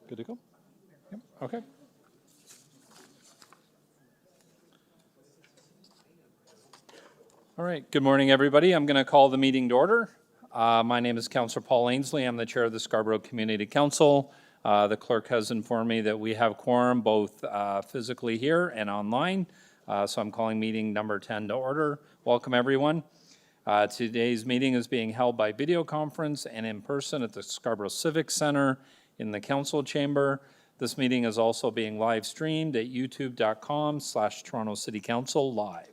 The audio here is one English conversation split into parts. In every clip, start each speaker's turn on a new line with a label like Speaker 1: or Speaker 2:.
Speaker 1: Good to go? Yep. Okay. All right. Good morning, everybody. I'm going to call the meeting to order. My name is Councillor Paul Ainsley. I'm the chair of the Scarborough Community Council. The clerk has informed me that we have quorum both physically here and online. So I'm calling meeting number 10 to order. Welcome, everyone. Today's meeting is being held by video conference and in person at the Scarborough Civic Center in the council chamber. This meeting is also being live streamed at youtube.com/Toronto City Council live.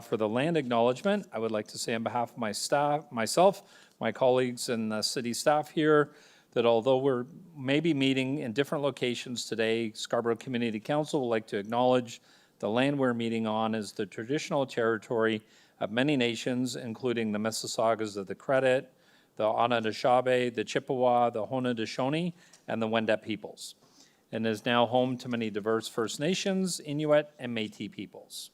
Speaker 1: For the land acknowledgement, I would like to say on behalf of my staff, myself, my colleagues and the city staff here, that although we're maybe meeting in different locations today, Scarborough Community Council would like to acknowledge the land we're meeting on is the traditional territory of many nations, including the Mississaugas of the Credit, the Anishinaabe, the Chippewa, the Haudenosaunee, and the Wendat peoples, and is now home to many diverse First Nations, Inuit, and Métis peoples.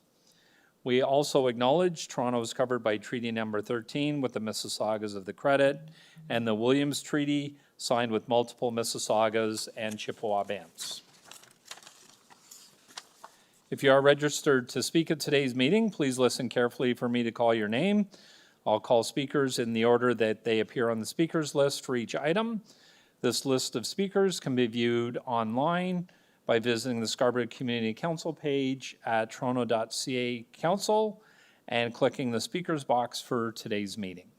Speaker 1: We also acknowledge Toronto is covered by Treaty Number 13 with the Mississaugas of the Credit and the Williams Treaty signed with multiple Mississaugas and Chippewa bands. If you are registered to speak at today's meeting, please listen carefully for me to call your name. I'll call speakers in the order that they appear on the speakers list for each item. This list of speakers can be viewed online by visiting the Scarborough Community Council page at toronto.ca council and clicking the speakers box for today's meeting.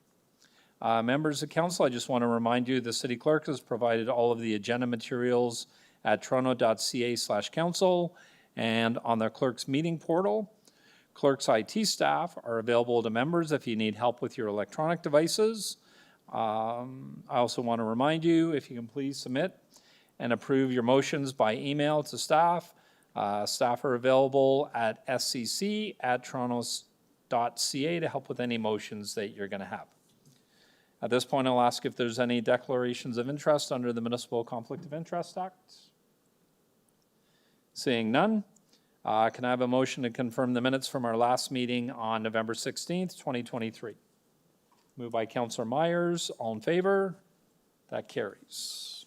Speaker 1: Members of council, I just want to remind you the city clerk has provided all of the agenda materials at toronto.ca/council and on the clerk's meeting portal. Clerk's IT staff are available to members if you need help with your electronic devices. I also want to remind you, if you can please submit and approve your motions by email to staff. Staff are available at scc@toronto.ca to help with any motions that you're going to have. At this point, I'll ask if there's any declarations of interest under the Municipal Conflict of Interest Act. Seeing none, can I have a motion to confirm the minutes from our last meeting on November 16th, 2023? Moved by Councillor Myers. All in favor? That carries.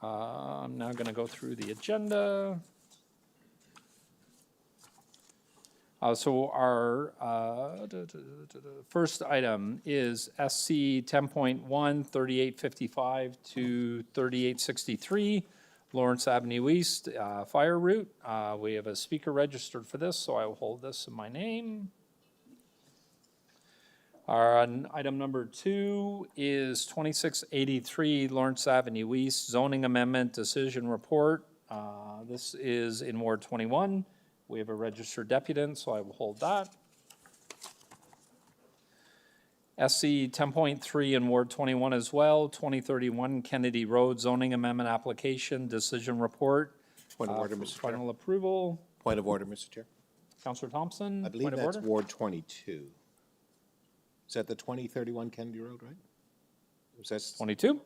Speaker 1: I'm now going to go through the agenda. So our first item is SC 10.1, 3855 to 3863, Lawrence Avenue East, fire route. We have a speaker registered for this, so I will hold this in my name. Our item number 2 is 2683 Lawrence Avenue East, zoning amendment decision report. This is in Ward 21. We have a registered deputant, so I will hold that. SC 10.3 in Ward 21 as well, 2031 Kennedy Road zoning amendment application decision report.
Speaker 2: Point of order, Mr. Chair.
Speaker 1: Final approval.
Speaker 2: Point of order, Mr. Chair.
Speaker 1: Councillor Thompson.
Speaker 2: I believe that's Ward 22. Is that the 2031 Kennedy Road, right? Was that
Speaker 1: 22?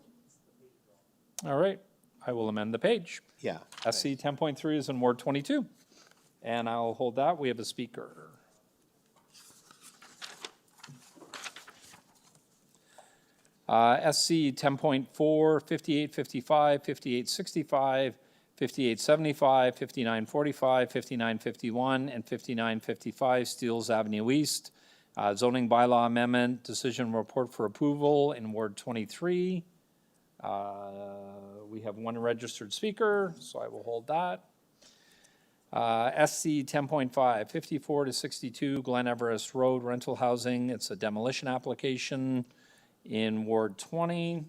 Speaker 1: All right. I will amend the page.
Speaker 2: Yeah.
Speaker 1: SC 10.3 is in Ward 22. And I'll hold that. We have a speaker. SC 10.4, 5855, 5865, 5875, 5945, 5951, and 5955 Steeles Avenue East. Zoning bylaw amendment, decision report for approval in Ward 23. We have one registered speaker, so I will hold that. SC 10.5, 54 to 62 Glen Everest Road rental housing. It's a demolition application in Ward 20.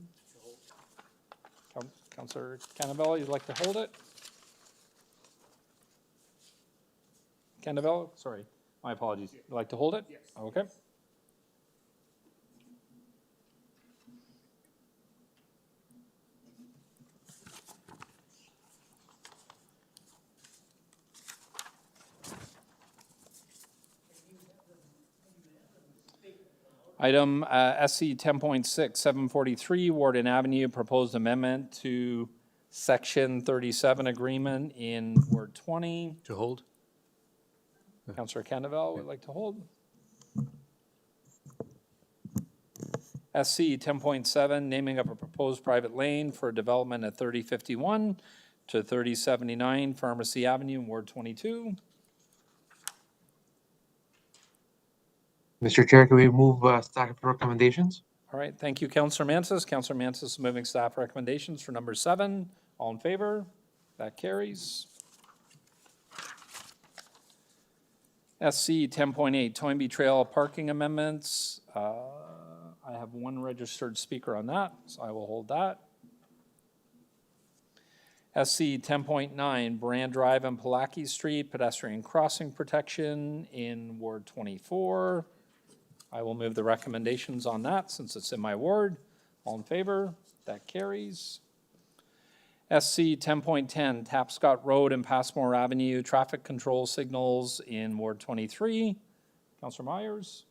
Speaker 1: Councillor Cannavella, you'd like to hold it? Cannavella, sorry, my apologies. You'd like to hold it? Yes. Okay. Item SC 10.6, 743 Warden Avenue, proposed amendment to Section 37 agreement in Ward 20.
Speaker 2: To hold?
Speaker 1: Councillor Cannavella would like to hold. SC 10.7, naming of a proposed private lane for development at 3051 to 3079 Pharmacy Avenue, Ward 22.
Speaker 3: Mr. Chair, can we move staff recommendations?
Speaker 1: All right, thank you, Councillor Mansis. Councillor Mansis is moving staff recommendations for number 7. All in favor? That carries. SC 10.8, Toynbee Trail parking amendments. I have one registered speaker on that, so I will hold that. SC 10.9, Beran Drive and Palacky Street, pedestrian crossing protection in Ward 24. I will move the recommendations on that since it's in my ward. All in favor? That carries. SC 10.10, Tapscott Road and Passmore Avenue, traffic control signals in Ward 23. Councillor Myers?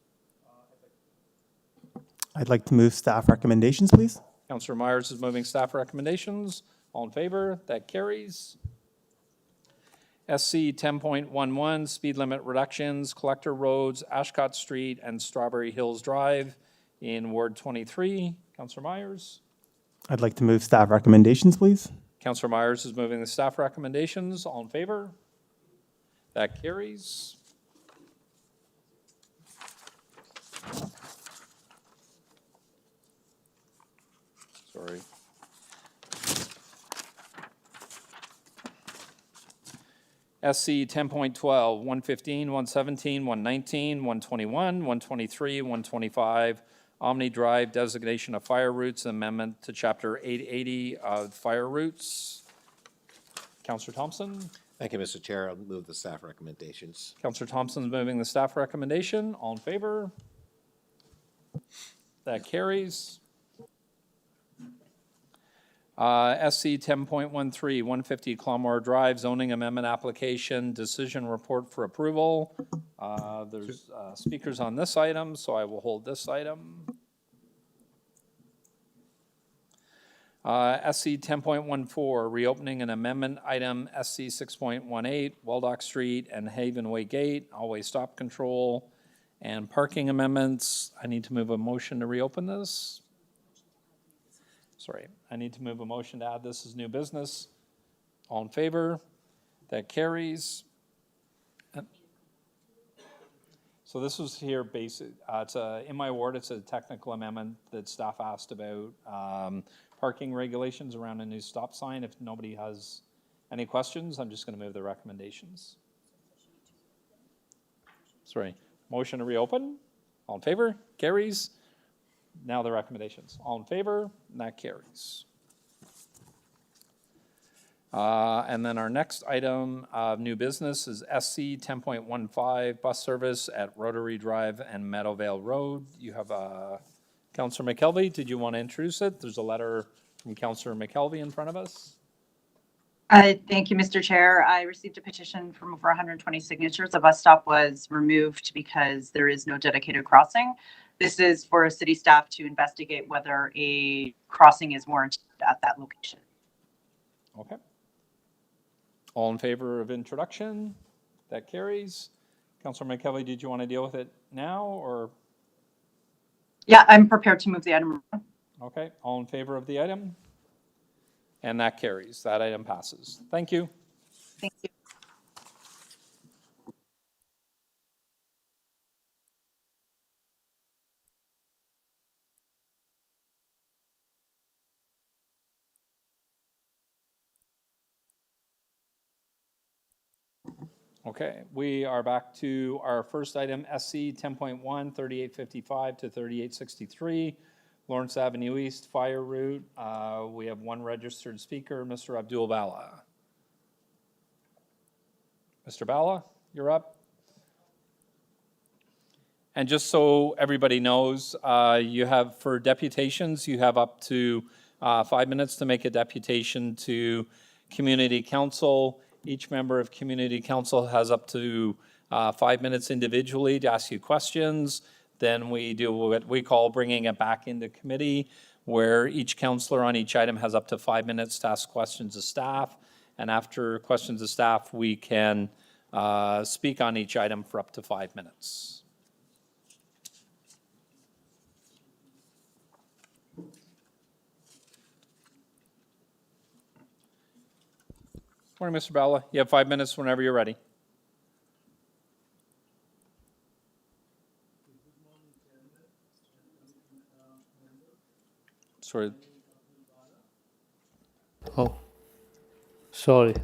Speaker 4: I'd like to move staff recommendations, please.
Speaker 1: Councillor Myers is moving staff recommendations. All in favor? That carries. SC 10.11, speed limit reductions, collector roads, Ashcott Street and Strawberry Hills Drive in Ward 23. Councillor Myers?
Speaker 4: I'd like to move staff recommendations, please.
Speaker 1: Councillor Myers is moving the staff recommendations. All in favor? That carries. Sorry. SC 10.12, 115, 117, 119, 121, 123, 125, Omni Drive designation of fire routes, amendment to Chapter 880 of fire routes. Councillor Thompson?
Speaker 2: Thank you, Mr. Chair. I'll move the staff recommendations.
Speaker 1: Councillor Thompson is moving the staff recommendation. All in favor? That carries. SC 10.13, 150 Clonmore Drive zoning amendment application, decision report for approval. There's speakers on this item, so I will hold this item. SC 10.14, reopening an amendment item, SC 6.18, Waldock Street and Havenway Gate, hallway stop control, and parking amendments. I need to move a motion to reopen this. Sorry, I need to move a motion to add this as new business. All in favor? That carries. So this was here basic. It's in my ward, it's a technical amendment that staff asked about. Parking regulations around a new stop sign. If nobody has any questions, I'm just going to move the recommendations. Sorry, motion to reopen. All in favor? Carries. Now the recommendations. All in favor? And that carries. And then our next item of new business is SC 10.15, bus service at Rotary Drive and Meadowvale Road. You have Councillor McKelvey. Did you want to introduce it? There's a letter from Councillor McKelvey in front of us.
Speaker 5: Thank you, Mr. Chair. I received a petition from over 120 signatures. A bus stop was removed because there is no dedicated crossing. This is for city staff to investigate whether a crossing is warranted at that location.
Speaker 1: Okay. All in favor of introduction? That carries. Councillor McKelvey, did you want to deal with it now or?
Speaker 5: Yeah, I'm prepared to move the item.
Speaker 1: Okay, all in favor of the item? And that carries. That item passes. Thank you.
Speaker 5: Thank you.
Speaker 1: Okay, we are back to our first item, SC 10.1, 3855 to 3863, Lawrence Avenue East Fire Route. We have one registered speaker, Mr. Abdul Bala. Mr. Bala, you're up. And just so everybody knows, you have, for deputations, you have up to 5 minutes to make a deputation to Community Council. Each member of Community Council has up to 5 minutes individually to ask you questions. Then we do what we call bringing it back into committee, where each councillor on each item has up to 5 minutes to ask questions of staff. And after questions of staff, we can speak on each item for up to 5 minutes. Morning, Mr. Bella. You have 5 minutes whenever you're ready. Sorry.
Speaker 6: Oh, sorry.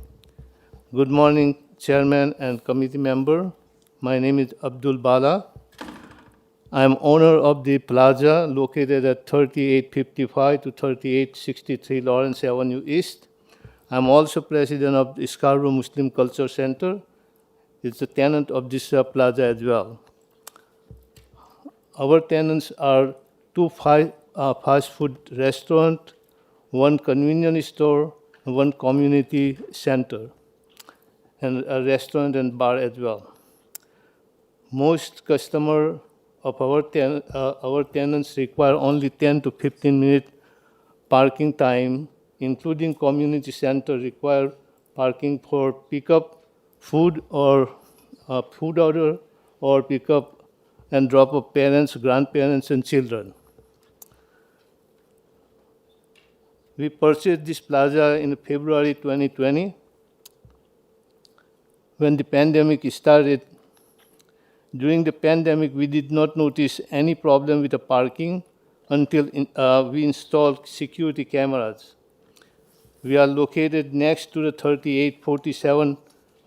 Speaker 6: Good morning, Chairman and committee member. My name is Abdul Bala. I am owner of the plaza located at 3855 to 3863 Lawrence Avenue East. I'm also president of the Scarborough Muslim Culture Center. It's a tenant of this plaza as well. Our tenants are two fast food restaurant, one convenience store, and one community center, and a restaurant and bar as well. Most customer of our tenants require only 10 to 15 minute parking time, including community center require parking for pickup, food or food order, or pickup and drop of parents, grandparents, and children. We purchased this plaza in February 2020. When the pandemic started, during the pandemic, we did not notice any problem with the parking until we installed security cameras. We are located next to the 3847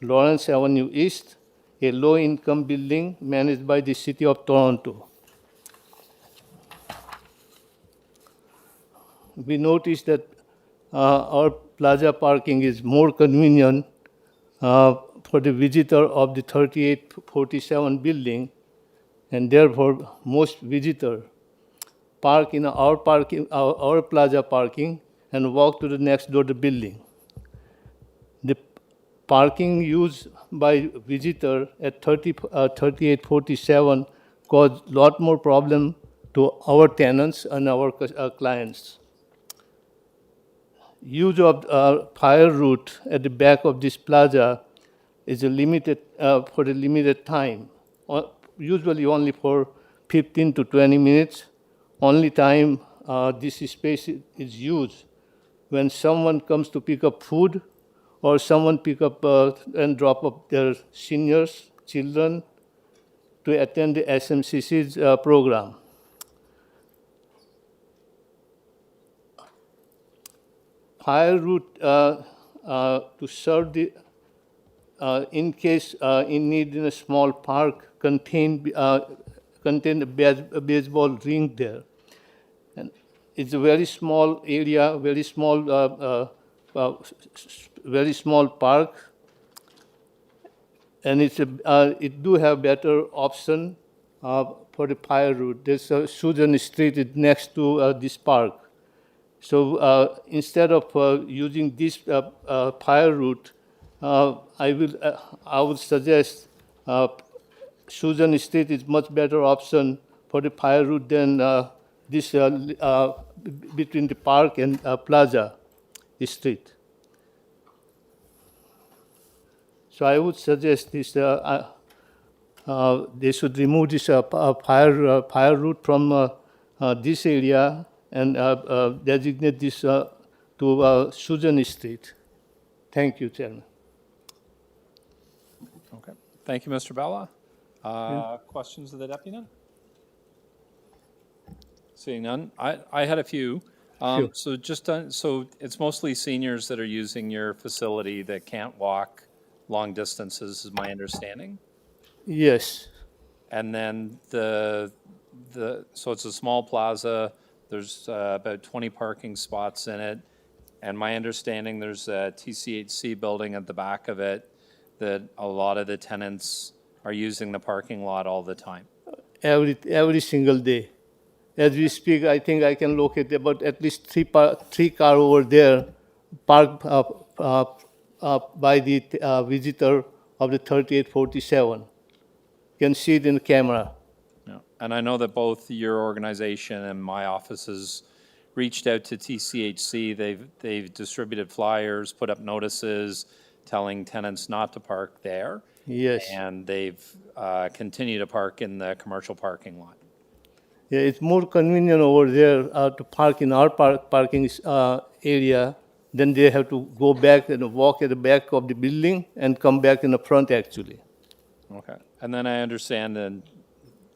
Speaker 6: Lawrence Avenue East, a low-income building managed by the City of Toronto. We noticed that our plaza parking is more convenient for the visitor of the 3847 building, and therefore most visitors park in our plaza parking and walk to the next door the building. The parking used by visitor at 3847 cause lot more problem to our tenants and our clients. Use of fire route at the back of this plaza is limited for a limited time, usually only for 15 to 20 minutes. Only time this space is used when someone comes to pick up food or someone pick up and drop up their seniors, children, to attend the SMCC's program. Fire route to serve the in case in need in a small park contain a baseball ring there, and it's a very small area, very small park, and it do have better option for the fire route. There's Susan Street is next to this park. So instead of using this fire route, I would suggest Susan Street is much better option for the fire route than this between the park and Plaza Street. So I would suggest this. They should remove this fire route from this area and designate this to Susan Street. Thank you, Chairman.
Speaker 1: Okay. Thank you, Mr. Bella. Questions of the deputy? Seeing none, I had a few.
Speaker 6: Sure.
Speaker 1: So it's mostly seniors that are using your facility that can't walk long distances, is my understanding.
Speaker 6: Yes.
Speaker 1: And then so it's a small plaza. There's about 20 parking spots in it. And my understanding, there's a TCHC building at the back of it that a lot of the tenants are using the parking lot all the time.
Speaker 6: Every single day. As we speak, I think I can locate about at least three car over there parked by the visitor of the 3847. You can see it in the camera.
Speaker 1: Yeah. And I know that both your organization and my offices reached out to TCHC. They've distributed flyers, put up notices telling tenants not to park there.
Speaker 6: Yes.
Speaker 1: And they've continued to park in the commercial parking lot.
Speaker 6: Yeah, it's more convenient over there to park in our parking area then they have to go back and walk at the back of the building and come back in the front, actually.
Speaker 1: Okay. And then I understand, and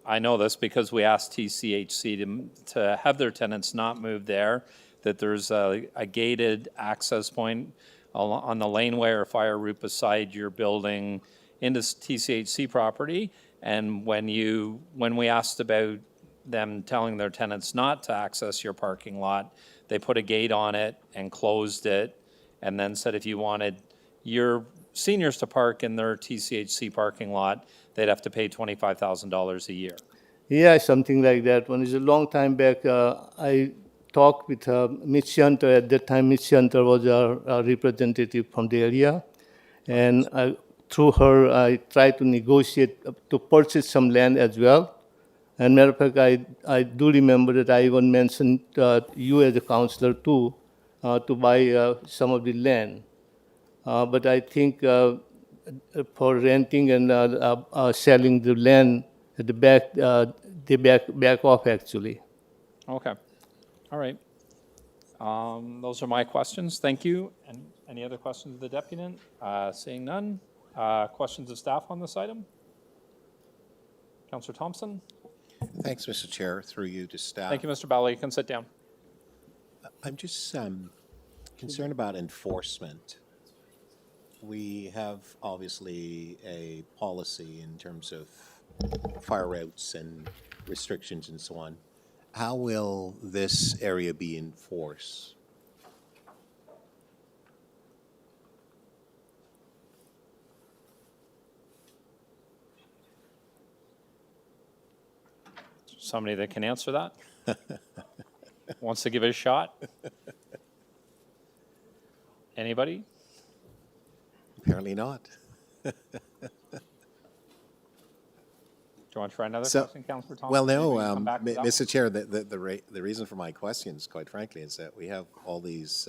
Speaker 1: I know this because we asked TCHC to have their tenants not move there, that there's a gated access point on the laneway or fire route beside your building into TCHC property. And when we asked about them telling their tenants not to access your parking lot, they put a gate on it and closed it, and then said if you wanted your seniors to park in their TCHC parking lot, they'd have to pay $25,000 a year.
Speaker 6: Yeah, something like that. When it's a long time back, I talked with Ms. Shunter. At that time, Ms. Shunter was our representative from the area. And through her, I tried to negotiate to purchase some land as well. And matter of fact, I do remember that I even mentioned you as a counselor too, to buy some of the land. But I think for renting and selling the land at the back, they back off actually.
Speaker 1: Okay. All right. Those are my questions. Thank you. And any other questions of the deputant? Seeing none. Questions of staff on this item? Councillor Thompson?
Speaker 2: Thanks, Mr. Chair. Through you to staff.
Speaker 1: Thank you, Mr. Bally. You can sit down.
Speaker 2: I'm just concerned about enforcement. We have obviously a policy in terms of fire routes and restrictions and so on. How will this area be enforced?
Speaker 1: Somebody that can answer that? Wants to give it a shot? Anybody?
Speaker 2: Apparently not.
Speaker 1: Do you want to try another
Speaker 2: So-
Speaker 1: question, Councillor Thompson?
Speaker 2: Well, no,
Speaker 1: Maybe we can come back to that one?
Speaker 2: Mr. Chair, the reason for my questions, quite frankly, is that we have all these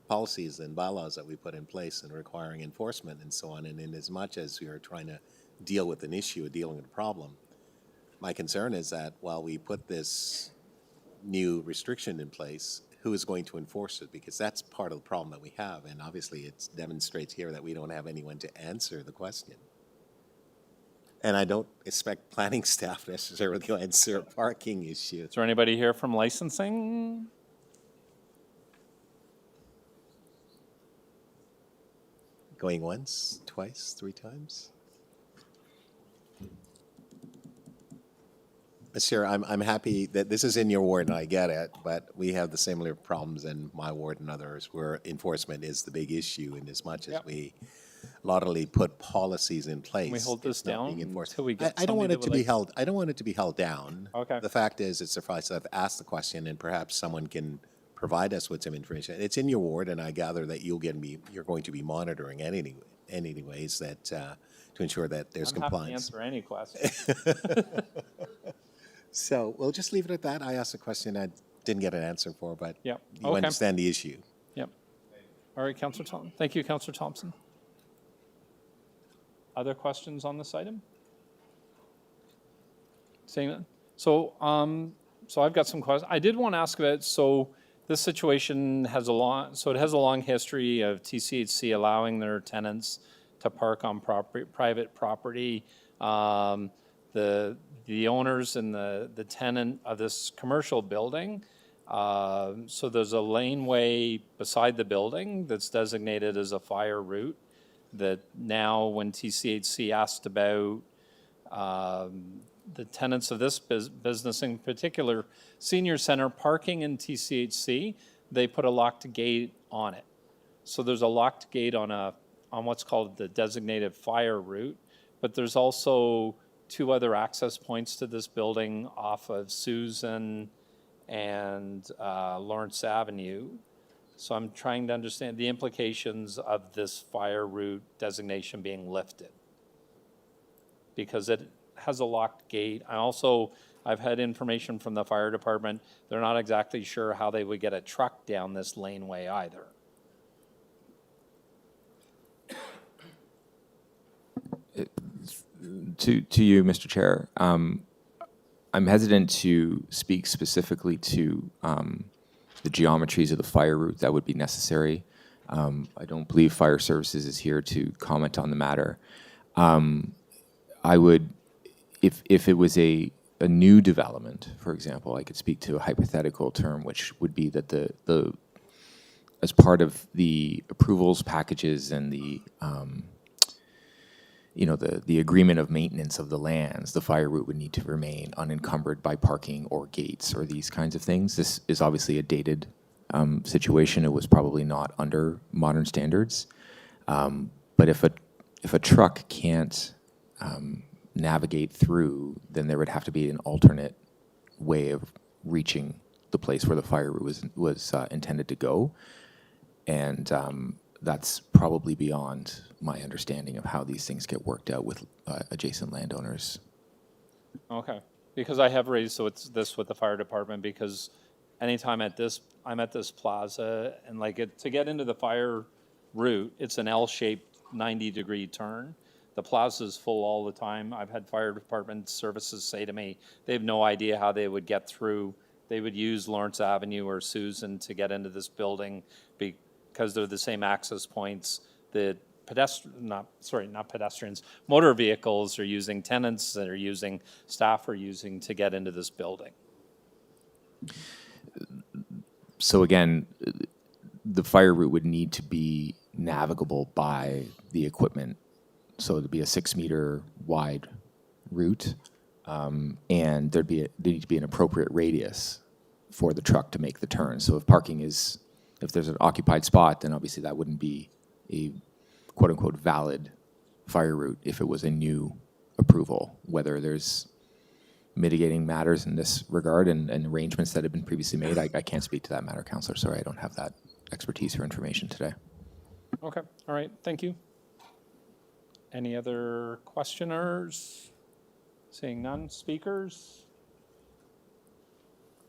Speaker 2: policies and bylaws that we put in place and requiring enforcement and so on, and in as much as we are trying to deal with an issue, dealing with a problem, my concern is that while we put this new restriction in place, who is going to enforce it? Because that's part of the problem that we have, and obviously it demonstrates here that we don't have anyone to answer the question. And I don't expect planning staff necessarily to answer a parking issue.
Speaker 1: Is there anybody here from licensing?
Speaker 2: Going once, twice, three times? Mr. Chair, I'm happy that this is in your ward, and I get it, but we have the similar problems in my ward and others where enforcement is the big issue in as much as
Speaker 1: Yep.
Speaker 2: we laudably put policies in place.
Speaker 1: Can we hold this
Speaker 2: it's not being
Speaker 1: down
Speaker 2: enforced.
Speaker 1: until we get
Speaker 2: I don't want
Speaker 1: somebody
Speaker 2: it
Speaker 1: that
Speaker 2: to
Speaker 1: would
Speaker 2: be
Speaker 1: like-
Speaker 2: held, I don't want it to be held down.
Speaker 1: Okay.
Speaker 2: The fact is, it's suffice that I've asked the question and perhaps someone can provide us with some information. It's in your ward, and I gather that you're going to be monitoring anyways that, to ensure that there's
Speaker 1: I'm happy to
Speaker 2: compliance.
Speaker 1: answer any question.
Speaker 2: So we'll just leave it at that. I asked a question I didn't get an answer for, but
Speaker 1: Yep.
Speaker 2: you
Speaker 1: Okay.
Speaker 2: understand the issue.
Speaker 1: Yep. All right, Councillor Thompson. Thank you, Councillor Thompson. Other questions on this item? Seeing none. So I've got some questions. I did want to ask about, so this situation has a long history of TCHC allowing their tenants to park on private property. The owners and the tenant of this commercial building, so there's a laneway beside the building that's designated as a fire route that now when TCHC asked about the tenants of this business, in particular senior center parking in TCHC, they put a locked gate on it. So there's a locked gate on what's called the designated fire route, but there's also two other access points to this building off of Susan and Lawrence Avenue. So I'm trying to understand the implications of this fire route designation being lifted, because it has a locked gate. I've had information from the fire department. They're not exactly sure how they would get a truck down this laneway either.
Speaker 7: To you, Mr. Chair, I'm hesitant to speak specifically to the geometries of the fire route that would be necessary. I don't believe fire services is here to comment on the matter. I would, if it was a new development, for example, I could speak to a hypothetical term, which would be that the as part of the approvals packages and the the agreement of maintenance of the lands, the fire route would need to remain unencumbered by parking or gates or these kinds of things. This is obviously a dated situation. It was probably not under modern standards. But if a truck can't navigate through, then there would have to be an alternate way of reaching the place where the fire route was intended to go. And that's probably beyond my understanding of how these things get worked out with adjacent landowners.
Speaker 1: Okay, because I have raised this with the fire department, because anytime I'm at this plaza, and to get into the fire route, it's an L-shaped 90-degree turn. The plaza's full all the time. I've had fire department services say to me, they have no idea how they would get through. They would use Lawrence Avenue or Susan to get into this building because they're the same access points that motor vehicles are using, tenants that are using, staff are using to get into this building.
Speaker 7: So again, the fire route would need to be navigable by the equipment. So it'd be a 6-meter wide route, and there'd need to be an appropriate radius for the truck to make the turn. So if there's an occupied spot, then obviously that wouldn't be a quote unquote valid fire route if it was a new approval. Whether there's mitigating matters in this regard and arrangements that have been previously made, I can't speak to that matter, Councillor. Sorry, I don't have that expertise or information today.
Speaker 1: Okay, all right, thank you. Any other questioners? Seeing none. Speakers?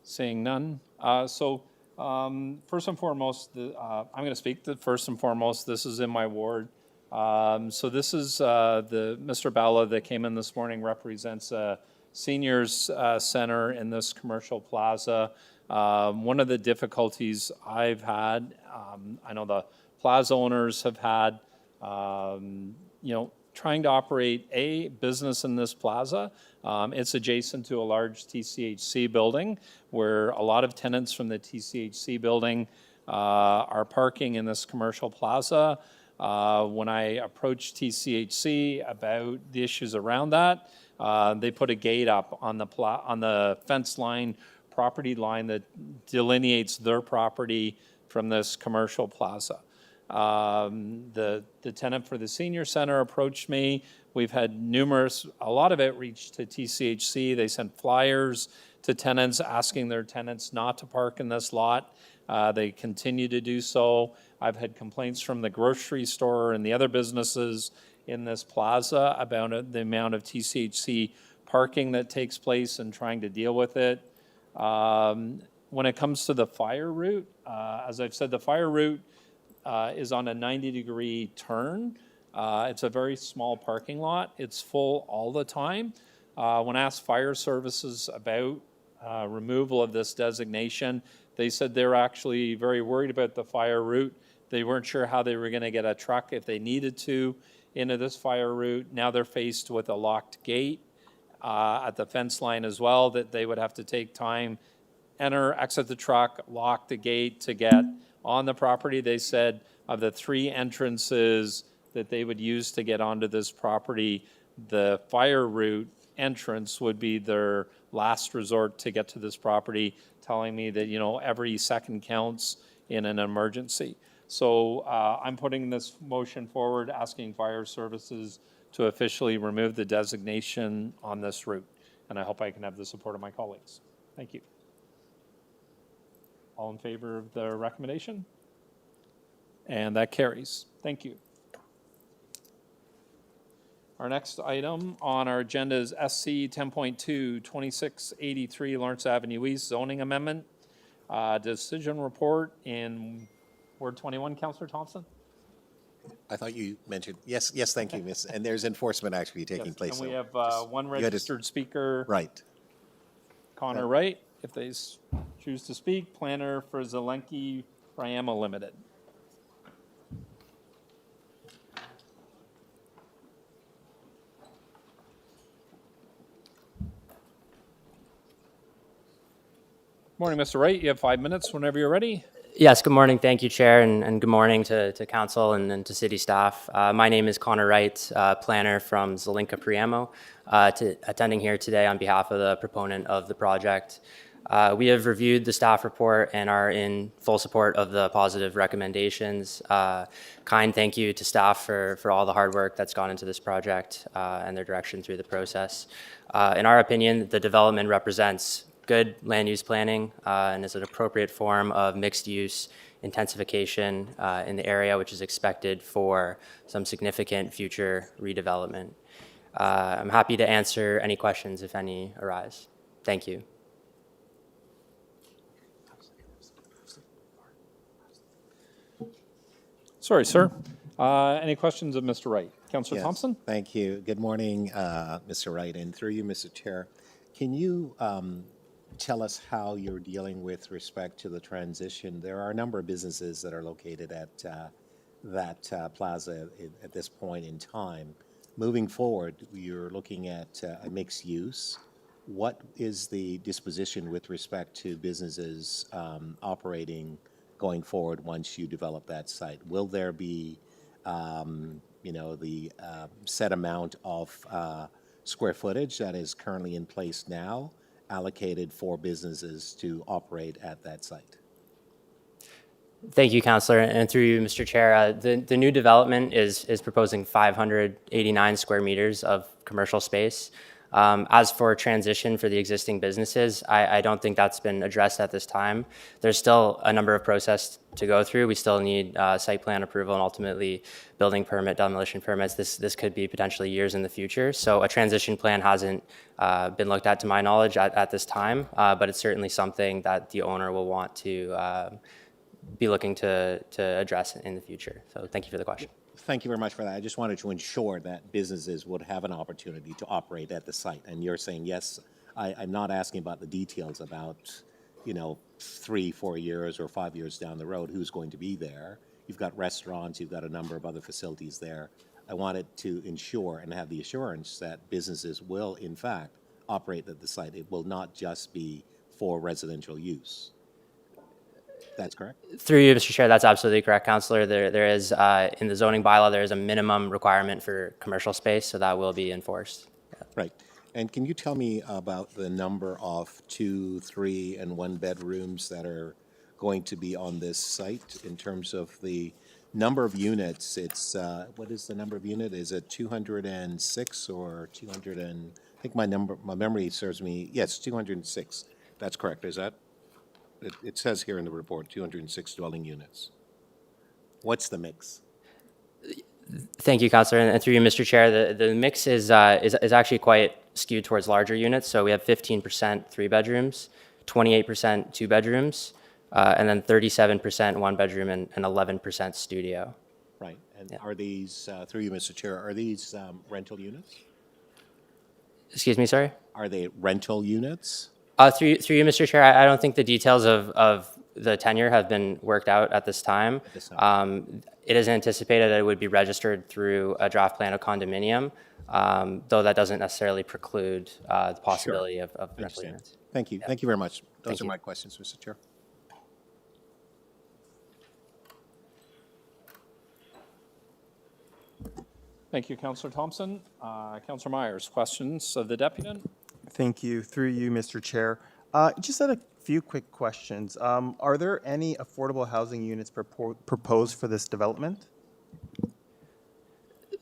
Speaker 1: Seeing none. First and foremost, I'm going to speak. First and foremost, this is in my ward. So this is the Mr. Bala that came in this morning, represents a seniors center in this commercial plaza. One of the difficulties I've had, I know the plaza owners have had, trying to operate a business in this plaza. It's adjacent to a large TCHC building where a lot of tenants from the TCHC building are parking in this commercial plaza. When I approached TCHC about the issues around that, they put a gate up on the fence line, property line that delineates their property from this commercial plaza. The tenant for the senior center approached me. We've had a lot of outreach to TCHC. They sent flyers to tenants asking their tenants not to park in this lot. They continue to do so. I've had complaints from the grocery store and the other businesses in this plaza about the amount of TCHC parking that takes place and trying to deal with it. When it comes to the fire route, as I've said, the fire route is on a 90-degree turn. It's a very small parking lot. It's full all the time. When asked fire services about removal of this designation, they said they're actually very worried about the fire route. They weren't sure how they were going to get a truck if they needed to into this fire route. Now they're faced with a locked gate at the fence line as well, that they would have to take time, exit the truck, lock the gate to get on the property. They said of the 3 entrances that they would use to get onto this property, the fire route entrance would be their last resort to get to this property, telling me that, every second counts in an emergency. So I'm putting this motion forward, asking fire services to officially remove the designation on this route. And I hope I can have the support of my colleagues. Thank you. All in favor of the recommendation? And that carries. Thank you. Our next item on our agenda is SC 10.2, 2683 Lawrence Avenue East zoning amendment. Decision report in Ward 21, Councillor Thompson?
Speaker 2: I thought you mentioned, yes, thank you, Miss. And there's enforcement actually taking place.
Speaker 1: And we
Speaker 2: so
Speaker 1: have
Speaker 2: just-
Speaker 1: one
Speaker 2: you had to-
Speaker 1: registered speaker,
Speaker 2: Right.
Speaker 1: Connor Wright. if they choose to speak. Planner for Zelenki Priama Limited. Morning, Mr. Wright. You have 5 minutes whenever you're ready.
Speaker 8: Yes, good morning. Thank you, Chair, and good morning to council and to city staff. My name is Connor Wright, planner from Zelenka Priamo, attending here today on behalf of the proponent of the project. We have reviewed the staff report and are in full support of the positive recommendations. Kind thank you to staff for all the hard work that's gone into this project and their direction through the process. In our opinion, the development represents good land use planning and is an appropriate form of mixed use intensification in the area, which is expected for some significant future redevelopment. I'm happy to answer any questions if any arise. Thank you.
Speaker 1: Sorry, sir. Any questions of Mr. Wright? Councillor
Speaker 2: Yes,
Speaker 1: Thompson?
Speaker 2: Thank you. Good morning, Mr. Wright, and through you, Mr. Chair. Can you tell us how you're dealing with respect to the transition? There are a number of businesses that are located at that plaza at this point in time. Moving forward, you're looking at a mixed use. What is the disposition with respect to businesses operating going forward once you develop that site? Will there be, the set amount of square footage that is currently in place now allocated for businesses to operate at that site?
Speaker 8: Thank you, Councillor, and through you, Mr. Chair. The new development is proposing 589 square meters of commercial space. As for transition for the existing businesses, I don't think that's been addressed at this time. There's still a number of processes to go through. We still need site plan approval and ultimately building permit, demolition permits. This could be potentially years in the future. So a transition plan hasn't been looked at to my knowledge at this time, but it's certainly something that the owner will want to be looking to address in the future. So thank you for the question.
Speaker 2: Thank you very much for that. I just wanted to ensure that businesses would have an opportunity to operate at the site. And you're saying, yes, I'm not asking about the details about, 3, 4 years or 5 years down the road, who's going to be there. You've got restaurants, you've got a number of other facilities there. I wanted to ensure and have the assurance that businesses will, in fact, operate at the site. It will not just be for residential use. That's correct?
Speaker 8: Through you, Mr. Chair, that's absolutely correct, Councillor. There is, in the zoning bylaw, there is a minimum requirement for commercial space, so that will be enforced. Yeah.
Speaker 2: Right. And can you tell me about the number of 2, 3, and 1 bedrooms that are going to be on this site in terms of the number of units? It's, what is the number of unit? Is it 206 or 200 and, I think my memory serves me, yes, 206. That's correct. Is that? It says here in the report, 206 dwelling units. What's the mix?
Speaker 8: Thank you, Councillor, and through you, Mr. Chair. The mix is actually quite skewed towards larger units. So we have 15% 3 bedrooms, 28% 2 bedrooms, and then 37% 1 bedroom and 11% studio.
Speaker 2: Right. And are these, through you, Mr. Chair, are these rental units?
Speaker 8: Excuse me, sorry?
Speaker 2: Are they rental units?
Speaker 8: Through you, Mr. Chair, I don't think the details of the tenure have been worked out at this time. It is anticipated that it would be registered through a draft plan of condominium, though that doesn't necessarily preclude the possibility of rental units.
Speaker 2: Thank you. Yeah. Thank you very much. Those are my questions, Mr. Chair.
Speaker 1: Thank you, Councillor Thompson. Councillor Myers, questions of the deputant?
Speaker 4: Thank you. Through you, Mr. Chair. Just had a few quick questions. Are there any affordable housing units proposed for this development?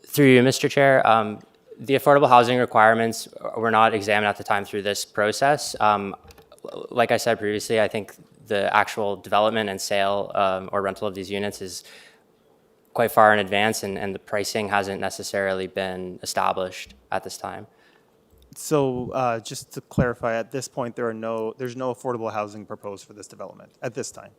Speaker 8: Through you, Mr. Chair, the affordable housing requirements were not examined at the time through this process. Like I said previously, I think the actual development and sale or rental of these units is quite far in advance, and the pricing hasn't necessarily been established at this time.
Speaker 4: So just to clarify, at this point, there's no affordable housing proposed for this development at this time.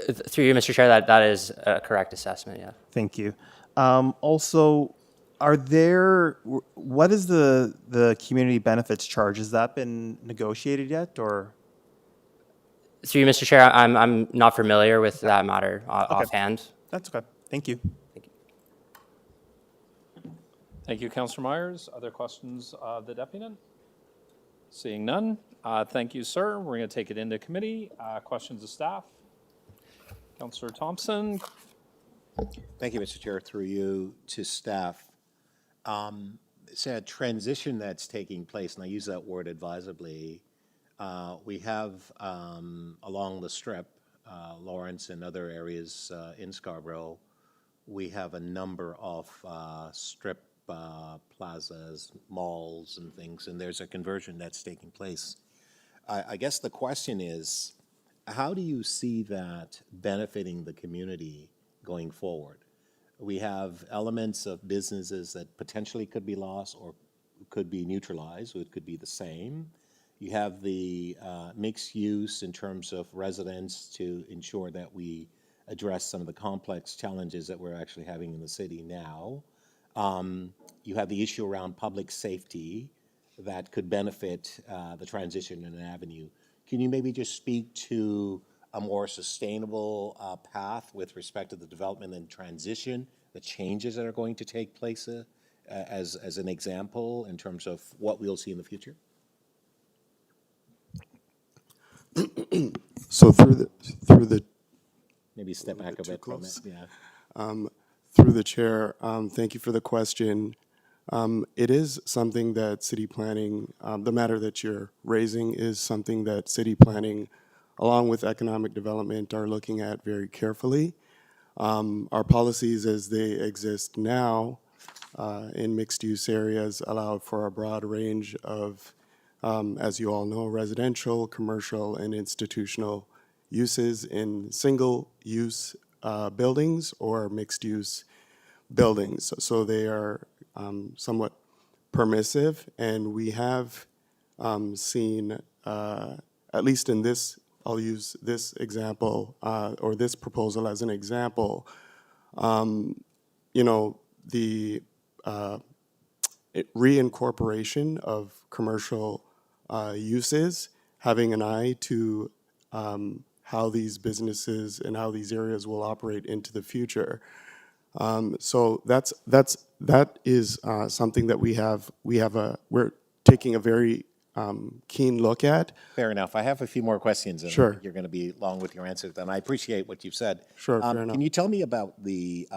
Speaker 8: Through you, Mr. Chair, that is a correct assessment, yeah.
Speaker 4: Thank you. Also, what is the community benefits charge? Has that been negotiated yet, or?
Speaker 8: Through you, Mr. Chair, I'm not familiar with that matter offhand.
Speaker 4: That's okay. Thank you.
Speaker 1: Thank you, Councillor Myers. Other questions of the deputant? Seeing none, thank you, sir. We're going to take it into committee. Questions of staff? Councillor Thompson?
Speaker 2: Thank you, Mr. Chair. Through you to staff. It's a transition that's taking place, and I use that word advisedly. We have along the Strip, Lawrence and other areas in Scarborough, we have a number of strip plazas, malls and things, and there's a conversion that's taking place. I guess the question is, how do you see that benefiting the community going forward? We have elements of businesses that potentially could be lost or could be neutralized, or it could be the same. You have the mixed use in terms of residents to ensure that we address some of the complex challenges that we're actually having in the city now. You have the issue around public safety that could benefit the transition in an avenue. Can you maybe just speak to a more sustainable path with respect to the development and transition, the changes that are going to take place as an example in terms of what we'll see in the future?
Speaker 9: So through the
Speaker 2: Maybe step back a bit from it. Yeah.
Speaker 9: through the chair, thank you for the question. It is something that city planning, the matter that you're raising is something that city planning, along with economic development, are looking at very carefully. Our policies as they exist now in mixed-use areas allow for a broad range of, as you all know, residential, commercial, and institutional uses in single-use buildings or mixed-use buildings. So they are somewhat permissive, and we have seen, at least in this, I'll use this example or this proposal as an example, you know, the reincorporation of commercial uses, having an eye to how these businesses and how these areas will operate into the future. So that is something that we're taking a very keen look at.
Speaker 2: Fair enough. I have a few more questions, and I
Speaker 9: Sure.
Speaker 2: think you're going to be long with your answers. And I appreciate what you've said.
Speaker 9: Sure, fair enough.
Speaker 2: Can you tell me about the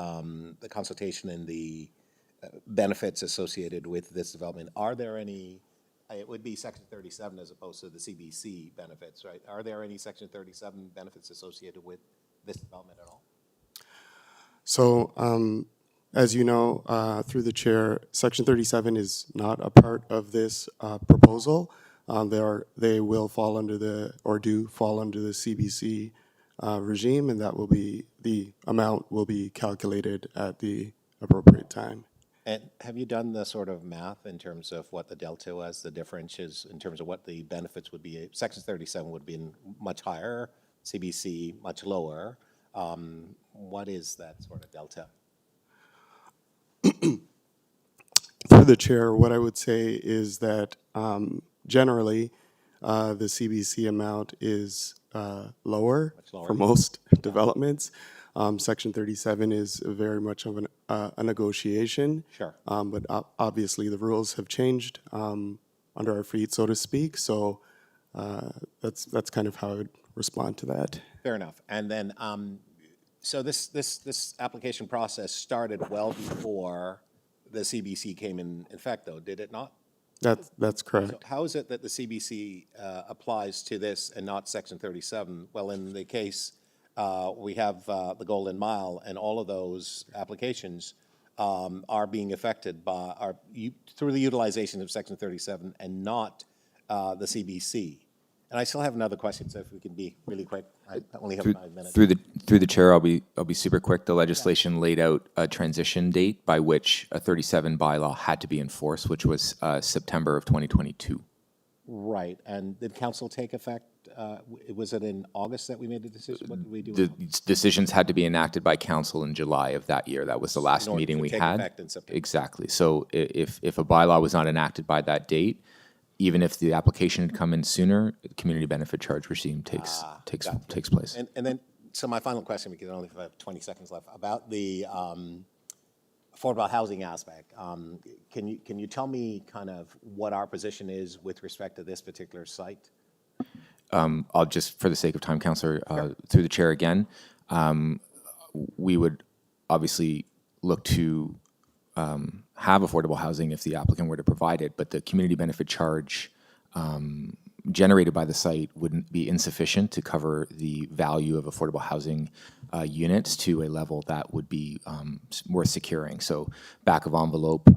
Speaker 2: consultation and the benefits associated with this development? Are there any? It would be Section 37 as opposed to the CBC benefits, right? Are there any Section 37 benefits associated with this development at all?
Speaker 9: So, as you know, through the chair, Section 37 is not a part of this proposal. They will fall under do fall under the CBC regime, and that will be, the amount will be calculated at the appropriate time.
Speaker 2: And have you done the sort of math in terms of what the delta was, the difference is in terms of what the benefits would be? Section 37 would be much higher, CBC much lower. What is that sort of delta?
Speaker 9: Through the chair, what I would say is that generally the CBC amount is lower for most developments. Section 37 is very much of a negotiation.
Speaker 2: Sure.
Speaker 9: But obviously the rules have changed under our feet, so to speak. So that's kind of how I would respond to that.
Speaker 2: Fair enough. And then, so this application process started well before the CBC came in effect, though, did it not?
Speaker 9: That's correct.
Speaker 2: So how is it that the CBC applies to this and not Section 37? Well, in the case, we have the Golden Mile, and all of those applications are being affected by, through the utilization of Section 37 and not the CBC. And I still have another question, so if we can be really quick. I only have 5 minutes.
Speaker 7: Through the chair, I'll be super quick. The legislation laid out a transition date by which a 37 bylaw had to be enforced, which was September of 2022.
Speaker 2: Right. And did council take effect? Was it in August that we made the decision? What did we do?
Speaker 7: The decisions had to be enacted by council in July of that year. That was the last
Speaker 2: In order
Speaker 7: meeting
Speaker 2: to
Speaker 7: we
Speaker 2: take
Speaker 7: had.
Speaker 2: effect in September.
Speaker 7: Exactly. So if a bylaw was not enacted by that date, even if the application had come in sooner, the community benefit charge regime takes place.
Speaker 2: And then, so my final question, because I only have 20 seconds left, about the affordable housing aspect. Can you tell me kind of what our position is with respect to this particular site?
Speaker 7: I'll just, for the sake of time, Councillor, through the chair again, we would obviously look to have affordable housing if the applicant were to provide it, but the community benefit charge generated by the site wouldn't be insufficient to cover the value of affordable housing units to a level that would be worth securing. So back of envelope,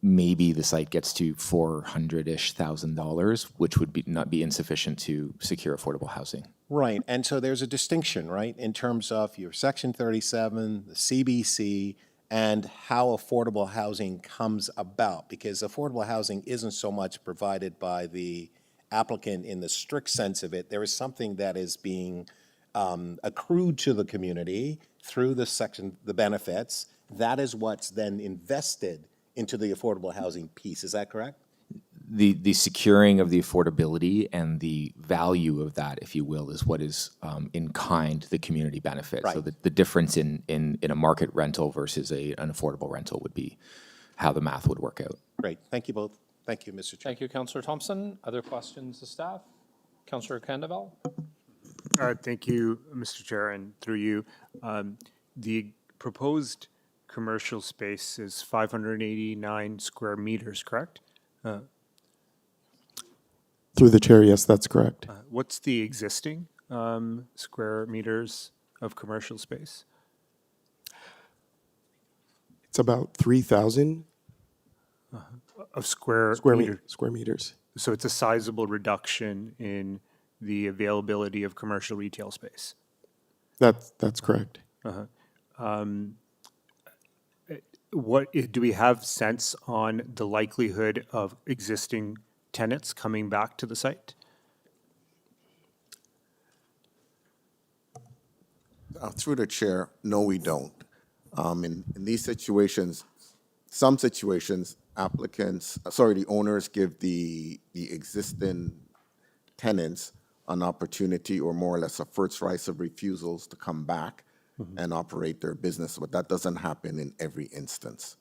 Speaker 7: maybe the site gets to $400,000, which would not be insufficient to secure affordable housing.
Speaker 2: Right, and so there's a distinction, right, in terms of your Section 37, the CBC, and how affordable housing comes about, because affordable housing isn't so much provided by the applicant in the strict sense of it. There is something that is being accrued to the community through the benefits. That is what's then invested into the affordable housing piece. Is that correct?
Speaker 7: The securing of the affordability and the value of that, if you will, is what is in kind the community benefit.
Speaker 2: Right.
Speaker 7: So the difference in a market rental versus an affordable rental would be how the math would work out.
Speaker 2: Great. Thank you both. Thank you, Mr. Chair.
Speaker 1: Thank you, Councillor Thompson. Other questions to staff? Councillor Candavel?
Speaker 10: Thank you, Mr. Chair, and through you. The proposed commercial space is 589 square meters, correct?
Speaker 9: Through the chair, yes, that's correct.
Speaker 10: What's the existing square meters of commercial space?
Speaker 9: It's about 3,000
Speaker 10: Of square meter.
Speaker 9: square meters.
Speaker 10: So it's a sizable reduction in the availability of commercial retail space.
Speaker 9: That's correct.
Speaker 10: What do we have sense on the likelihood of existing tenants coming back to the site?
Speaker 11: Through the chair, no, we don't. In these situations, some situations, the owners give the existing tenants an opportunity or more or less a first right of refusals to come back and operate their business, but that doesn't happen in every instance.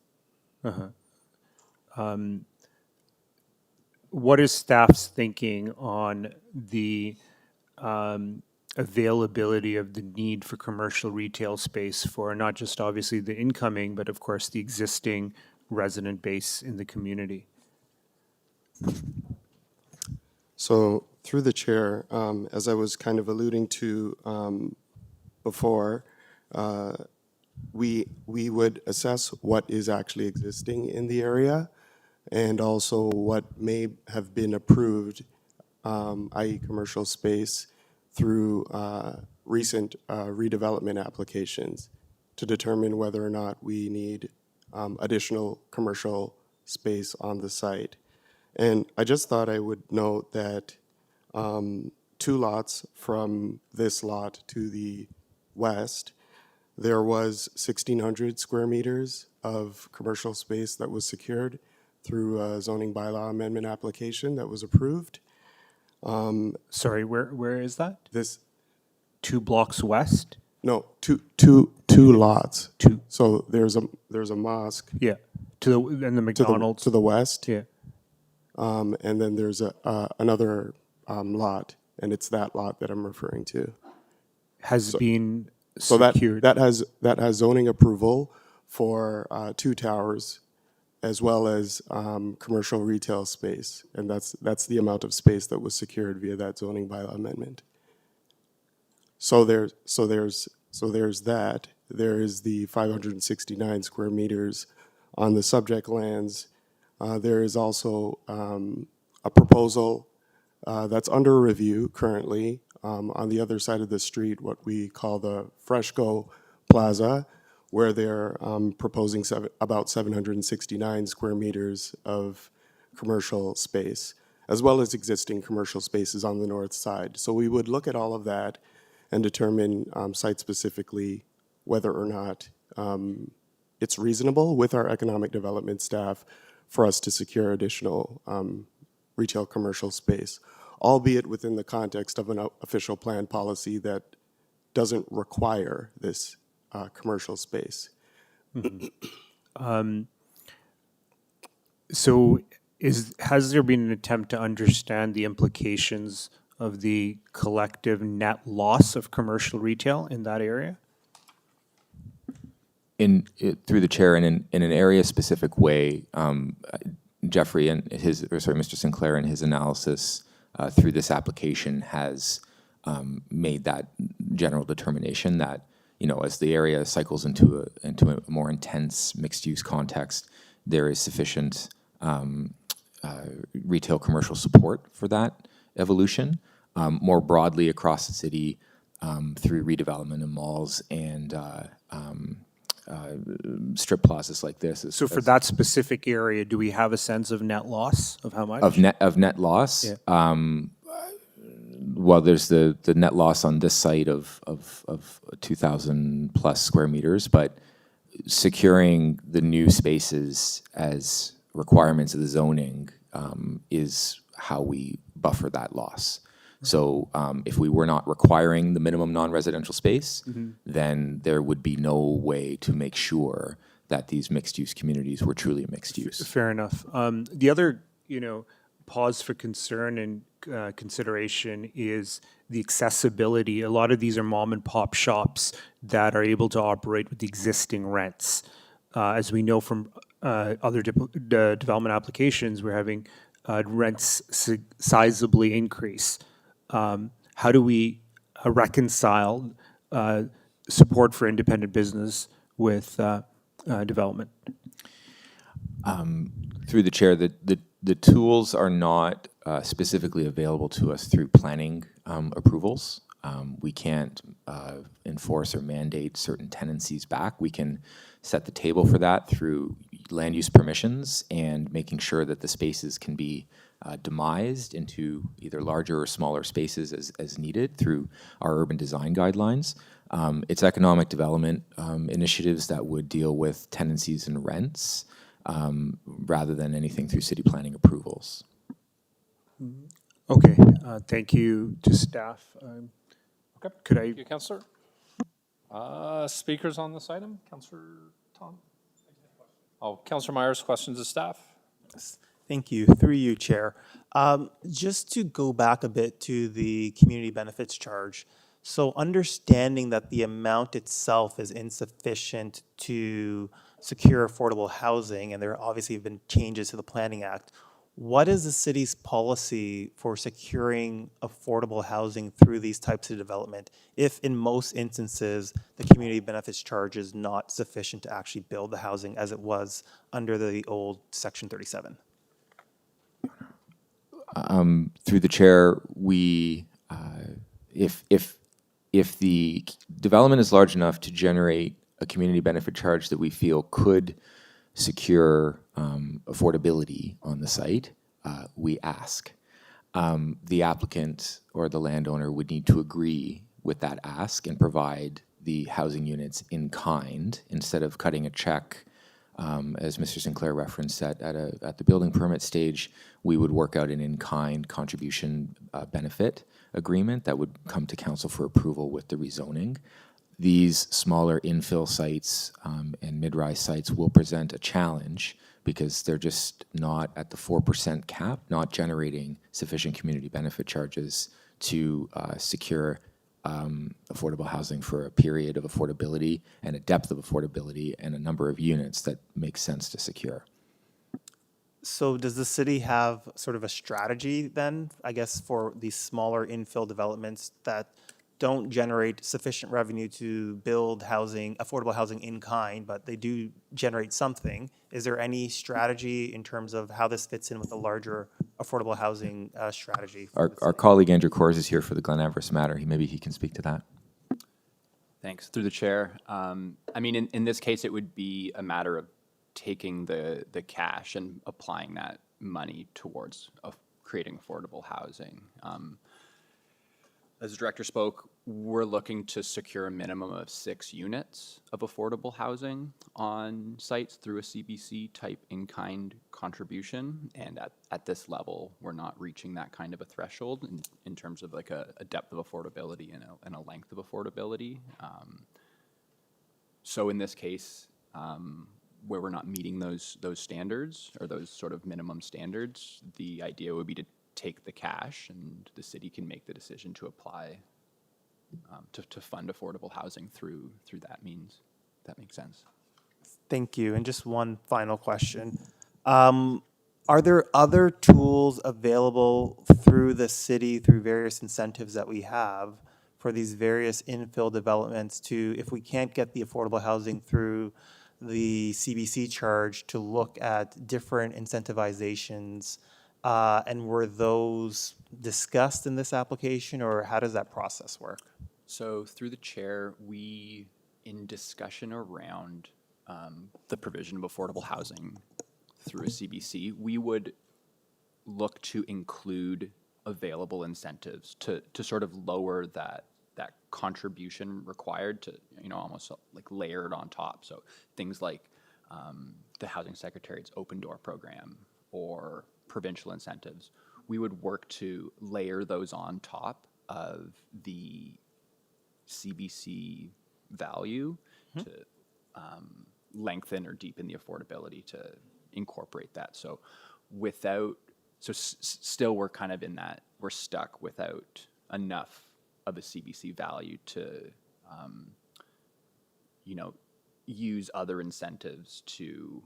Speaker 10: What is staff's thinking on the availability of the need for commercial retail space for not just obviously the incoming, but of course the existing resident base in the community?
Speaker 9: So through the chair, as I was kind of alluding to before, we would assess what is actually existing in the area and also what may have been approved, i.e. commercial space, through recent redevelopment applications to determine whether or not we need additional commercial space on the site. And I just thought I would note that 2 lots from this lot to the west, there was 1,600 square meters of commercial space that was secured through a zoning bylaw amendment application that was approved.
Speaker 10: Sorry, where is that?
Speaker 9: This
Speaker 10: 2 blocks west?
Speaker 9: No, two lots.
Speaker 10: Two.
Speaker 9: So there's a mosque.
Speaker 10: Yeah. And the McDonald's.
Speaker 9: To the west.
Speaker 10: Yeah.
Speaker 9: And then there's another lot, and it's that lot that I'm referring to.
Speaker 10: Has been
Speaker 9: So
Speaker 10: secured.
Speaker 9: that has zoning approval for 2 towers, as well as commercial retail space, and that's the amount of space that was secured via that zoning bylaw amendment. So there's that. There is the 569 square meters on the subject lands. There is also a proposal that's under review currently on the other side of the street, what we call the Fresco Plaza, where they're proposing about 769 square meters of commercial space, as well as existing commercial spaces on the north side. So we would look at all of that and determine site-specifically whether or not it's reasonable with our economic development staff for us to secure additional retail commercial space, albeit within the context of an official plan policy that doesn't require this commercial space.
Speaker 10: So has there been an attempt to understand the implications of the collective net loss of commercial retail in that area?
Speaker 7: Through the chair, in an area-specific way, Jeffrey and Mr. Sinclair in his analysis through this application has made that general determination that, as the area cycles into a more intense mixed-use context, there is sufficient retail commercial support for that evolution. More broadly across the city, through redevelopment of malls and strip plazas like this.
Speaker 10: So for that specific area, do we have a sense of net loss of how much?
Speaker 7: Of net loss?
Speaker 10: Yeah.
Speaker 7: Well, there's the net loss on this site of 2,000 plus square meters, but securing the new spaces as requirements of the zoning is how we buffer that loss. So if we were not requiring the minimum non-residential space, then there would be no way to make sure that these mixed-use communities were truly mixed use.
Speaker 10: Fair enough. The other, pause for concern and consideration is the accessibility. A lot of these are mom and pop shops that are able to operate with the existing rents. As we know from other development applications, we're having rents sizably increase. How do we reconcile support for independent business with development?
Speaker 7: Through the chair, the tools are not specifically available to us through planning approvals. We can't enforce or mandate certain tenancies back. We can set the table for that through land use permissions and making sure that the spaces can be demised into either larger or smaller spaces as needed through our urban design guidelines. It's economic development initiatives that would deal with tenancies and rents rather than anything through city planning approvals.
Speaker 10: Okay, thank you to staff.
Speaker 1: Okay.
Speaker 10: Could I?
Speaker 1: Thank you, Councillor. Speakers on this item? Councillor Tom? Oh, Councillor Myers, questions of staff?
Speaker 4: Thank you. Through you, Chair. Just to go back a bit to the community benefits charge. So understanding that the amount itself is insufficient to secure affordable housing, and there obviously have been changes to the Planning Act, what is the city's policy for securing affordable housing through these types of development if in most instances the community benefits charge is not sufficient to actually build the housing as it was under the old Section 37?
Speaker 7: Through the chair, we, if the development is large enough to generate a community benefit charge that we feel could secure affordability on the site, we ask. The applicant or the landowner would need to agree with that ask and provide the housing units in kind instead of cutting a check. As Mr. Sinclair referenced at the building permit stage, we would work out an in-kind contribution benefit agreement that would come to council for approval with the rezoning. These smaller infill sites and mid-rise sites will present a challenge because they're just not at the 4% cap, not generating sufficient community benefit charges to secure affordable housing for a period of affordability and a depth of affordability and a number of units that make sense to secure.
Speaker 4: So does the city have sort of a strategy then, I guess, for these smaller infill developments that don't generate sufficient revenue to build housing, affordable housing in kind, but they do generate something? Is there any strategy in terms of how this fits in with the larger affordable housing strategy?
Speaker 7: Our colleague Andrew Kors is here for the Glen Everest matter. Maybe he can speak to that.
Speaker 12: Thanks. Through the chair. I mean, in this case, it would be a matter of taking the cash and applying that money towards creating affordable housing. As the director spoke, we're looking to secure a minimum of 6 units of affordable housing on sites through a CBC type in-kind contribution. And at this level, we're not reaching that kind of a threshold in terms of like a depth of affordability and a length of affordability. So in this case, where we're not meeting those standards or those sort of minimum standards, the idea would be to take the cash and the city can make the decision to apply to fund affordable housing through that means. If that makes sense.
Speaker 4: Thank you. And just one final question. Are there other tools available through the city, through various incentives that we have for these various infill developments to, if we can't get the affordable housing through the CBC charge, to look at different incentivizations? And were those discussed in this application, or how does that process work?
Speaker 12: So through the chair, we, in discussion around the provision of affordable housing through a CBC, we would look to include available incentives to sort of lower that contribution required to, almost like layered on top. So things like the Housing Secretariat's open door program or provincial incentives, we would work to layer those on top of the CBC value to lengthen or deepen the affordability to incorporate that. So still we're kind of in that, we're stuck without enough of a CBC value to, use other incentives to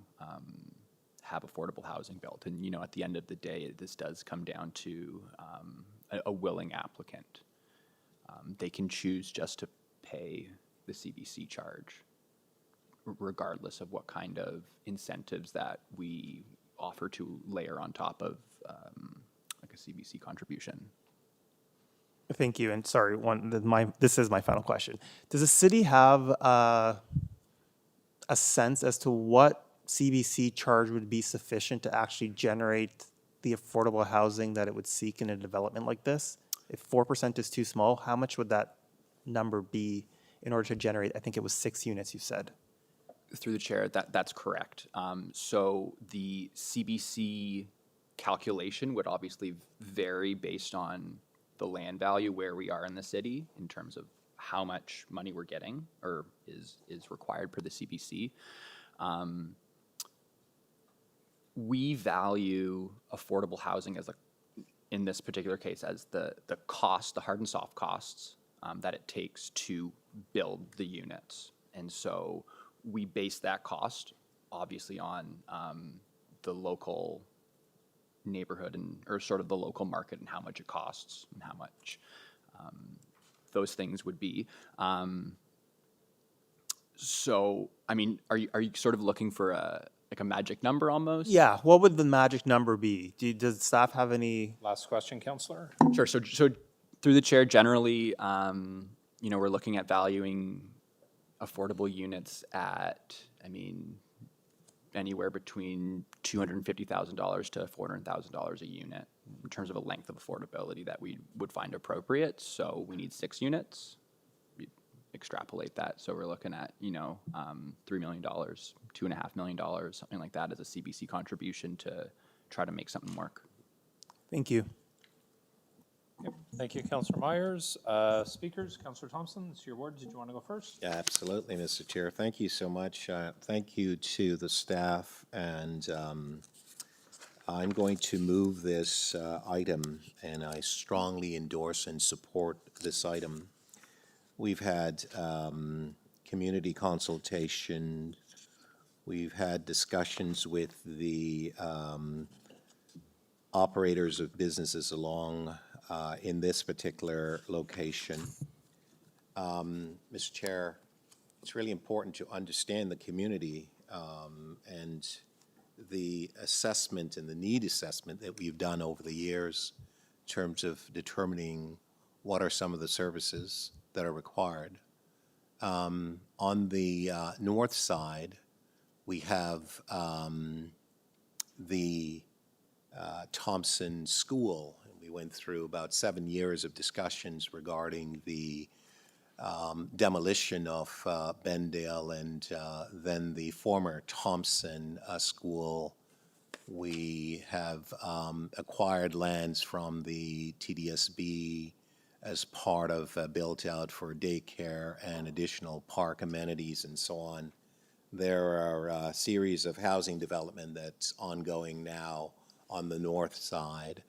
Speaker 12: have affordable housing built. And, at the end of the day, this does come down to a willing applicant. They can choose just to pay the CBC charge, regardless of what kind of incentives that we offer to layer on top of like a CBC contribution.
Speaker 4: Thank you. And sorry, this is my final question. Does the city have a sense as to what CBC charge would be sufficient to actually generate the affordable housing that it would seek in a development like this? If 4% is too small, how much would that number be in order to generate, I think it was 6 units you said?
Speaker 12: Through the chair, that's correct. So the CBC calculation would obviously vary based on the land value where we are in the city in terms of how much money we're getting or is required per the CBC. We value affordable housing as in this particular case, as the cost, the hard and soft costs that it takes to build the units. And so we base that cost obviously on the local neighborhood or sort of the local market and how much it costs and how much those things would be. So, I mean, are you sort of looking for a magic number almost?
Speaker 4: Yeah, what would the magic number be? Does staff have any?
Speaker 1: Last question, Councillor.
Speaker 12: Sure. So through the chair, generally, we're looking at valuing affordable units at, anywhere between $250,000 to $400,000 a unit in terms of a length of affordability that we would find appropriate. So we need 6 units. We extrapolate that. So we're looking at, $3 million, $2.5 million, something like that as a CBC contribution to try to make something work.
Speaker 4: Thank you.
Speaker 1: Yep. Thank you, Councillor Myers. Speakers, Councillor Thompson, it's your ward. Did you want to go first?
Speaker 2: Yeah, absolutely, Mr. Chair. Thank you so much. Thank you to the staff, and I'm going to move this item, and I strongly endorse and support this item. We've had community consultation. We've had discussions with the operators of businesses along in this particular location. Mr. Chair, it's really important to understand the community and the assessment and the need assessment that we've done over the years in terms of determining what are some of the services that are required. On the north side, we have the Thompson School. We went through about 7 years of discussions regarding the demolition of Bendale and then the former Thompson School. We have acquired lands from the TDSB as part of built out for daycare and additional park amenities and so on. There are a series of housing development that's ongoing now on the north side.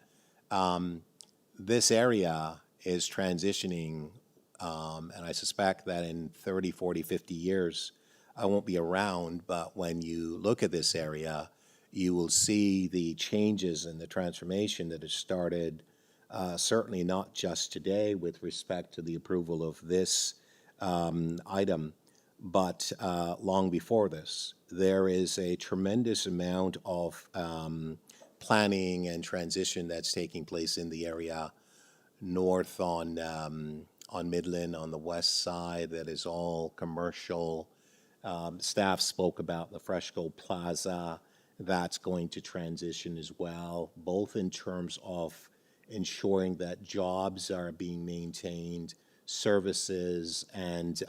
Speaker 2: This area is transitioning, and I suspect that in 30, 40, 50 years, I won't be around, but when you look at this area, you will see the changes and the transformation that has started, certainly not just today with respect to the approval of this item, but long before this. There is a tremendous amount of planning and transition that's taking place in the area north on Midland, on the west side, that is all commercial. Staff spoke about the Fresco Plaza. That's going to transition as well, both in terms of ensuring that jobs are being maintained, services, and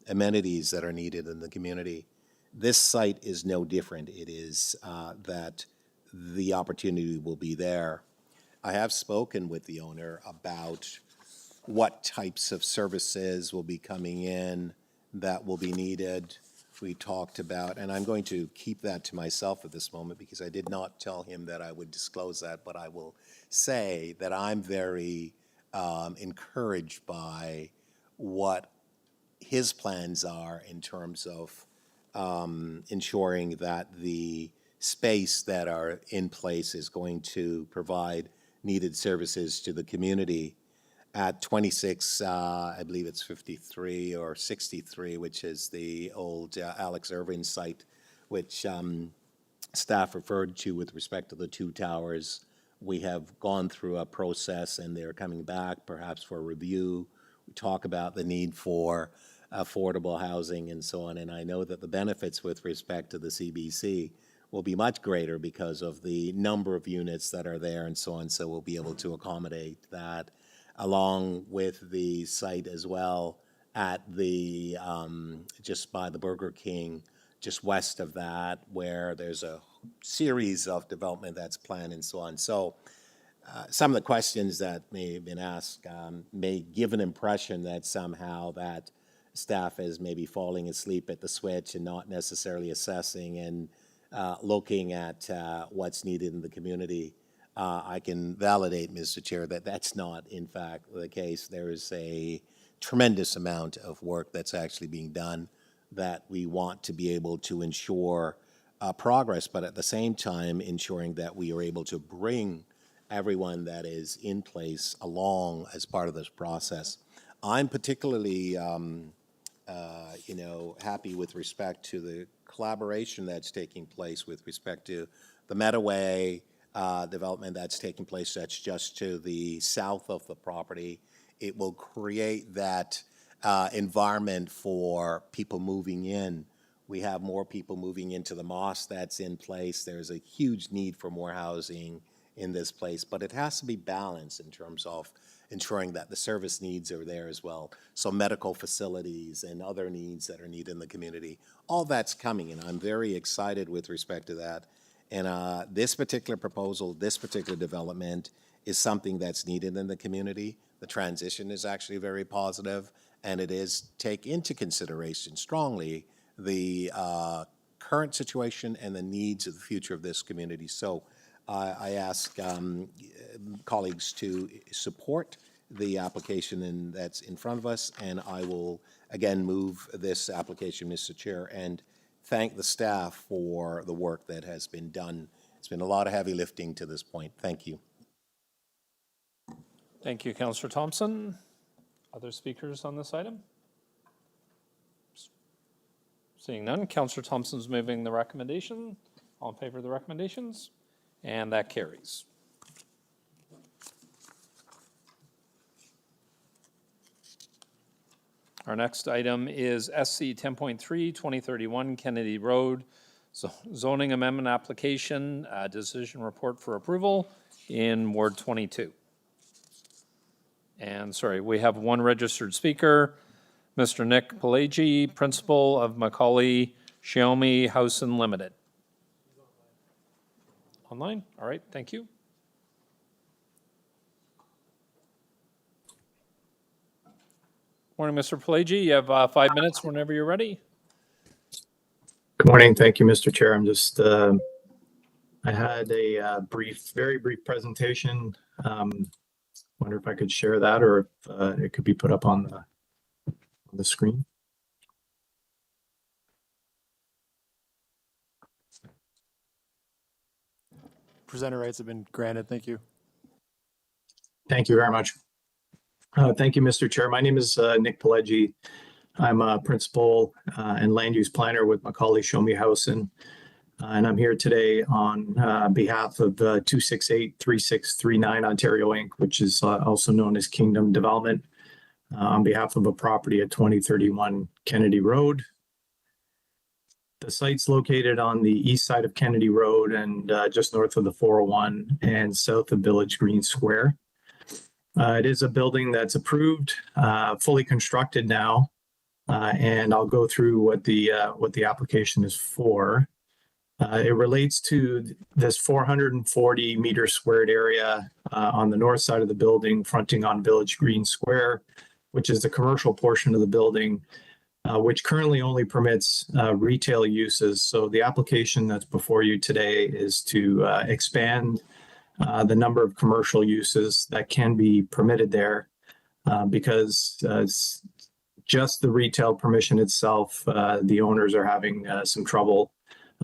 Speaker 2: amenities that are needed in the community. This site is no different. It is that the opportunity will be there. I have spoken with the owner about what types of services will be coming in that will be needed. We talked about, and I'm going to keep that to myself at this moment because I did not tell him that I would disclose that, but I will say that I'm very encouraged by what his plans are in terms of ensuring that the space that are in place is going to provide needed services to the community. At 26, I believe it's 53 or 63, which is the old Alex Irving site, which staff referred to with respect to the two towers. We have gone through a process and they're coming back perhaps for review. We talk about the need for affordable housing and so on, and I know that the benefits with respect to the CBC will be much greater because of the number of units that are there and so on, so we'll be able to accommodate that, along with the site as well at the, just by the Burger King, just west of that, where there's a series of development that's planned and so on. So some of the questions that may have been asked may give an impression that somehow that staff is maybe falling asleep at the switch and not necessarily assessing and looking at what's needed in the community. I can validate, Mr. Chair, that that's not, in fact, the case. There is a tremendous amount of work that's actually being done that we want to be able to ensure progress, but at the same time ensuring that we are able to bring everyone that is in place along as part of this process. I'm particularly, happy with respect to the collaboration that's taking place with respect to the Meadowvale development that's taking place that's just to the south of the property. It will create that environment for people moving in. We have more people moving into the mosque that's in place. There's a huge need for more housing in this place, but it has to be balanced in terms of ensuring that the service needs are there as well. So medical facilities and other needs that are needed in the community, all that's coming, and I'm very excited with respect to that. And this particular proposal, this particular development is something that's needed in the community. The transition is actually very positive, and it is take into consideration strongly the current situation and the needs of the future of this community. So I ask colleagues to support the application that's in front of us, and I will again move this application, Mr. Chair, and thank the staff for the work that has been done. It's been a lot of heavy lifting to this point. Thank you.
Speaker 1: Thank you, Councillor Thompson. Other speakers on this item? Seeing none, Councillor Thompson's moving the recommendation. All in favor of the recommendations? And that carries. Our next item is SC 10.3, 2031 Kennedy Road, zoning amendment application, decision report for approval in Ward 22. And sorry, we have one registered speaker. Mr. Nick Palacky, Principal of Macaulay Xiaomi House and Limited. Online? All right, thank you. Morning, Mr. Palacky. You have 5 minutes whenever you're ready.
Speaker 13: Good morning. Thank you, Mr. Chair. I'm just, I had a very brief presentation. Wonder if I could share that or if it could be put up on the screen.
Speaker 14: Presenter rights have been granted. Thank you.
Speaker 13: Thank you very much. Thank you, Mr. Chair. My name is Nick Palacky. I'm a principal and land use planner with Macaulay Xiaomi House, and I'm here today on behalf of 2683639 Ontario Inc., which is also known as Kingdom Development, on behalf of a property at 2031 Kennedy Road. The site's located on the east side of Kennedy Road and just north of the 401 and south of Village Green Square. It is a building that's approved, fully constructed now, and I'll go through what the application is for. It relates to this 440 meter squared area on the north side of the building, fronting on Village Green Square, which is the commercial portion of the building, which currently only permits retail uses. So the application that's before you today is to expand the number of commercial uses that can be permitted there, because just the retail permission itself, the owners are having some trouble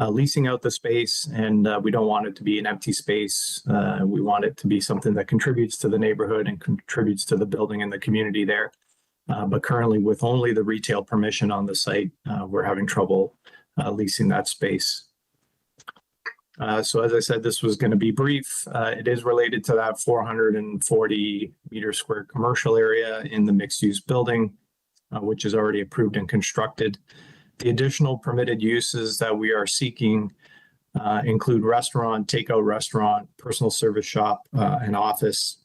Speaker 13: leasing out the space, and we don't want it to be an empty space. We want it to be something that contributes to the neighborhood and contributes to the building and the community there. But currently, with only the retail permission on the site, we're having trouble leasing that space. So as I said, this was going to be brief. It is related to that 440 meter square commercial area in the mixed use building, which is already approved and constructed. The additional permitted uses that we are seeking include restaurant, takeout restaurant, personal service shop, and office.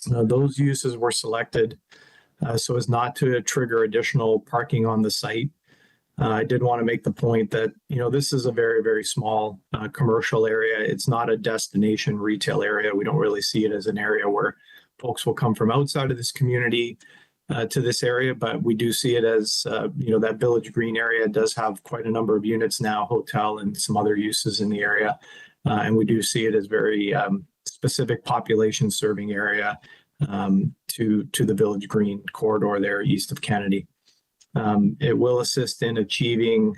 Speaker 13: Those uses were selected so as not to trigger additional parking on the site. I did want to make the point that, this is a very, very small commercial area. It's not a destination retail area. We don't really see it as an area where folks will come from outside of this community to this area, but we do see it as, that Village Green area does have quite a number of units now, hotel and some other uses in the area. And we do see it as very specific population serving area to the Village Green corridor there east of Kennedy. It will assist in achieving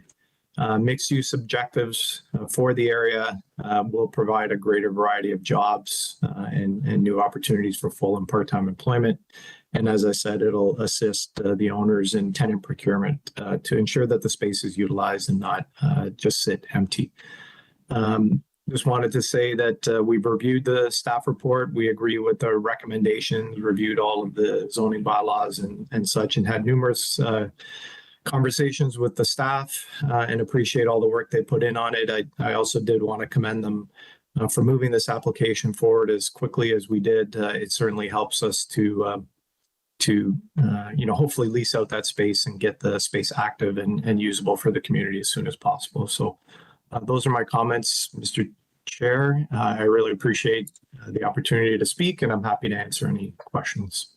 Speaker 13: mixed use objectives for the area, will provide a greater variety of jobs and new opportunities for full and part-time employment. And as I said, it'll assist the owners in tenant procurement to ensure that the space is utilized and not just sit empty. Just wanted to say that we've reviewed the staff report. We agree with the recommendations, reviewed all of the zoning bylaws and such, and had numerous conversations with the staff and appreciate all the work they put in on it. I also did want to commend them for moving this application forward as quickly as we did. It certainly helps us to hopefully lease out that space and get the space active and usable for the community as soon as possible. So those are my comments, Mr. Chair. I really appreciate the opportunity to speak, and I'm happy to answer any questions.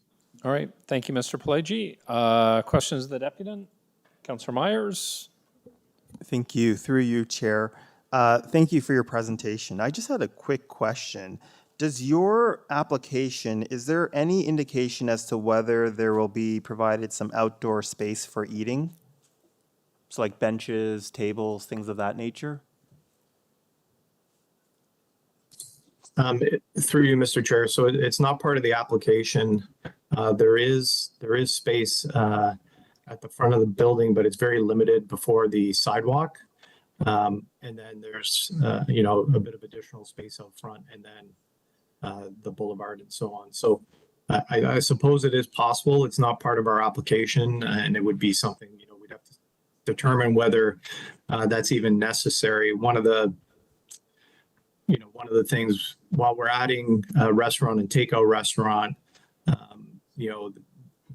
Speaker 1: All right, thank you, Mr. Palacky. Questions of the deputant? Councillor Myers?
Speaker 4: Thank you. Through you, Chair. Thank you for your presentation. I just had a quick question. Does your application, is there any indication as to whether there will be provided some outdoor space for eating? So like benches, tables, things of that nature?
Speaker 13: Through you, Mr. Chair. So it's not part of the application. There is space at the front of the building, but it's very limited before the sidewalk. And then there's, a bit of additional space out front, and then the boulevard and so on. So I suppose it is possible. It's not part of our application, and it would be something, we'd have to determine whether that's even necessary. One of the things, while we're adding a restaurant and takeout restaurant,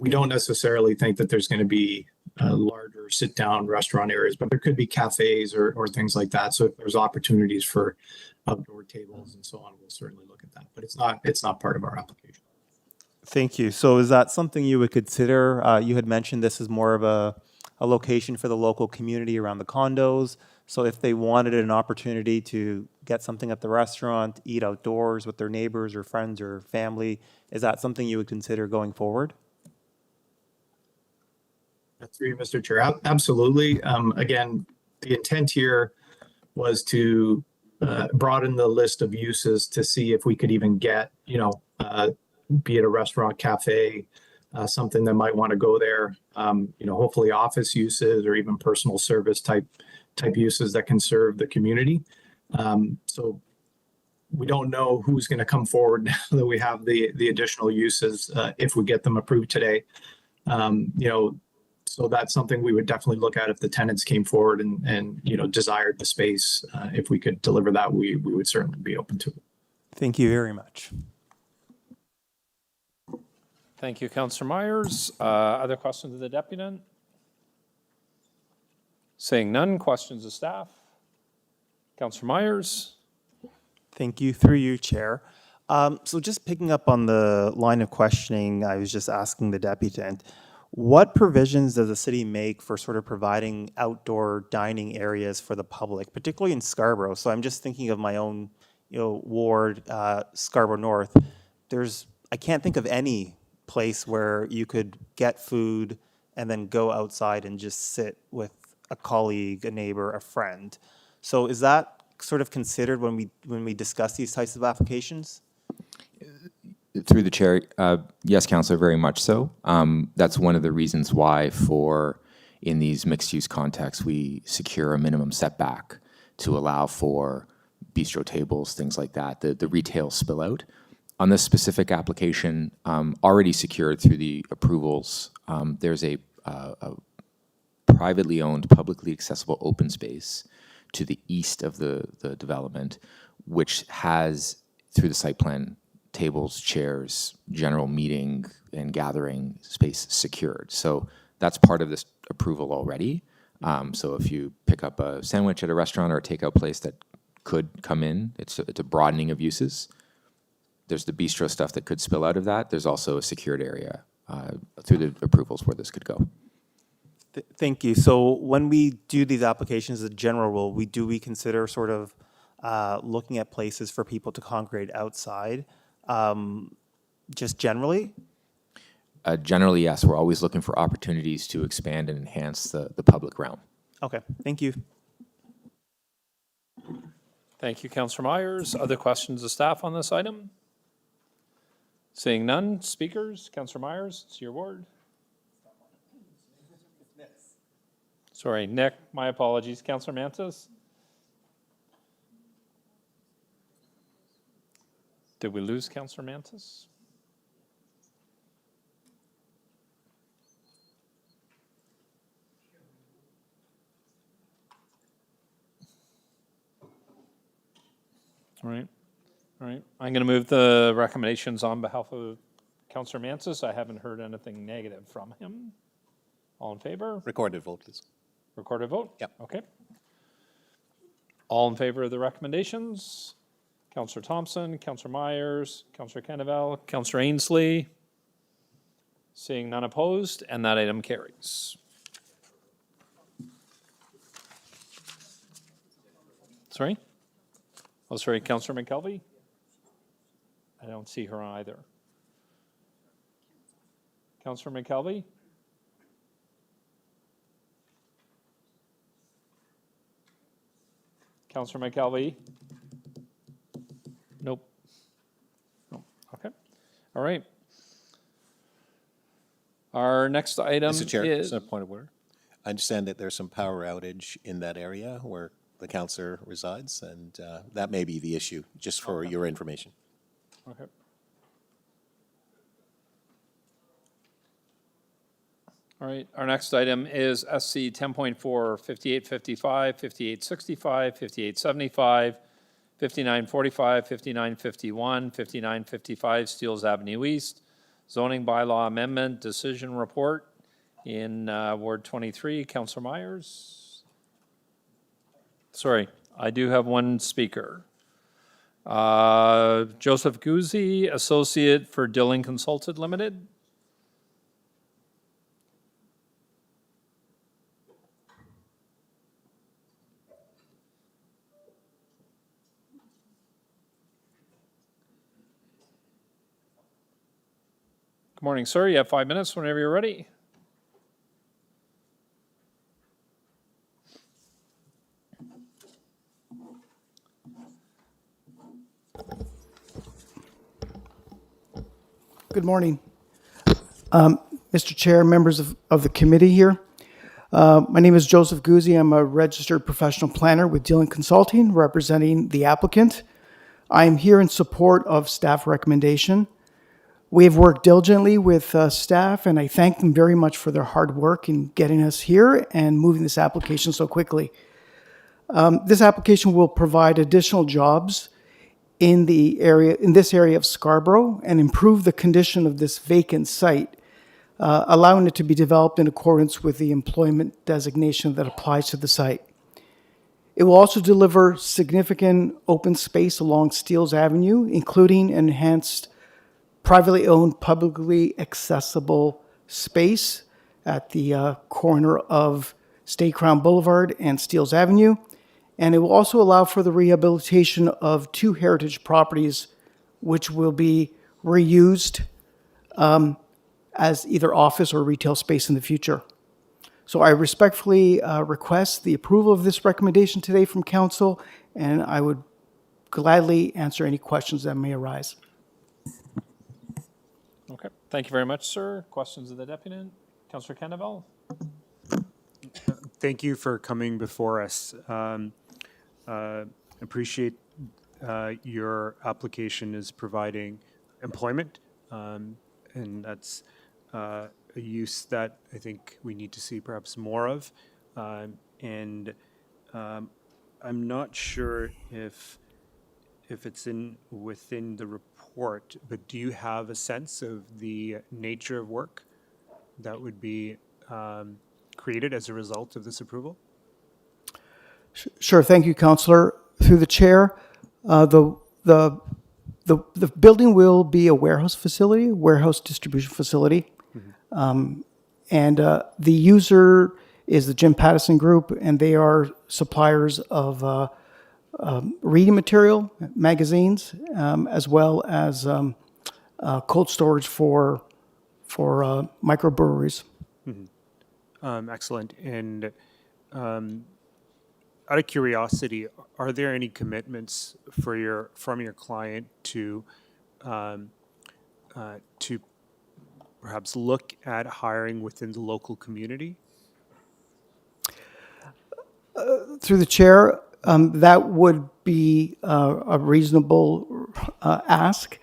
Speaker 13: we don't necessarily think that there's going to be larger sit-down restaurant areas, but there could be cafes or things like that. So if there's opportunities for outdoor tables and so on, we'll certainly look at that. But it's not part of our application.
Speaker 4: Thank you. So is that something you would consider? You had mentioned this is more of a location for the local community around the condos. So if they wanted an opportunity to get something at the restaurant, eat outdoors with their neighbors or friends or family, is that something you would consider going forward?
Speaker 13: Through you, Mr. Chair. Absolutely. Again, the intent here was to broaden the list of uses to see if we could even get, be it a restaurant, cafe, something that might want to go there, hopefully office uses or even personal service type uses that can serve the community. So we don't know who's going to come forward now that we have the additional uses if we get them approved today. So that's something we would definitely look at if the tenants came forward and desired the space. If we could deliver that, we would certainly be open to it.
Speaker 4: Thank you very much.
Speaker 1: Thank you, Councillor Myers. Other questions of the deputant? Saying none, questions of staff? Councillor Myers?
Speaker 4: Thank you. Through you, Chair. So just picking up on the line of questioning, I was just asking the deputant, what provisions does the city make for sort of providing outdoor dining areas for the public, particularly in Scarborough? So I'm just thinking of my own, ward, Scarborough North. I can't think of any place where you could get food and then go outside and just sit with a colleague, a neighbor, a friend. So is that sort of considered when we discuss these types of applications?
Speaker 7: Through the chair, yes, Councillor, very much so. That's one of the reasons why in these mixed-use contexts, we secure a minimum setback to allow for bistro tables, things like that, the retail spill out. On this specific application, already secured through the approvals, there's a privately owned, publicly accessible open space to the east of the development, which has, through the site plan, tables, chairs, general meeting and gathering space secured. So that's part of this approval already. So if you pick up a sandwich at a restaurant or a takeout place that could come in, it's a broadening of uses. There's the bistro stuff that could spill out of that. There's also a secured area through the approvals where this could go.
Speaker 4: Thank you. So when we do these applications as a general rule, we consider sort of looking at places for people to congregate outside, just generally?
Speaker 7: Generally, yes. We're always looking for opportunities to expand and enhance the public realm.
Speaker 4: Okay, thank you.
Speaker 1: Thank you, Councillor Myers. Other questions of staff on this item? Seeing none, speakers, Councillor Myers, it's your ward. Sorry, Nick, my apologies. Councillor Mantis? Did we lose Councillor Mantis? All right. I'm going to move the recommendations on behalf of Councillor Mantis. I haven't heard anything negative from him. All in favor?
Speaker 2: Recorded vote, please.
Speaker 1: Recorded vote?
Speaker 2: Yep.
Speaker 1: Okay. All in favor of the recommendations? Councillor Thompson, Councillor Myers, Councillor Canavelle, Councillor Ainsley. Seeing none opposed, and that item carries. Sorry? Oh, sorry, Councillor McKelvey? I don't see her either. Councillor McKelvey? Councillor McKelvey? Nope. Nope. Okay. All right. Our next item
Speaker 2: Mr. Chair,
Speaker 1: is...
Speaker 2: just a point of order. I understand that there's some power outage in that area where the councillor resides, and that may be the issue, just for your information.
Speaker 1: Okay. All right, our next item is SC 10.4, 5855, 5865, 5875, 5945, 5951, 5955 Steeles Avenue East, zoning bylaw amendment decision report in Ward 23. Councillor Myers? Sorry, I do have one speaker. Joseph Guzzi, Associate for Dillon Consulted Limited. Good morning, sir. You have 5 minutes whenever you're ready.
Speaker 15: Good morning. Mr. Chair, members of the committee here. My name is Joseph Guzzi. I'm a registered professional planner with Dillon Consulting, representing the applicant. I am here in support of staff recommendation. We have worked diligently with staff, and I thank them very much for their hard work in getting us here and moving this application so quickly. This application will provide additional jobs in this area of Scarborough and improve the condition of this vacant site, allowing it to be developed in accordance with the employment designation that applies to the site. It will also deliver significant open space along Steeles Avenue, including enhanced privately owned, publicly accessible space at the corner of State Crown Boulevard and Steeles Avenue. And it will also allow for the rehabilitation of 2 heritage properties, which will be reused as either office or retail space in the future. So I respectfully request the approval of this recommendation today from council, and I would gladly answer any questions that may arise.
Speaker 1: Okay, thank you very much, sir. Questions of the deputant? Councillor Canavelle?
Speaker 10: Thank you for coming before us. Appreciate your application is providing employment, and that's a use that I think we need to see perhaps more of. And I'm not sure if it's within the report, but do you have a sense of the nature of work that would be created as a result of this approval?
Speaker 15: Sure, thank you, Councillor. Through the chair, the building will be a warehouse facility, warehouse distribution facility. And the user is the Jim Pattison Group, and they are suppliers of reading material, magazines, as well as cold storage for microbreweries.
Speaker 10: Excellent. And out of curiosity, are there any commitments from your client to perhaps look at hiring within the local community?
Speaker 15: Through the chair, that would be a reasonable ask.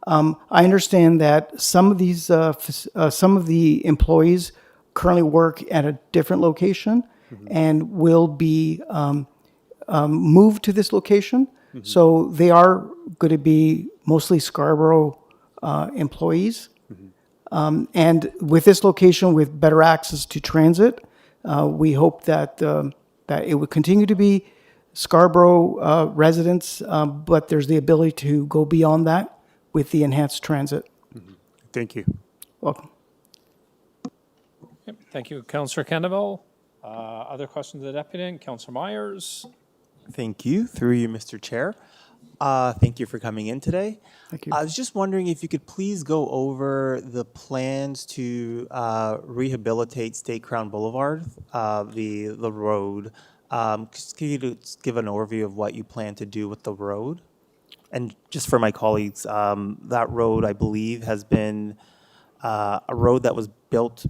Speaker 15: I understand that some of the employees currently work at a different location and will be moved to this location. So they are going to be mostly Scarborough employees. And with this location, with better access to transit, we hope that it would continue to be Scarborough residents, but there's the ability to go beyond that with the enhanced transit.
Speaker 10: Thank you.
Speaker 15: Welcome.
Speaker 1: Yep, thank you, Councillor Canavelle. Other questions of the deputant? Councillor Myers?
Speaker 4: Thank you. Through you, Mr. Chair. Thank you for coming in today.
Speaker 15: Thank you.
Speaker 4: I was just wondering if you could please go over the plans to rehabilitate State Crown Boulevard, the road. Can you just give an overview of what you plan to do with the road? And just for my colleagues, that road, I believe, has been a road that was built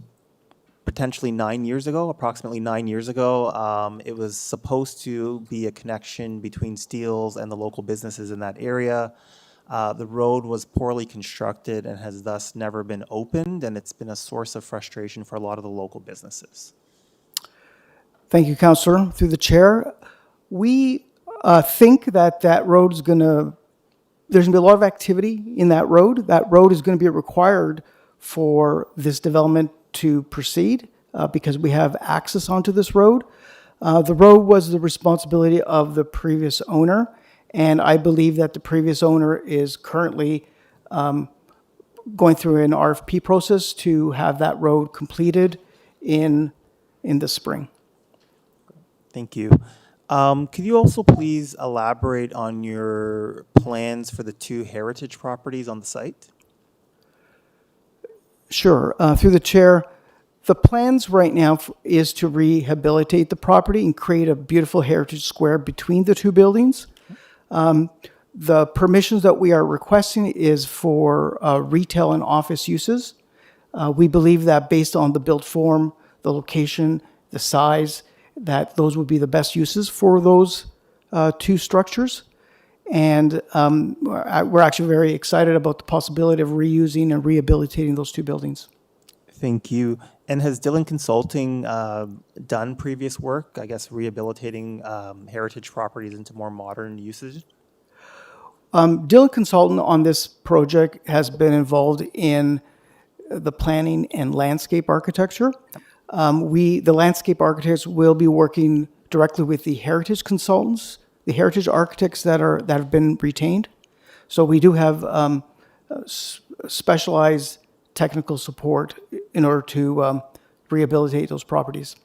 Speaker 4: potentially approximately 9 years ago. It was supposed to be a connection between Steeles and the local businesses in that area. The road was poorly constructed and has thus never been opened, and it's been a source of frustration for a lot of the local businesses.
Speaker 15: Thank you, Councillor. Through the chair, we think that road is there's going to be a lot of activity in that road. That road is going to be required for this development to proceed because we have access onto this road. The road was the responsibility of the previous owner, and I believe that the previous owner is currently going through an RFP process to have that road completed in the spring.
Speaker 4: Thank you. Could you also please elaborate on your plans for the 2 heritage properties on the site?
Speaker 15: Sure. Through the chair, the plans right now is to rehabilitate the property and create a beautiful heritage square between the 2 buildings. The permissions that we are requesting is for retail and office uses. We believe that based on the built form, the location, the size, that those would be the best uses for those 2 structures. And we're actually very excited about the possibility of reusing and rehabilitating those 2 buildings.
Speaker 4: Thank you. And has Dillon Consulting done previous work, I guess, rehabilitating heritage properties into more modern usage?
Speaker 15: Dillon Consultant on this project has been involved in the planning and landscape architecture. The landscape architects will be working directly with the heritage consultants, the heritage architects that have been retained. So we do have specialized technical support in order to rehabilitate those properties.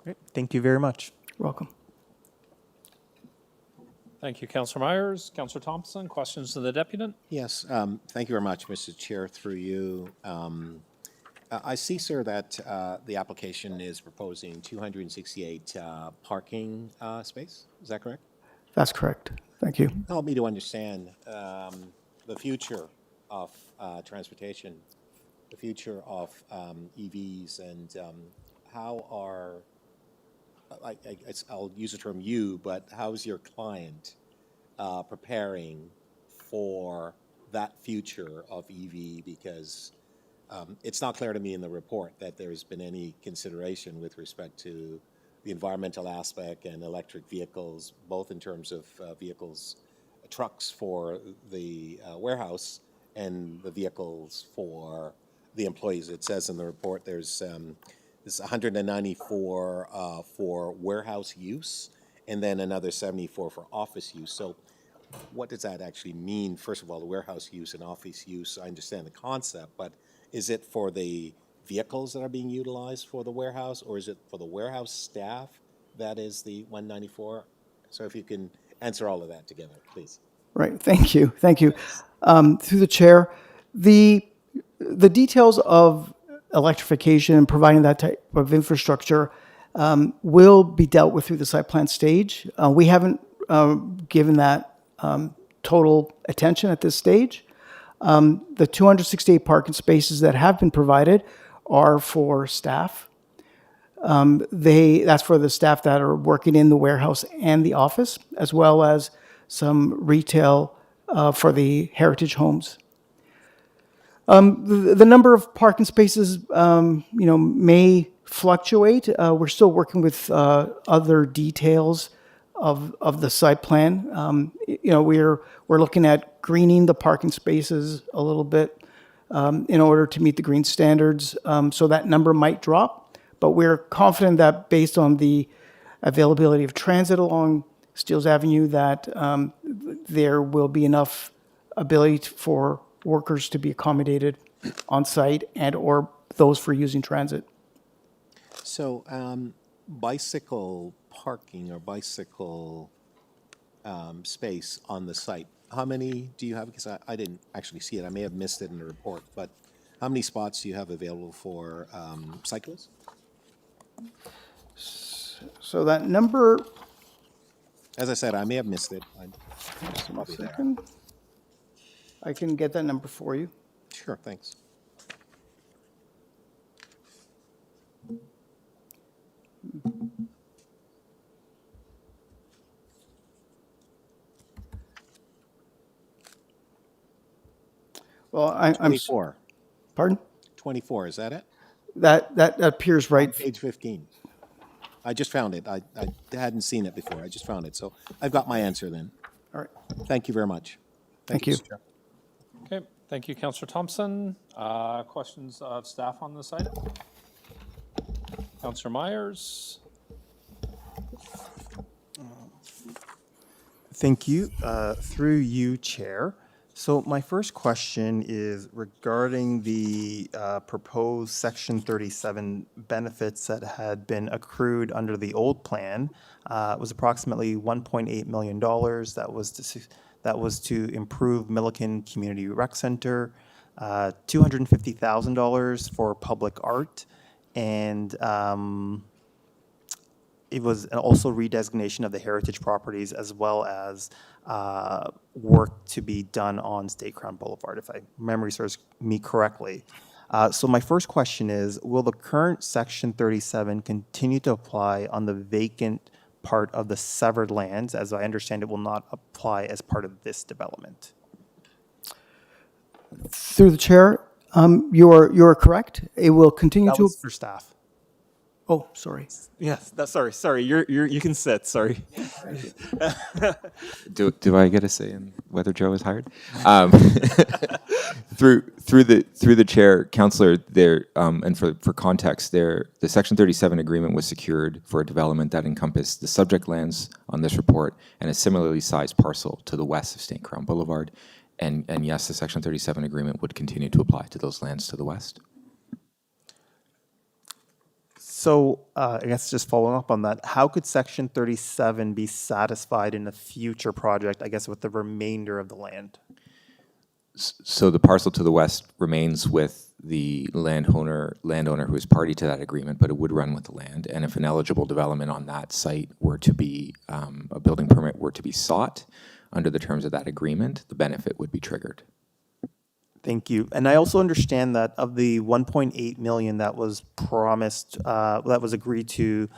Speaker 4: Great. Thank you very much.
Speaker 15: You're welcome.
Speaker 1: Thank you, Councillor Myers. Councillor Thompson, questions to the deputant?
Speaker 2: Yes, thank you very much, Mr. Chair, through you. I see, sir, that the application is proposing 268 parking space. Is that correct?
Speaker 15: That's correct. Thank you.
Speaker 2: Help me to understand the future of transportation, the future of EVs, and how are, I'll use the term you, but how's your client preparing for that future of EV? Because it's not clear to me in the report that there's been any consideration with respect to the environmental aspect and electric vehicles, both in terms of vehicles, trucks for the warehouse and the vehicles for the employees. It says in the report there's 194 for warehouse use and then another 74 for office use. So what does that actually mean? First of all, the warehouse use and office use, I understand the concept, but is it for the vehicles that are being utilized for the warehouse, or is it for the warehouse staff that is the 194? So if you can answer all of that together, please.
Speaker 15: Right. Thank you. Thank you. Through the chair, the details of electrification and providing that type of infrastructure will be dealt with through the site plan stage. We haven't given that total attention at this stage. The 268 parking spaces that have been provided are for staff. That's for the staff that are working in the warehouse and the office, as well as some retail for the heritage homes. The number of parking spaces, may fluctuate. We're still working with other details of the site plan. We're looking at greening the parking spaces a little bit in order to meet the green standards. So that number might drop, but we're confident that based on the availability of transit along Steeles Avenue, that there will be enough ability for workers to be accommodated on site and or those for using transit.
Speaker 2: So bicycle parking or bicycle space on the site, how many do you have? Because I didn't actually see it. I may have missed it in the report, but how many spots do you have available for cyclists?
Speaker 15: So that number,
Speaker 2: as I said, I may have missed it.
Speaker 15: I can get that number for you.
Speaker 2: Sure, thanks.
Speaker 15: Well, I'm
Speaker 2: 24.
Speaker 15: Pardon?
Speaker 2: 24, is that it?
Speaker 15: That appears right.
Speaker 2: Page 15. I just found it. I hadn't seen it before. I just found it. So I've got my answer then.
Speaker 15: All right.
Speaker 2: Thank you very much.
Speaker 15: Thank you.
Speaker 2: Mr. Chair.
Speaker 1: Okay, Thank you, Councillor Thompson. Questions of staff on this item? Councillor Myers?
Speaker 4: Thank you. Through you, Chair. So my first question is regarding the proposed Section 37 benefits that had been accrued under the old plan. It was approximately $1.8 million. That was to improve Milliken Community Rec Center, $250,000 for public art, and it was also redesignation of the heritage properties as well as work to be done on State Crown Boulevard, if memory serves me correctly. So my first question is, will the current Section 37 continue to apply on the vacant part of the severed lands? As I understand, it will not apply as part of this development.
Speaker 15: Through the chair, you're correct. It will continue
Speaker 4: That
Speaker 15: to.
Speaker 4: was for staff.
Speaker 15: Oh, sorry.
Speaker 16: Yes, sorry. You can sit. Sorry.
Speaker 7: Do I get a say in whether Joe is hired? Through the chair, Councillor, there and for context, the Section 37 agreement was secured for a development that encompassed the subject lands on this report and a similarly sized parcel to the west of St. Crown Boulevard. And yes, the Section 37 agreement would continue to apply to those lands to the west.
Speaker 4: So I guess just following up on that, how could Section 37 be satisfied in a future project, I guess, with the remainder of the land?
Speaker 7: So the parcel to the west remains with the landowner who is party to that agreement, but it would run with the land. And if an eligible development on that site were to be, a building permit were to be sought under the terms of that agreement, the benefit would be triggered.
Speaker 4: Thank you. And I also understand that of the 1.8 million that was promised, that was agreed to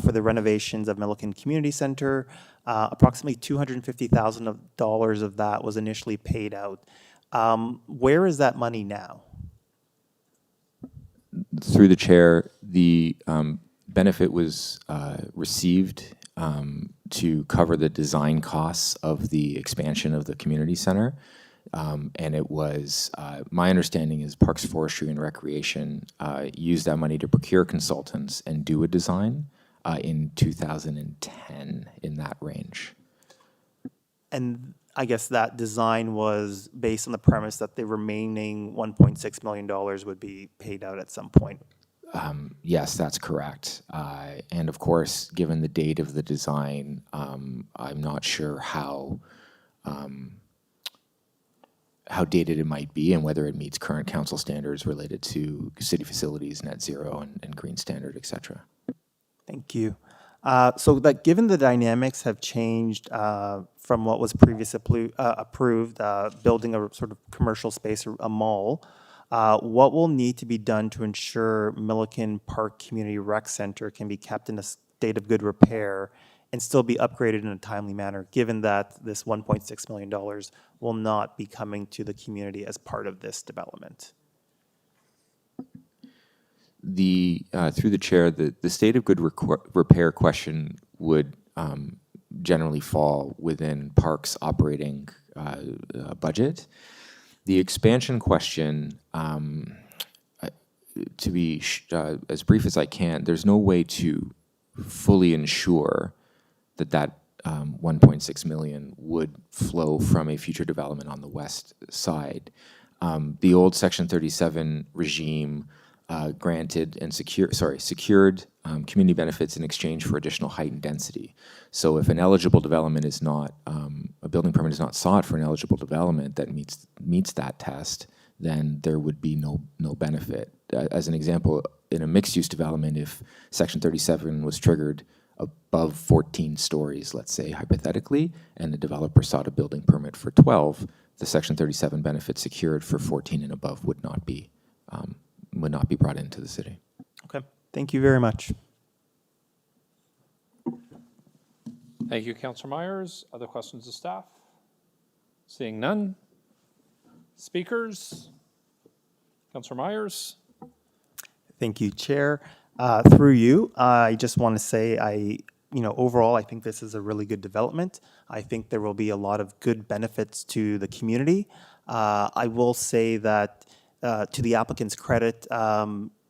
Speaker 4: for the renovations of Milliken Community Center, approximately $250,000 of that was initially paid out. Where is that money now?
Speaker 7: Through the chair, the benefit was received to cover the design costs of the expansion of the community center. And it was, my understanding is Parks, Forestry, and Recreation used that money to procure consultants and do a design in 2010, in that range.
Speaker 4: And I guess that design was based on the premise that the remaining $1.6 million would be paid out at some point.
Speaker 7: Yes, that's correct. And of course, given the date of the design, I'm not sure how dated it might be and whether it meets current council standards related to city facilities, net zero, and green standard, et cetera.
Speaker 4: Thank you. So that given the dynamics have changed from what was previously approved, building a sort of commercial space or a mall, what will need to be done to ensure Milliken Park Community Rec Center can be kept in a state of good repair and still be upgraded in a timely manner, given that this $1.6 million will not be coming to the community as part of this development?
Speaker 7: Through the chair, the state of good repair question would generally fall within Parks' operating budget. The expansion question, to be as brief as I can, there's no way to fully ensure that 1.6 million would flow from a future development on the west side. The old Section 37 regime granted and secured community benefits in exchange for additional height and density. So if an eligible development is not, a building permit is not sought for an eligible development that meets that test, then there would be no benefit. As an example, in a mixed-use development, if Section 37 was triggered above 14 stories, let's say, hypothetically, and the developer sought a building permit for 12, the Section 37 benefit secured for 14 and above would not be brought into the city.
Speaker 4: Okay, thank you very much.
Speaker 1: Thank you, Councillor Myers. Other questions of staff? Seeing none. Speakers? Councillor Myers?
Speaker 4: Thank you, Chair. Through you, I just want to say overall, I think this is a really good development. I think there will be a lot of good benefits to the community. I will say that to the applicant's credit,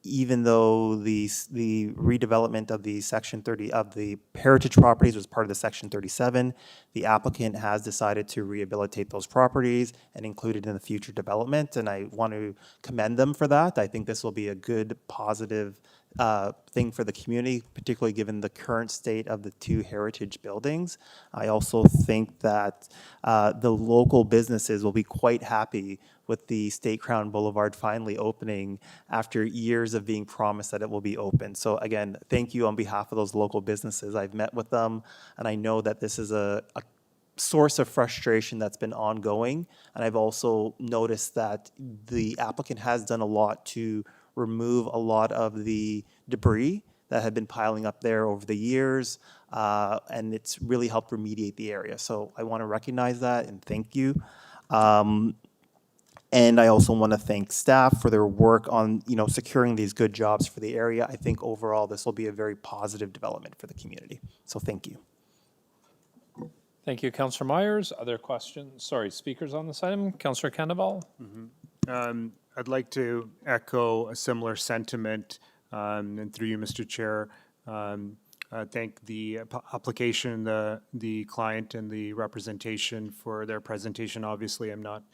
Speaker 4: even though the redevelopment of the Section 30 of the heritage properties was part of the Section 37, the applicant has decided to rehabilitate those properties and include it in the future development, and I want to commend them for that. I think this will be a good, positive thing for the community, particularly given the current state of the two heritage buildings. I also think that the local businesses will be quite happy with the State Crown Boulevard finally opening after years of being promised that it will be open. So again, thank you on behalf of those local businesses. I've met with them, and I know that this is a source of frustration that's been ongoing. And I've also noticed that the applicant has done a lot to remove a lot of the debris that had been piling up there over the years, and it's really helped remediate the area. So I want to recognize that and thank you. And I also want to thank staff for their work on, securing these good jobs for the area. I think overall this will be a very positive development for the community. So thank you.
Speaker 1: Thank you, Councillor Myers. Other questions? Sorry, speakers on this item? Councillor Candaval?
Speaker 10: I'd like to echo a similar sentiment, and through you, Mr. Chair, thank the application, the client, and the representation for their presentation. Obviously, I'm not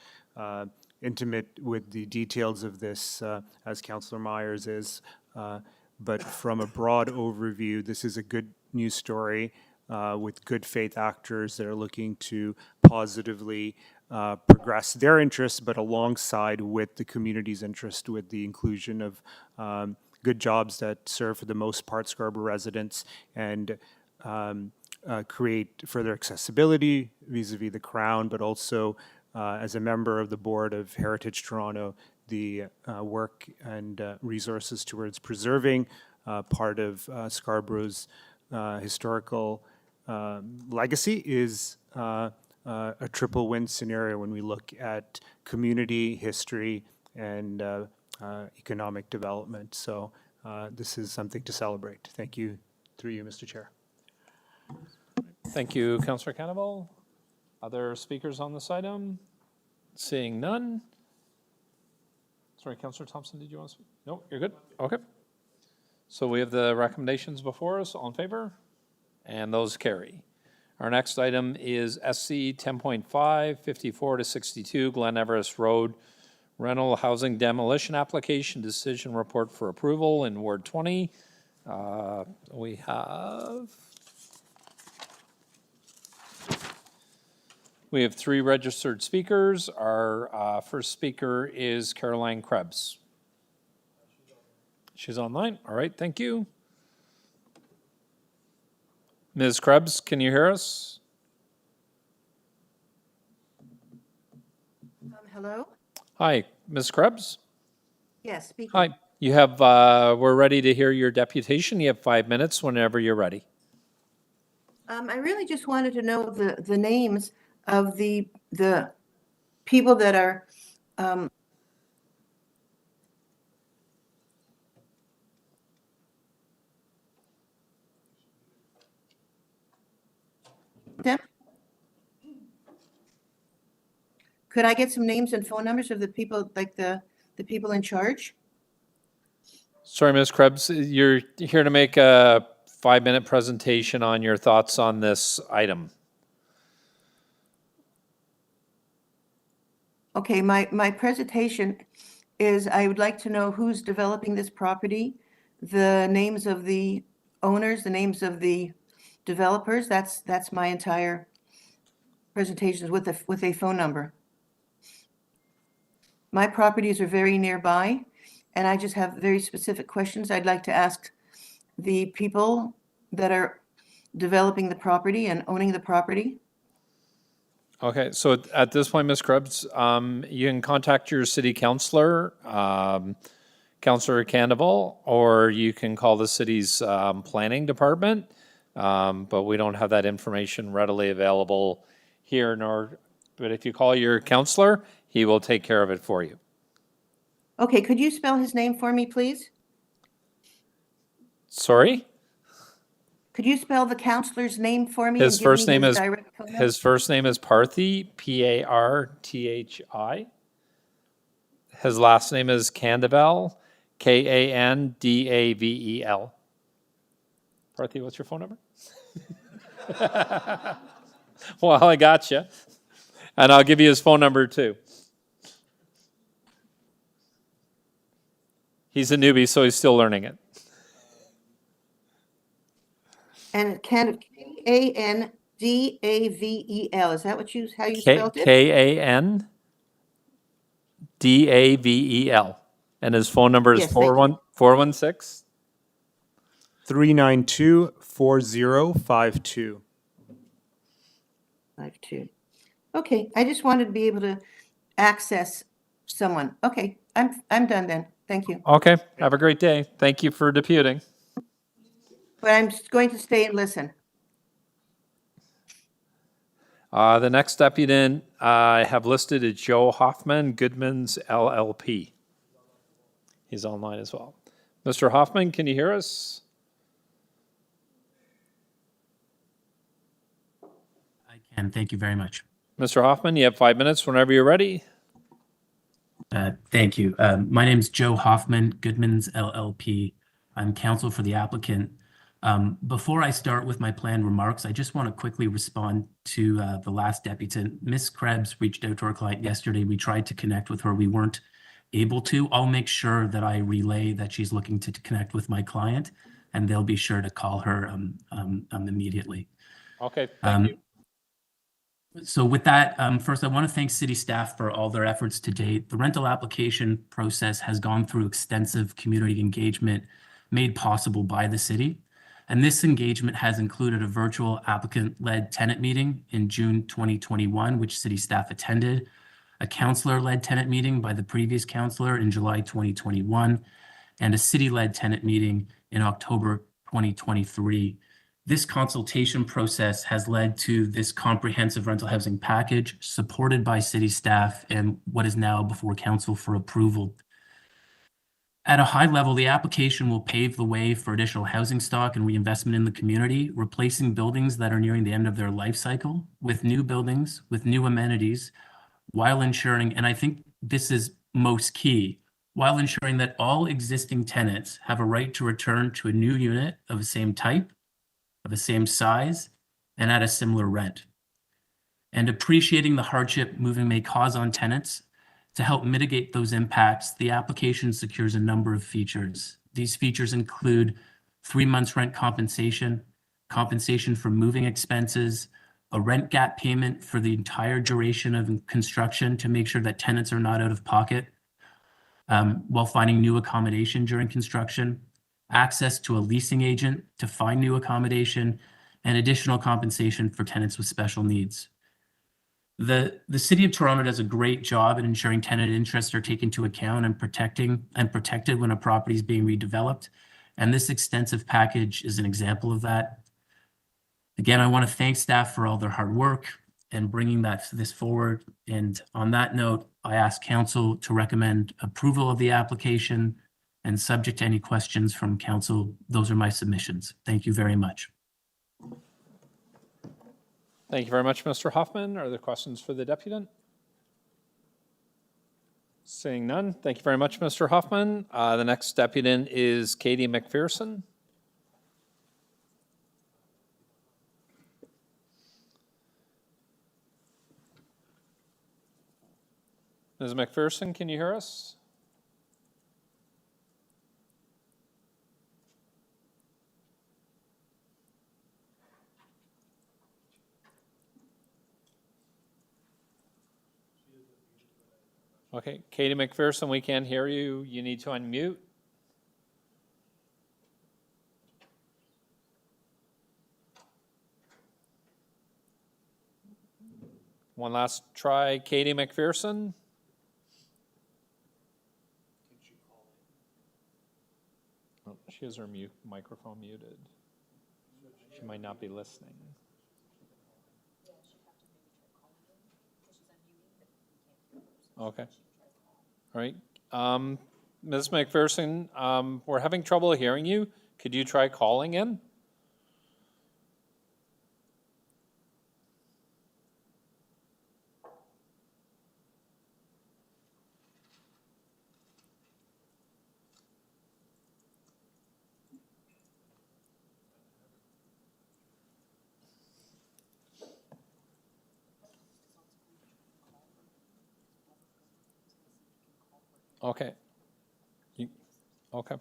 Speaker 10: intimate with the details of this, as Councillor Myers is, but from a broad overview, this is a good news story with good faith actors that are looking to positively progress their interests, but alongside with the community's interest, with the inclusion of good jobs that serve for the most part Scarborough residents and create further accessibility vis-a-vis the Crown, but also as a member of the board of Heritage Toronto, the work and resources towards preserving part of Scarborough's historical legacy is a triple win scenario when we look at community, history, and economic development. So this is something to celebrate. Thank you, through you, Mr. Chair.
Speaker 1: Thank you, Councillor Cannaval. Other speakers on this item? Seeing none. Sorry, Councillor Thompson, did you want to speak? No, you're good? Okay. So we have the recommendations before us. All in favor? And those carry. Our next item is SC 10.5, 54 to 62, Glen Everest Road, rental housing demolition application, decision report for approval in Ward 20. We have three registered speakers. Our first speaker is Caroline Krebs. She's online. All right, thank you. Ms. Krebs, can you hear us?
Speaker 17: Hello?
Speaker 1: Hi, Ms. Krebs?
Speaker 17: Yes, speaking.
Speaker 1: Hi. You have, we're ready to hear your deputation. You have 5 minutes whenever you're ready.
Speaker 17: I really just wanted to know the names of the people that are them. Could I get some names and phone numbers of the people, like the people in charge?
Speaker 1: Sorry, Ms. Krebs, you're here to make a 5-minute presentation on your thoughts on this item.
Speaker 17: Okay, my presentation is I would like to know who's developing this property, the names of the owners, the names of the developers. That's my entire presentation with a phone number. My properties are very nearby, and I just have very specific questions I'd like to ask the people that are developing the property and owning the property.
Speaker 1: Okay, so at this point, Ms. Krebs, you can contact your city councillor, Councillor Candaval, or you can call the city's planning department, but we don't have that information readily available here, but if you call your councillor, he will take care of it for you.
Speaker 17: Okay, could you spell his name for me, please?
Speaker 1: Sorry?
Speaker 17: Could you spell the counselor's name for me?
Speaker 1: His
Speaker 17: and give
Speaker 1: first
Speaker 17: me
Speaker 1: name is
Speaker 17: direct phone number?
Speaker 1: Parthi, P-A-R-T-H-I. His last name is Candavel, Kandavel. Parthy, what's your phone number? Well, I got you. And I'll give you his phone number too. He's a newbie, so he's still learning it.
Speaker 17: And Kandavel, is that how you spelled it?
Speaker 1: Kandavel. And his phone number is
Speaker 17: Yes, thank you.
Speaker 1: 416
Speaker 10: 392-4052.
Speaker 17: 52. Okay, I just wanted to be able to access someone. Okay, I'm done then. Thank you.
Speaker 1: Okay, have a great day. Thank you for deputing.
Speaker 17: But I'm just going to stay and listen.
Speaker 1: The next deputant I have listed is Joe Hoffman, Goodman's LLP. He's online as well. Mr. Hoffman, can you hear us?
Speaker 18: And thank you very much.
Speaker 1: Mr. Hoffman, you have 5 minutes whenever you're ready.
Speaker 18: Thank you. My name is Joe Hoffman, Goodman's LLP. I'm counsel for the applicant. Before I start with my planned remarks, I just want to quickly respond to the last deputant. Ms. Krebs reached out to our client yesterday. We tried to connect with her. We weren't able to. I'll make sure that I relay that she's looking to connect with my client, and they'll be sure to call her immediately.
Speaker 1: Okay, thank you.
Speaker 18: So with that, first I want to thank city staff for all their efforts to date. The rental application process has gone through extensive community engagement made possible by the city. And this engagement has included a virtual applicant-led tenant meeting in June 2021, which city staff attended, a councillor-led tenant meeting by the previous councillor in July 2021, and a city-led tenant meeting in October 2023. This consultation process has led to this comprehensive rental housing package supported by city staff and what is now before council for approval. At a high level, the application will pave the way for additional housing stock and reinvestment in the community, replacing buildings that are nearing the end of their life cycle with new buildings, with new amenities, while ensuring, and I think this is most key, while ensuring that all existing tenants have a right to return to a new unit of the same type, of the same size, and at a similar rent. And appreciating the hardship moving may cause on tenants, to help mitigate those impacts, the application secures a number of features. These features include 3 months rent compensation, compensation for moving expenses, a rent gap payment for the entire duration of construction to make sure that tenants are not out of pocket while finding new accommodation during construction, access to a leasing agent to find new accommodation, and additional compensation for tenants with special needs. The City of Toronto does a great job in ensuring tenant interests are taken into account and protected when a property is being redeveloped, and this extensive package is an example of that. Again, I want to thank staff for all their hard work and bringing this forward. And on that note, I ask council to recommend approval of the application, and subject to any questions from council, those are my submissions. Thank you very much.
Speaker 1: Thank you very much, Mr. Hoffman. Are there questions for the deputant? Seeing none, thank you very much, Mr. Hoffman. The next deputant is Katie McPherson. Ms. McPherson, can you hear us? Okay, Katie McPherson, we can't hear you. You need to unmute. One last try, Katie McPherson. Oh, she has her microphone muted. She might not be listening. Okay. All right. Ms. McPherson, we're having trouble hearing you. Could you try calling in? Okay. Okay.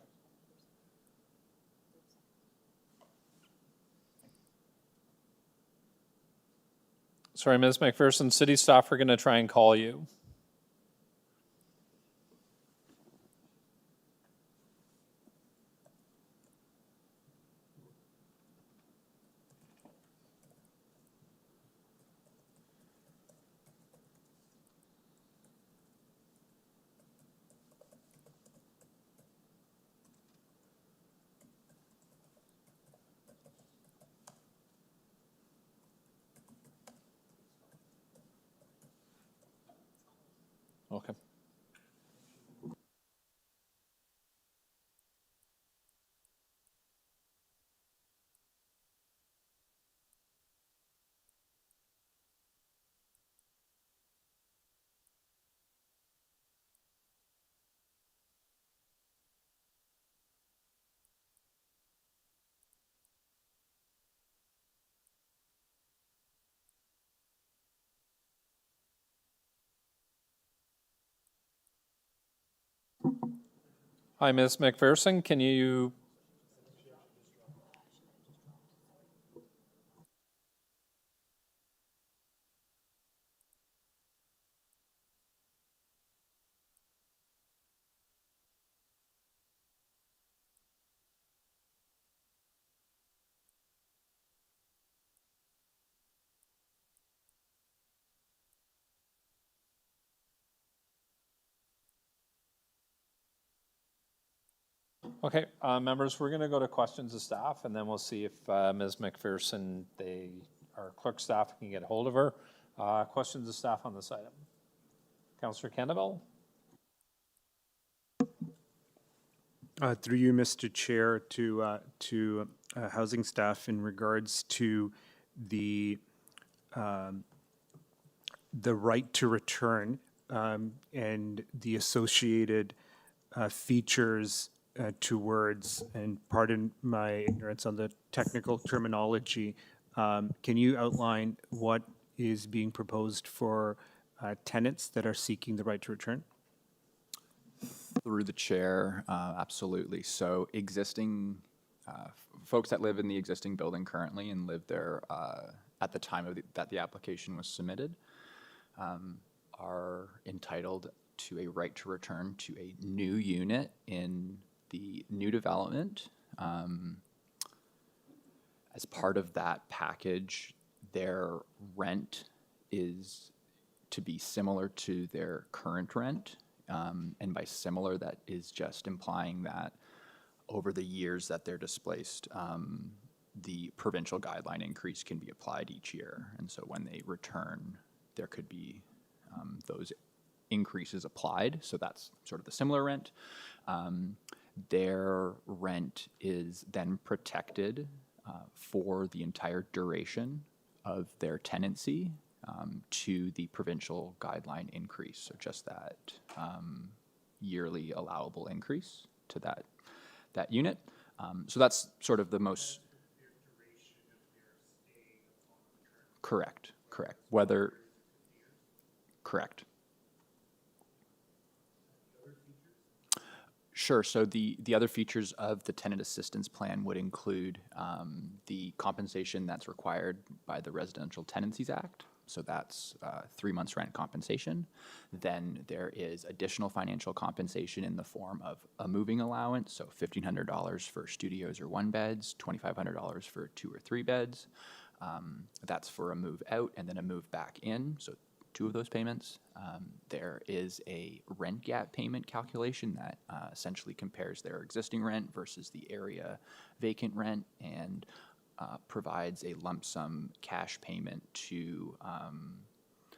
Speaker 1: Sorry, Ms. McPherson, city staff are going to try and call you. Okay. Hi, Ms. McPherson, can you? Okay, members, we're going to go to questions of staff, and then we'll see if Ms. McPherson, our clerk staff can get a hold of her. Questions of staff on this item. Councillor Kendall?
Speaker 10: Through you, Mr. Chair, to housing staff in regards to the right to return and the associated features towards, and pardon my ignorance on the technical terminology, can you outline what is being proposed for tenants that are seeking the right to return?
Speaker 12: Through the chair, absolutely. So existing folks that live in the existing building currently and live there at the time of that the application was submitted are entitled to a right to return to a new unit in the new development. As part of that package, their rent is to be similar to their current rent. And by similar, that is just implying that over the years that they're displaced, the provincial guideline increase can be applied each year. And so when they return, there could be those increases applied. So that's sort of the similar rent. Their rent is then protected for the entire duration of their tenancy to the provincial guideline increase. So just that yearly allowable increase to that unit. So that's sort of the most correct. Whether correct. Sure. So the other features of the tenant assistance plan would include the compensation that's required by the Residential Tenancies Act. So that's 3 months rent compensation. Then there is additional financial compensation in the form of a moving allowance. So $1,500 for studios or one beds, $2,500 for 2 or 3 beds. That's for a move out and then a move back in. So 2 of those payments. There is a rent gap payment calculation that essentially compares their existing rent versus the area vacant rent and provides a lump sum cash payment to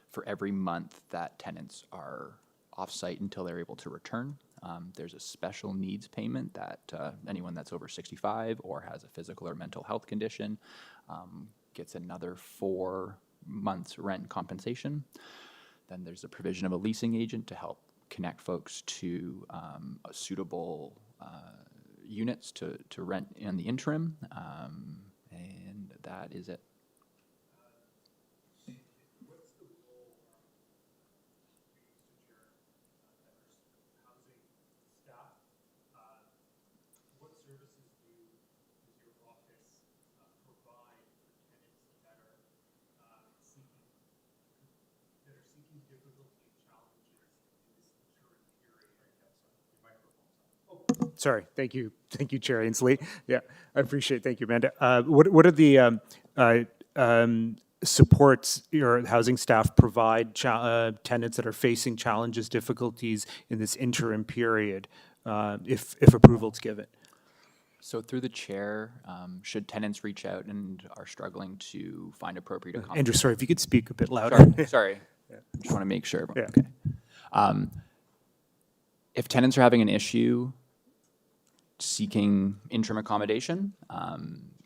Speaker 12: for every month that tenants are off-site until they're able to return. There's a special needs payment that anyone that's over 65 or has a physical or mental health condition gets another 4 months rent compensation. Then there's the provision of a leasing agent to help connect folks to suitable units to rent in the interim. And that is it.
Speaker 10: Sorry, thank you, Chair Ainsley. Yeah, I appreciate. Thank you, Amanda. What are the supports your housing staff provide tenants that are facing challenges, difficulties in this interim period, if approval is given?
Speaker 12: So through the chair, should tenants reach out and are struggling to find appropriate
Speaker 10: Andrew,
Speaker 12: accommodation?
Speaker 10: sorry, if you could speak a bit louder.
Speaker 12: Sorry. Just want to make sure.
Speaker 10: Yeah.
Speaker 12: Okay. If tenants are having an issue seeking interim accommodation,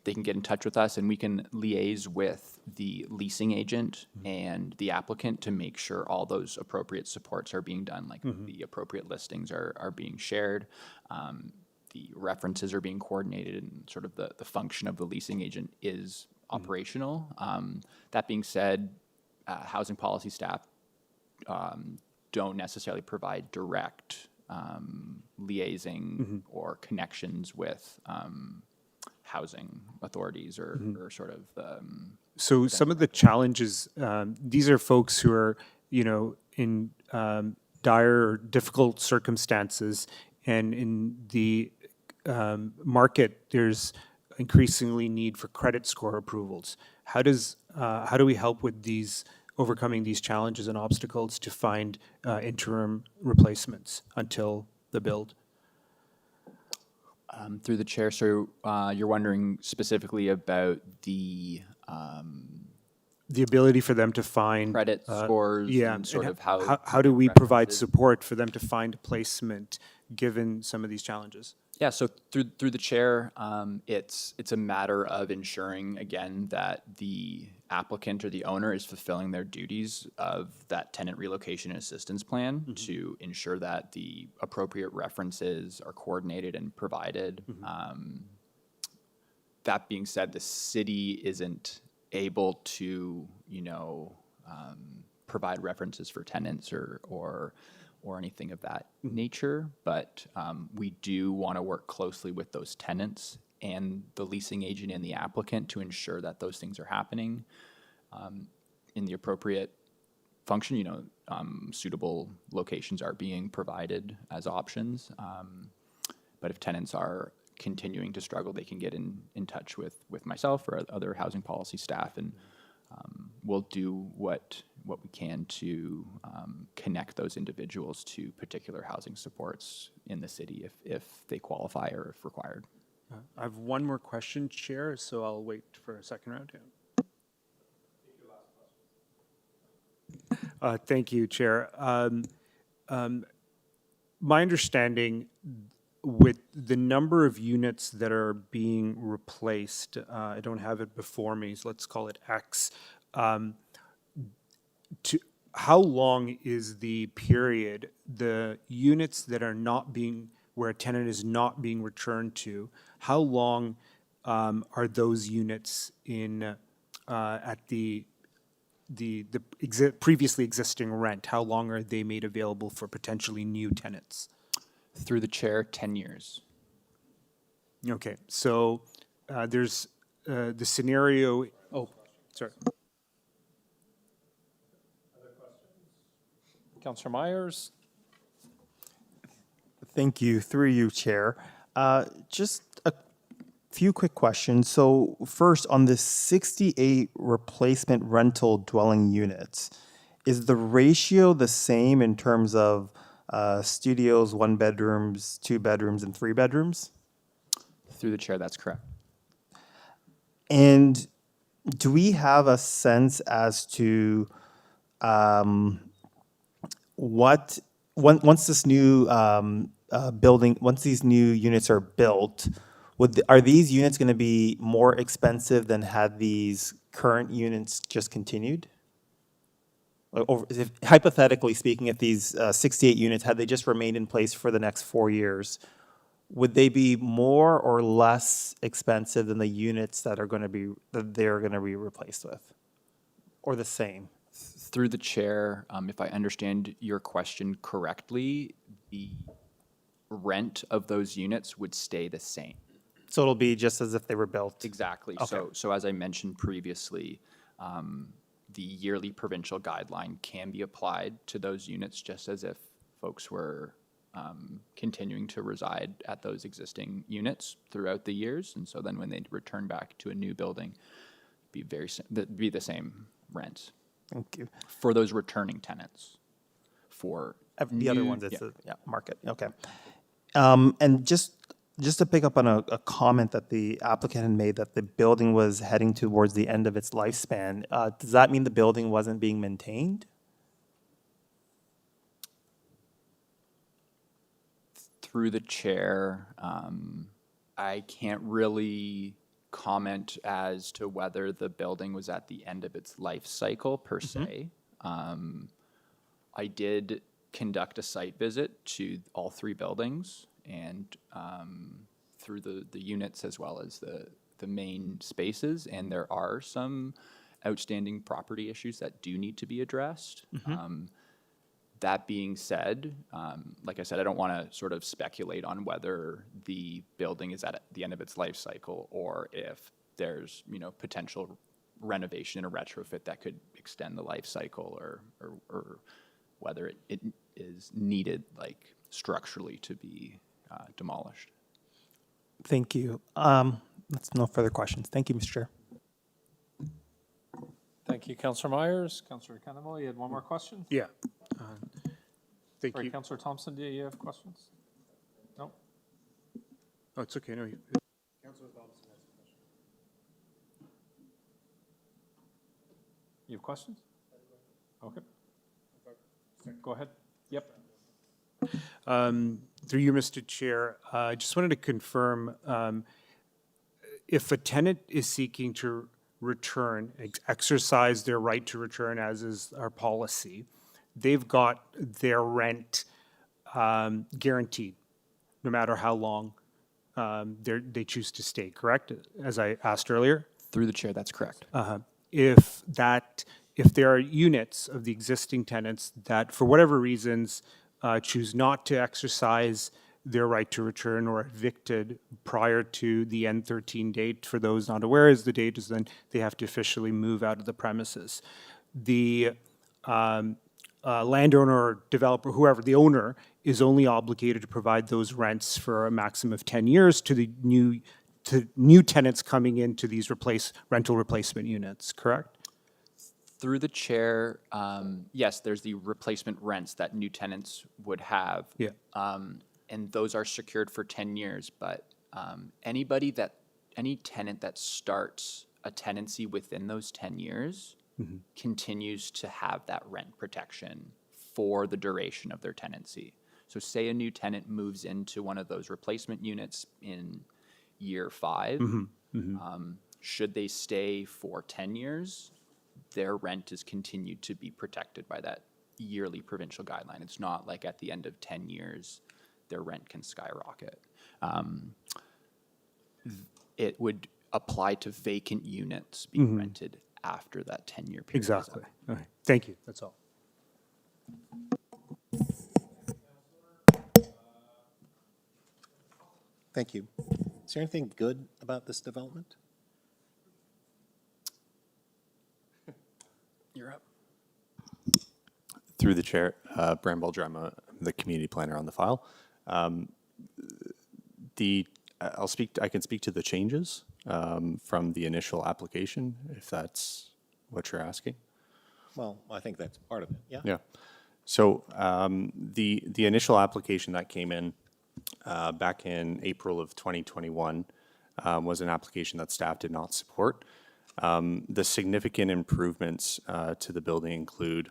Speaker 12: they can get in touch with us and we can liaise with the leasing agent and the applicant to make sure all those appropriate supports are being done, like the appropriate listings are being shared, the references are being coordinated, and sort of the function of the leasing agent is operational. That being said, housing policy staff don't necessarily provide direct liaising or connections with housing authorities or sort of the.
Speaker 10: So some of the challenges, these are folks who are, in dire or difficult circumstances, and in the market, there's increasingly need for credit score approvals. How do we help with overcoming these challenges and obstacles to find interim replacements until the build?
Speaker 12: Through the chair, so you're wondering specifically about the
Speaker 10: ability for them to find
Speaker 12: credit scores and sort of
Speaker 10: how do we provide support for them to find placement given some of these challenges?
Speaker 12: Yeah, so through the chair, it's a matter of ensuring, again, that the applicant or the owner is fulfilling their duties of that tenant relocation and assistance plan to ensure that the appropriate references are coordinated and provided. That being said, the city isn't able to, provide references for tenants or anything of that nature, but we do want to work closely with those tenants and the leasing agent and the applicant to ensure that those things are happening in the appropriate function. Suitable locations are being provided as options, but if tenants are continuing to struggle, they can get in touch with myself or other housing policy staff, and we'll do what we can to connect those individuals to particular housing supports in the city if they qualify or if required.
Speaker 10: I have one more question, Chair, so I'll wait for a second round. Thank you, Chair. My understanding, with the number of units that are being replaced, I don't have it before me, so let's call it X. How long is the period, the units that are not being, where a tenant is not being returned to, how long are those units in at the previously existing rent? How long are they made available for potentially new tenants?
Speaker 12: Through the chair, 10 years.
Speaker 10: Okay, so there's the scenario. Oh, sorry.
Speaker 1: Councillor Myers?
Speaker 4: Thank you, through you, Chair. Just a few quick questions. So first, on the 68 replacement rental dwelling units, is the ratio the same in terms of studios, 1 bedrooms, 2 bedrooms, and 3 bedrooms?
Speaker 12: Through the chair, that's correct.
Speaker 4: And do we have a sense as to once this new building, once these new units are built, are these units going to be more expensive than had these current units just continued? Hypothetically speaking, if these 68 units, had they just remained in place for the next 4 years, would they be more or less expensive than the units that they're going to be replaced with, or the same?
Speaker 12: Through the chair, if I understand your question correctly, the rent of those units would stay the same.
Speaker 4: So it'll be just as if they were built?
Speaker 12: Exactly.
Speaker 4: Okay.
Speaker 12: So as I mentioned previously, the yearly provincial guideline can be applied to those units just as if folks were continuing to reside at those existing units throughout the years. And so then when they return back to a new building, be the same rent.
Speaker 4: Thank you.
Speaker 12: For those returning tenants. For
Speaker 4: The other
Speaker 12: new-
Speaker 4: ones, it's
Speaker 12: yeah.
Speaker 4: market, okay. And just to pick up on a comment that the applicant had made, that the building was heading towards the end of its lifespan, does that mean the building wasn't being maintained?
Speaker 12: Through the chair, I can't really comment as to whether the building was at the end of its life cycle per se. I did conduct a site visit to all three buildings and through the units as well as the main spaces, and there are some outstanding property issues that do need to be addressed. That being said, like I said, I don't want to sort of speculate on whether the building is at the end of its life cycle or if there's, potential renovation or retrofit that could extend the life cycle or whether it is needed, like, structurally to be demolished.
Speaker 4: Thank you. That's no further questions. Thank you, Mr. Chair.
Speaker 1: Thank you, Councillor Myers. Councillor Cannavale, you had one more question?
Speaker 10: Yeah. Thank
Speaker 1: Sorry,
Speaker 10: you.
Speaker 1: Councillor Thompson, do you have questions? No?
Speaker 10: Oh, it's okay. No,
Speaker 1: Councillor Thompson has a question. You have questions? Okay. Go ahead. Yep.
Speaker 10: Through you, Mr. Chair, I just wanted to confirm if a tenant is seeking to return, exercise their right to return, as is our policy, they've got their rent guaranteed, no matter how long they choose to stay, correct? As I asked earlier?
Speaker 12: Through the chair, that's correct.
Speaker 10: If there are units of the existing tenants that, for whatever reasons, choose not to exercise their right to return or evicted prior to the N13 date, for those not aware, as the date is then they have to officially move out of the premises. The landowner or developer, whoever, the owner, is only obligated to provide those rents for a maximum of 10 years to the new tenants coming into these rental replacement units, correct?
Speaker 12: Through the chair, yes, there's the replacement rents that new tenants would have.
Speaker 10: Yeah.
Speaker 12: And those are secured for 10 years, but any tenant that starts a tenancy within those 10 years continues to have that rent protection for the duration of their tenancy. So say a new tenant moves into one of those replacement units in year 5, should they stay for 10 years, their rent is continued to be protected by that yearly provincial guideline. It's not like at the end of 10 years, their rent can skyrocket. It would apply to vacant units being rented after that 10-year period.
Speaker 10: Exactly. Okay. Thank you. That's all.
Speaker 2: Thank you. Is there anything good about this development?
Speaker 12: You're up.
Speaker 19: Through the chair, Bram Bulger, I'm the community planner on the file. I can speak to the changes from the initial application, if that's what you're asking.
Speaker 2: Well, I think that's part of it, yeah.
Speaker 19: Yeah. So the initial application that came in back in April of 2021 was an application that staff did not support. The significant improvements to the building include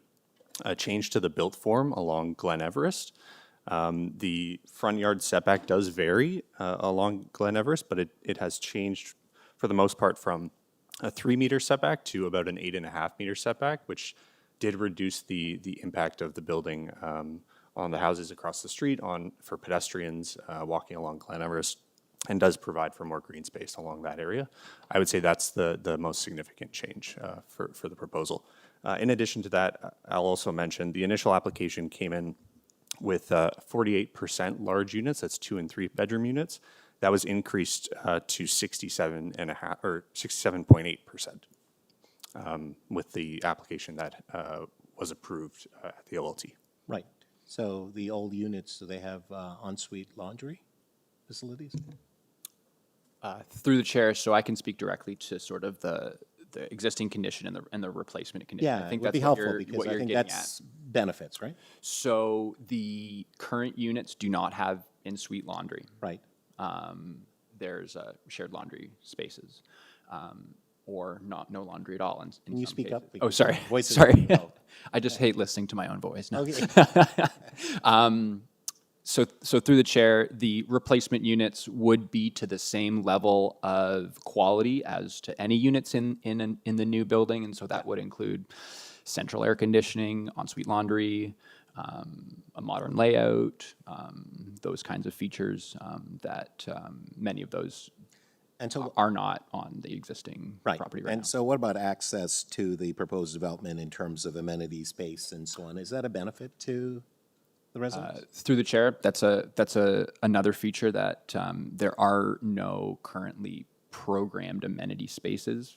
Speaker 19: a change to the built form along Glen Everest. The front yard setback does vary along Glen Everest, but it has changed for the most part from a 3-meter setback to about an 8.5-meter setback, which did reduce the impact of the building on the houses across the street for pedestrians walking along Glen Everest, and does provide for more green space along that area. I would say that's the most significant change for the proposal. In addition to that, I'll also mention the initial application came in with 48% large units, that's 2 and 3 bedroom units. That was increased to 67.5 or 67.8%. with the application that was approved at the OLT.
Speaker 2: Right. So the old units, do they have ensuite laundry facilities?
Speaker 12: Through the chair, so I can speak directly to sort of the existing condition and the replacement condition.
Speaker 2: Yeah,
Speaker 12: I think
Speaker 2: it would
Speaker 12: that's
Speaker 2: be
Speaker 12: what
Speaker 2: helpful
Speaker 12: you're,
Speaker 2: because
Speaker 12: what
Speaker 2: I
Speaker 12: you're
Speaker 2: think
Speaker 12: getting
Speaker 2: that's
Speaker 12: at.
Speaker 2: benefits, right?
Speaker 12: So the current units do not have in-suite laundry.
Speaker 2: Right.
Speaker 12: There's shared laundry spaces, or no laundry at all. In
Speaker 2: you
Speaker 12: some
Speaker 2: speak up?
Speaker 12: cases. Oh,
Speaker 2: Because
Speaker 12: sorry.
Speaker 2: your voice is
Speaker 12: Sorry.
Speaker 2: really low.
Speaker 12: I just hate listening to my own voice. No.
Speaker 2: Okay.
Speaker 12: So through the chair, the replacement units would be to the same level of quality as to any units in the new building, and so that would include central air conditioning, ensuite laundry, a modern layout, those kinds of features that many of those
Speaker 2: And so,
Speaker 12: are not on the existing property right
Speaker 2: and
Speaker 12: now.
Speaker 2: so what about access to the proposed development in terms of amenity space and so on? Is that a benefit to the residents?
Speaker 12: Through the chair, that's another feature that there are no currently programmed amenity spaces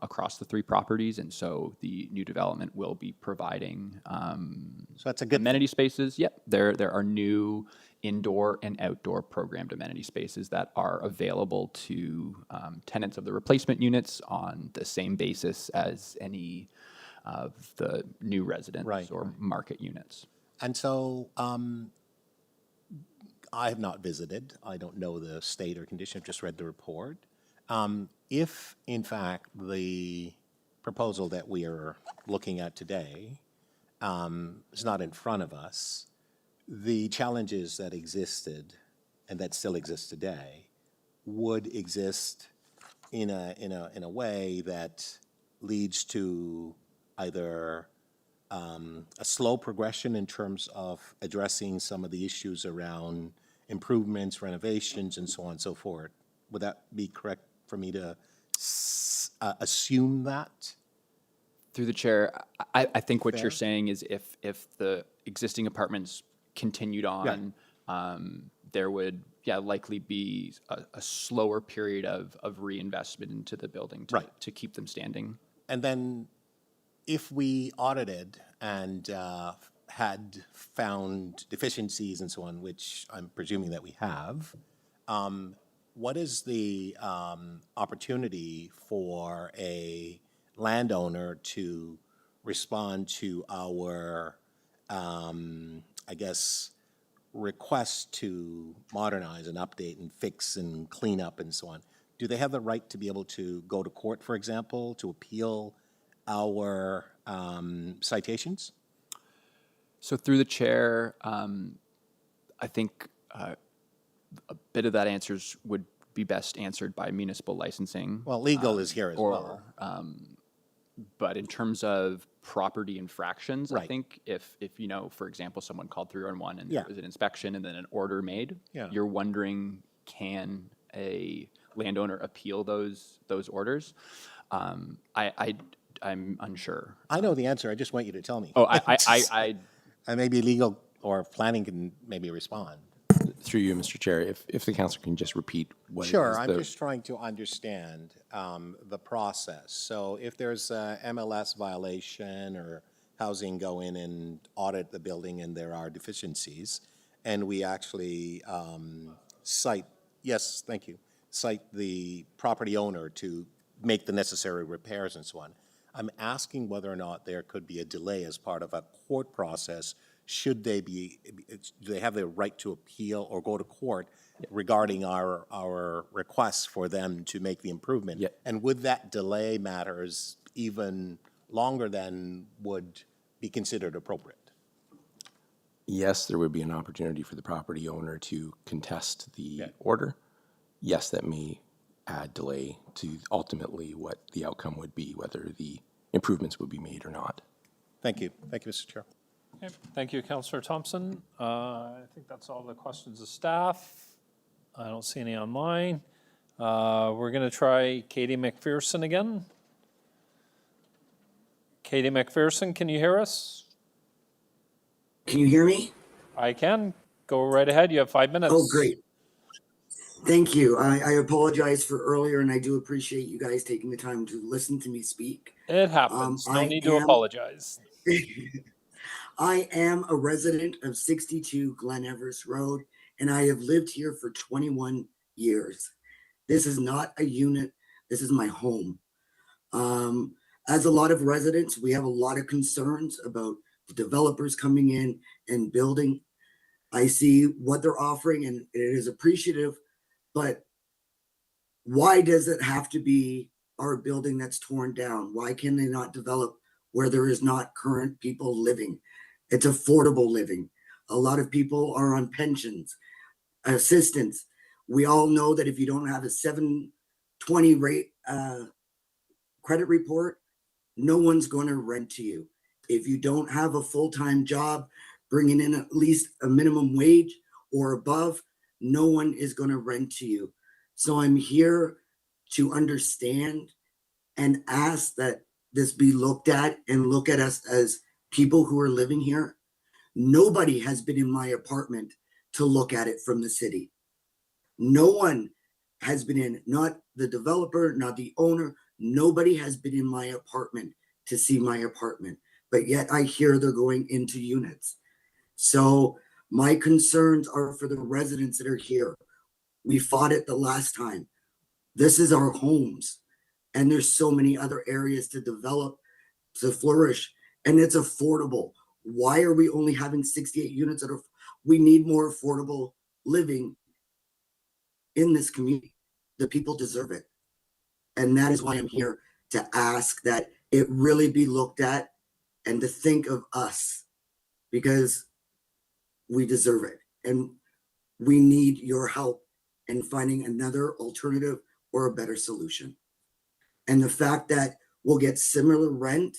Speaker 12: across the three properties, and so the new development will be providing
Speaker 2: So that's a good
Speaker 12: amenity spaces. Yep, there are new indoor and outdoor programmed amenity spaces that are available to tenants of the replacement units on the same basis as any of the new residents or market units.
Speaker 2: And so I have not visited. I don't know the state or condition. I've just read the report. If, in fact, the proposal that we are looking at today is not in front of us, the challenges that existed and that still exist today would exist in a way that leads to either a slow progression in terms of addressing some of the issues around improvements, renovations, and so on and so forth. Would that be correct for me to assume that?
Speaker 12: Through the chair, I think what
Speaker 2: Fair.
Speaker 12: you're saying is if the existing apartments continued on, there would likely be a slower period of reinvestment into the building to keep them standing.
Speaker 2: And then if we audited and had found deficiencies and so on, which I'm presuming that we have, what is the opportunity for a landowner to respond to our, I guess, request to modernize and update and fix and clean up and so on? Do they have the right to be able to go to court, for example, to appeal our citations?
Speaker 12: So through the chair, I think a bit of that answers would be best answered by municipal licensing.
Speaker 2: Well, legal is here as well.
Speaker 12: But in terms of property infractions, I think if for example, someone called 311 and there was an inspection and then an order made, you're wondering, can a landowner appeal those orders? I'm unsure.
Speaker 2: I know the answer. I just want you to tell me.
Speaker 12: Oh, I
Speaker 2: maybe legal or planning can maybe respond.
Speaker 7: Through you, Mr. Chair, if the council can just repeat what it
Speaker 2: Sure,
Speaker 7: is
Speaker 2: I'm just trying to understand the process. So if there's a MLS violation or housing go in and audit the building and there are deficiencies, and we actually cite the property owner to make the necessary repairs and so on. I'm asking whether or not there could be a delay as part of a court process. Do they have the right to appeal or go to court regarding our requests for them to make the improvement? And would that delay matters even longer than would be considered appropriate?
Speaker 7: Yes, there would be an opportunity for the property owner to contest the order. Yes, that may add delay to ultimately what the outcome would be, whether the improvements would be made or not.
Speaker 2: Thank you. Thank you, Mr. Chair.
Speaker 1: Okay. Thank you, Councillor Thompson. I think that's all the questions of staff. I don't see any online. We're going to try Katie McPherson again. Katie McPherson, can you hear us?
Speaker 20: Can you hear me?
Speaker 1: I can. Go right ahead. You have 5 minutes.
Speaker 20: Oh, great. Thank you. I apologize for earlier, and I do appreciate you guys taking the time to listen to me speak.
Speaker 1: It happens. No
Speaker 20: I
Speaker 1: need to
Speaker 20: am
Speaker 1: apologize.
Speaker 20: I am a resident of 62 Glen Everest Road, and I have lived here for 21 years. This is not a unit. This is my home. As a lot of residents, we have a lot of concerns about the developers coming in and building. I see what they're offering, and it is appreciative, but why does it have to be our building that's torn down? Why can they not develop where there is not current people living? It's affordable living. A lot of people are on pensions, assistance. We all know that if you don't have a 720 rate credit report, no one's going to rent to you. If you don't have a full-time job, bringing in at least a minimum wage or above, no one is going to rent to you. So I'm here to understand and ask that this be looked at and look at us as people who are living here. Nobody has been in my apartment to look at it from the city. No one has been in, not the developer, not the owner. Nobody has been in my apartment to see my apartment, but yet I hear they're going into units. So my concerns are for the residents that are here. We fought it the last time. This is our homes, and there's so many other areas to develop, to flourish, and it's affordable. Why are we only having 68 units that are, we need more affordable living in this community. The people deserve it. And that is why I'm here to ask that it really be looked at and to think of us, because we deserve it. And we need your help in finding another alternative or a better solution. And the fact that we'll get similar rent,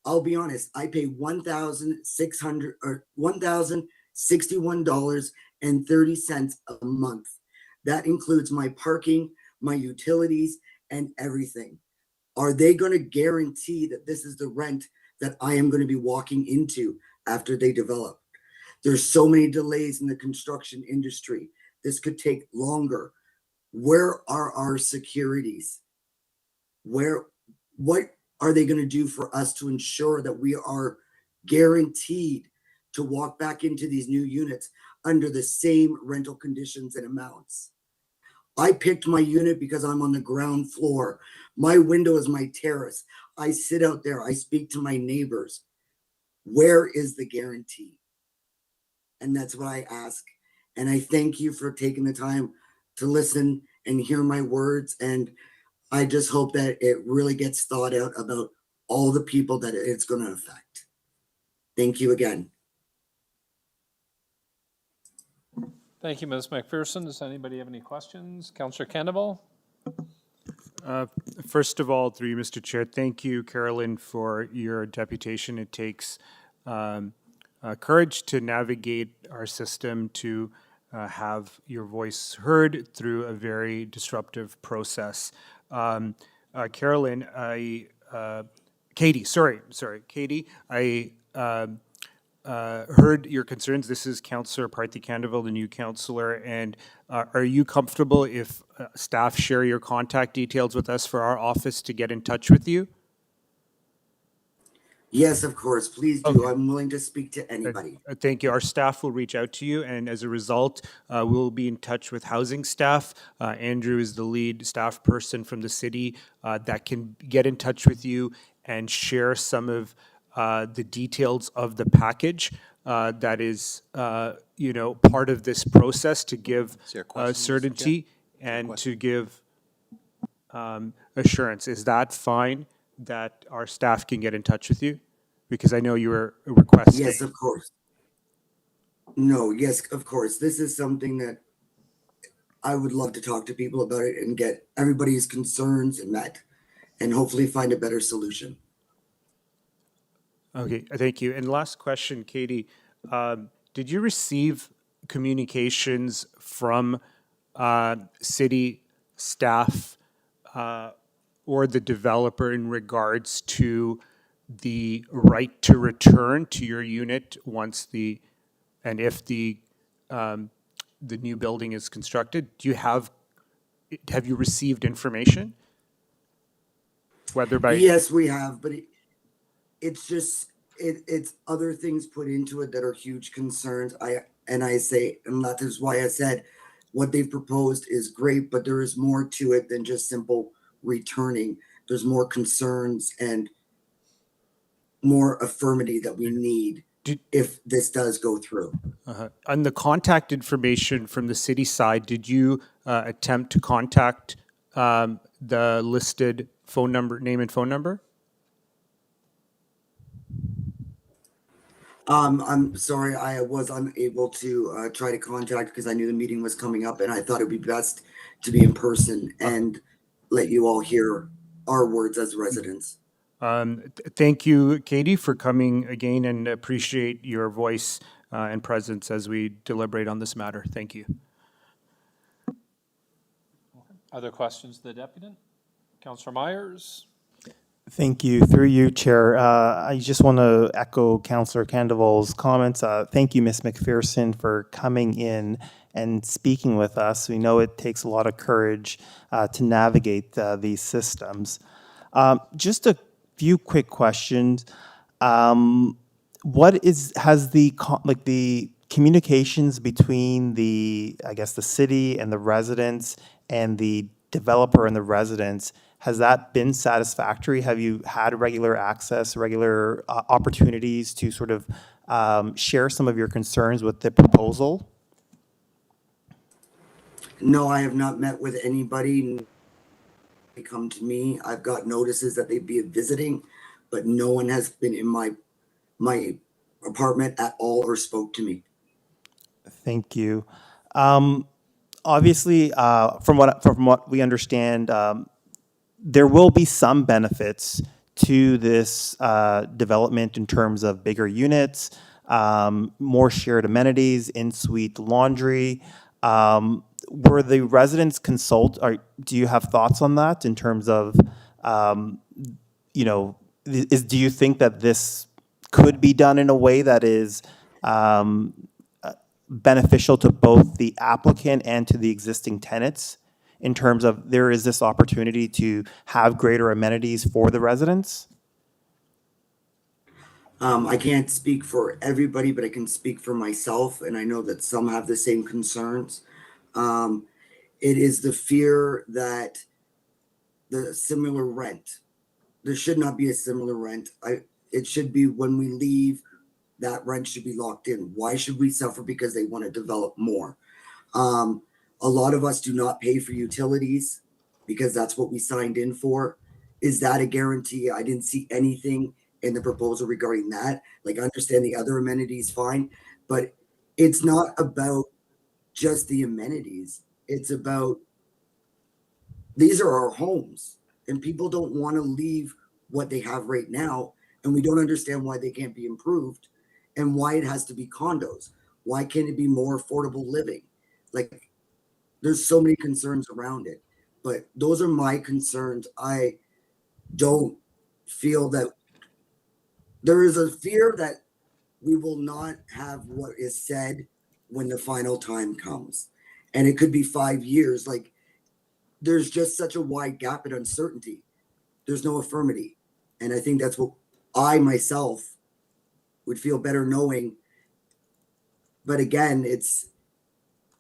Speaker 20: I'll be honest, I pay $1,600 or $1,061.30 a month. That includes my parking, my utilities, and everything. Are they going to guarantee that this is the rent that I am going to be walking into after they develop? There's so many delays in the construction industry. This could take longer. Where are our securities? What are they going to do for us to ensure that we are guaranteed to walk back into these new units under the same rental conditions and amounts? I picked my unit because I'm on the ground floor. My window is my terrace. I sit out there. I speak to my neighbors. Where is the guarantee? And that's what I ask. And I thank you for taking the time to listen and hear my words. And I just hope that it really gets thought out about all the people that it's going to affect. Thank you again.
Speaker 1: Thank you, Ms. McPherson. Does anybody have any questions? Councillor Candival?
Speaker 10: First of all, through you, Mr. Chair, thank you, Carolyn, for your deputation. It takes courage to navigate our system, to have your voice heard through a very disruptive process. Carolyn, Katie, Katie, I heard your concerns. This is Councillor Parthy Candival, the new councillor, and are you comfortable if staff share your contact details with us for our office to get in touch with you?
Speaker 20: Yes, of course. Please do. Okay. I'm willing to speak to anybody.
Speaker 10: Thank you. Our staff will reach out to you, and as a result, we'll be in touch with housing staff. Andrew is the lead staff person from the city that can get in touch with you and share some of the details of the package that is, part of this process to give certainty and to give assurance. Is that fine that our staff can get in touch with you? Because I know you were requesting.
Speaker 20: Yes, of course. No, yes, of course. This is something that I would love to talk to people about it and get everybody's concerns met and hopefully find a better solution.
Speaker 10: Okay, thank you. And last question, Katie, did you receive communications from city staff or the developer in regards to the right to return to your unit once and if the the new building is constructed? Have you received information? Whether by
Speaker 20: Yes, we have, but it's just it's other things put into it that are huge concerns. I say, and that is why I said what they've proposed is great, but there is more to it than just simple returning. There's more concerns and more affirmity that we need if this does go through.
Speaker 10: On the contact information from the city side, did you attempt to contact the listed phone number, name and phone number?
Speaker 20: I'm sorry, I was unable to try to contact because I knew the meeting was coming up, and I thought it'd be best to be in person and let you all hear our words as residents.
Speaker 10: Thank you, Katie, for coming again, and appreciate your voice and presence as we deliberate on this matter. Thank you.
Speaker 1: Other questions to the deputant? Councillor Myers?
Speaker 4: Thank you. Through you, Chair. I just want to echo Councillor Candoval's comments. Thank you, Ms. McPherson, for coming in and speaking with us. We know it takes a lot of courage to navigate these systems. Just a few quick questions. Has the communications between the city and the residents and the developer and the residents, has that been satisfactory? Have you had regular access, regular opportunities to sort of share some of your concerns with the proposal?
Speaker 20: No, I have not met with anybody. They come to me. I've got notices that they'd be visiting, but no one has been in my apartment at all or spoke to me.
Speaker 4: Thank you. Obviously, from what we understand, there will be some benefits to this development in terms of bigger units, more shared amenities, in-suite laundry. Were the residents do you have thoughts on that in terms of, do you think that this could be done in a way that is beneficial to both the applicant and to the existing tenants, in terms of there is this opportunity to have greater amenities for the residents?
Speaker 20: I can't speak for everybody, but I can speak for myself, and I know that some have the same concerns. It is the fear that the similar rent, there should not be a similar rent. It should be when we leave, that rent should be locked in. Why should we suffer because they want to develop more? A lot of us do not pay for utilities because that's what we signed in for. Is that a guarantee? I didn't see anything in the proposal regarding that. Like, I understand the other amenities, fine, but it's not about just the amenities. It's about, these are our homes, and people don't want to leave what they have right now, and we don't understand why they can't be improved and why it has to be condos. Why can't it be more affordable living? Like, there's so many concerns around it, but those are my concerns. I don't feel that there is a fear that we will not have what is said when the final time comes. And it could be 5 years. Like, there's just such a wide gap in uncertainty. There's no affirmity. And I think that's what I myself would feel better knowing. But again, it's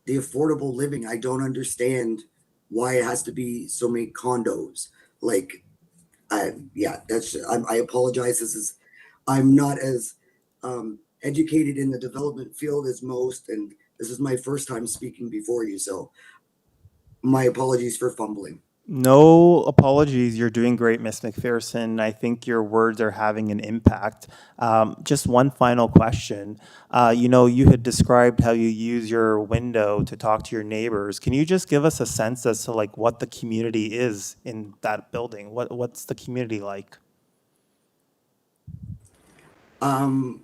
Speaker 20: the affordable living. I don't understand why it has to be so many condos. Like, I apologize. I'm not as educated in the development field as most, and this is my first time speaking before you, so my apologies for fumbling.
Speaker 4: No apologies. You're doing great, Ms. McPherson. I think your words are having an impact. Just one final question. You had described how you use your window to talk to your neighbors. Can you just give us a sense as to like what the community is in that building? What's the community like?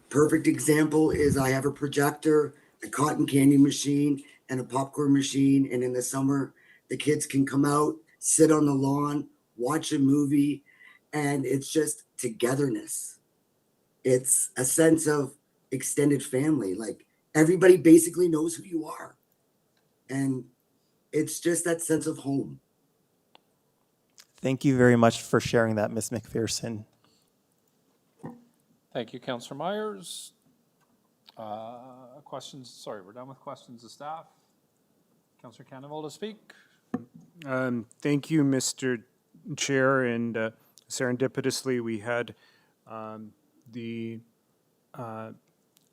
Speaker 20: Perfect example is I have a projector, a cotton candy machine, and a popcorn machine. And in the summer, the kids can come out, sit on the lawn, watch a movie, and it's just togetherness. It's a sense of extended family. Like, everybody basically knows who you are. And it's just that sense of home.
Speaker 4: Thank you very much for sharing that, Ms. McPherson.
Speaker 1: Thank you, Councillor Myers. Questions, sorry, we're done with questions of staff. Councillor Canavole to speak.
Speaker 10: Thank you, Mr. Chair, and serendipitously, we had a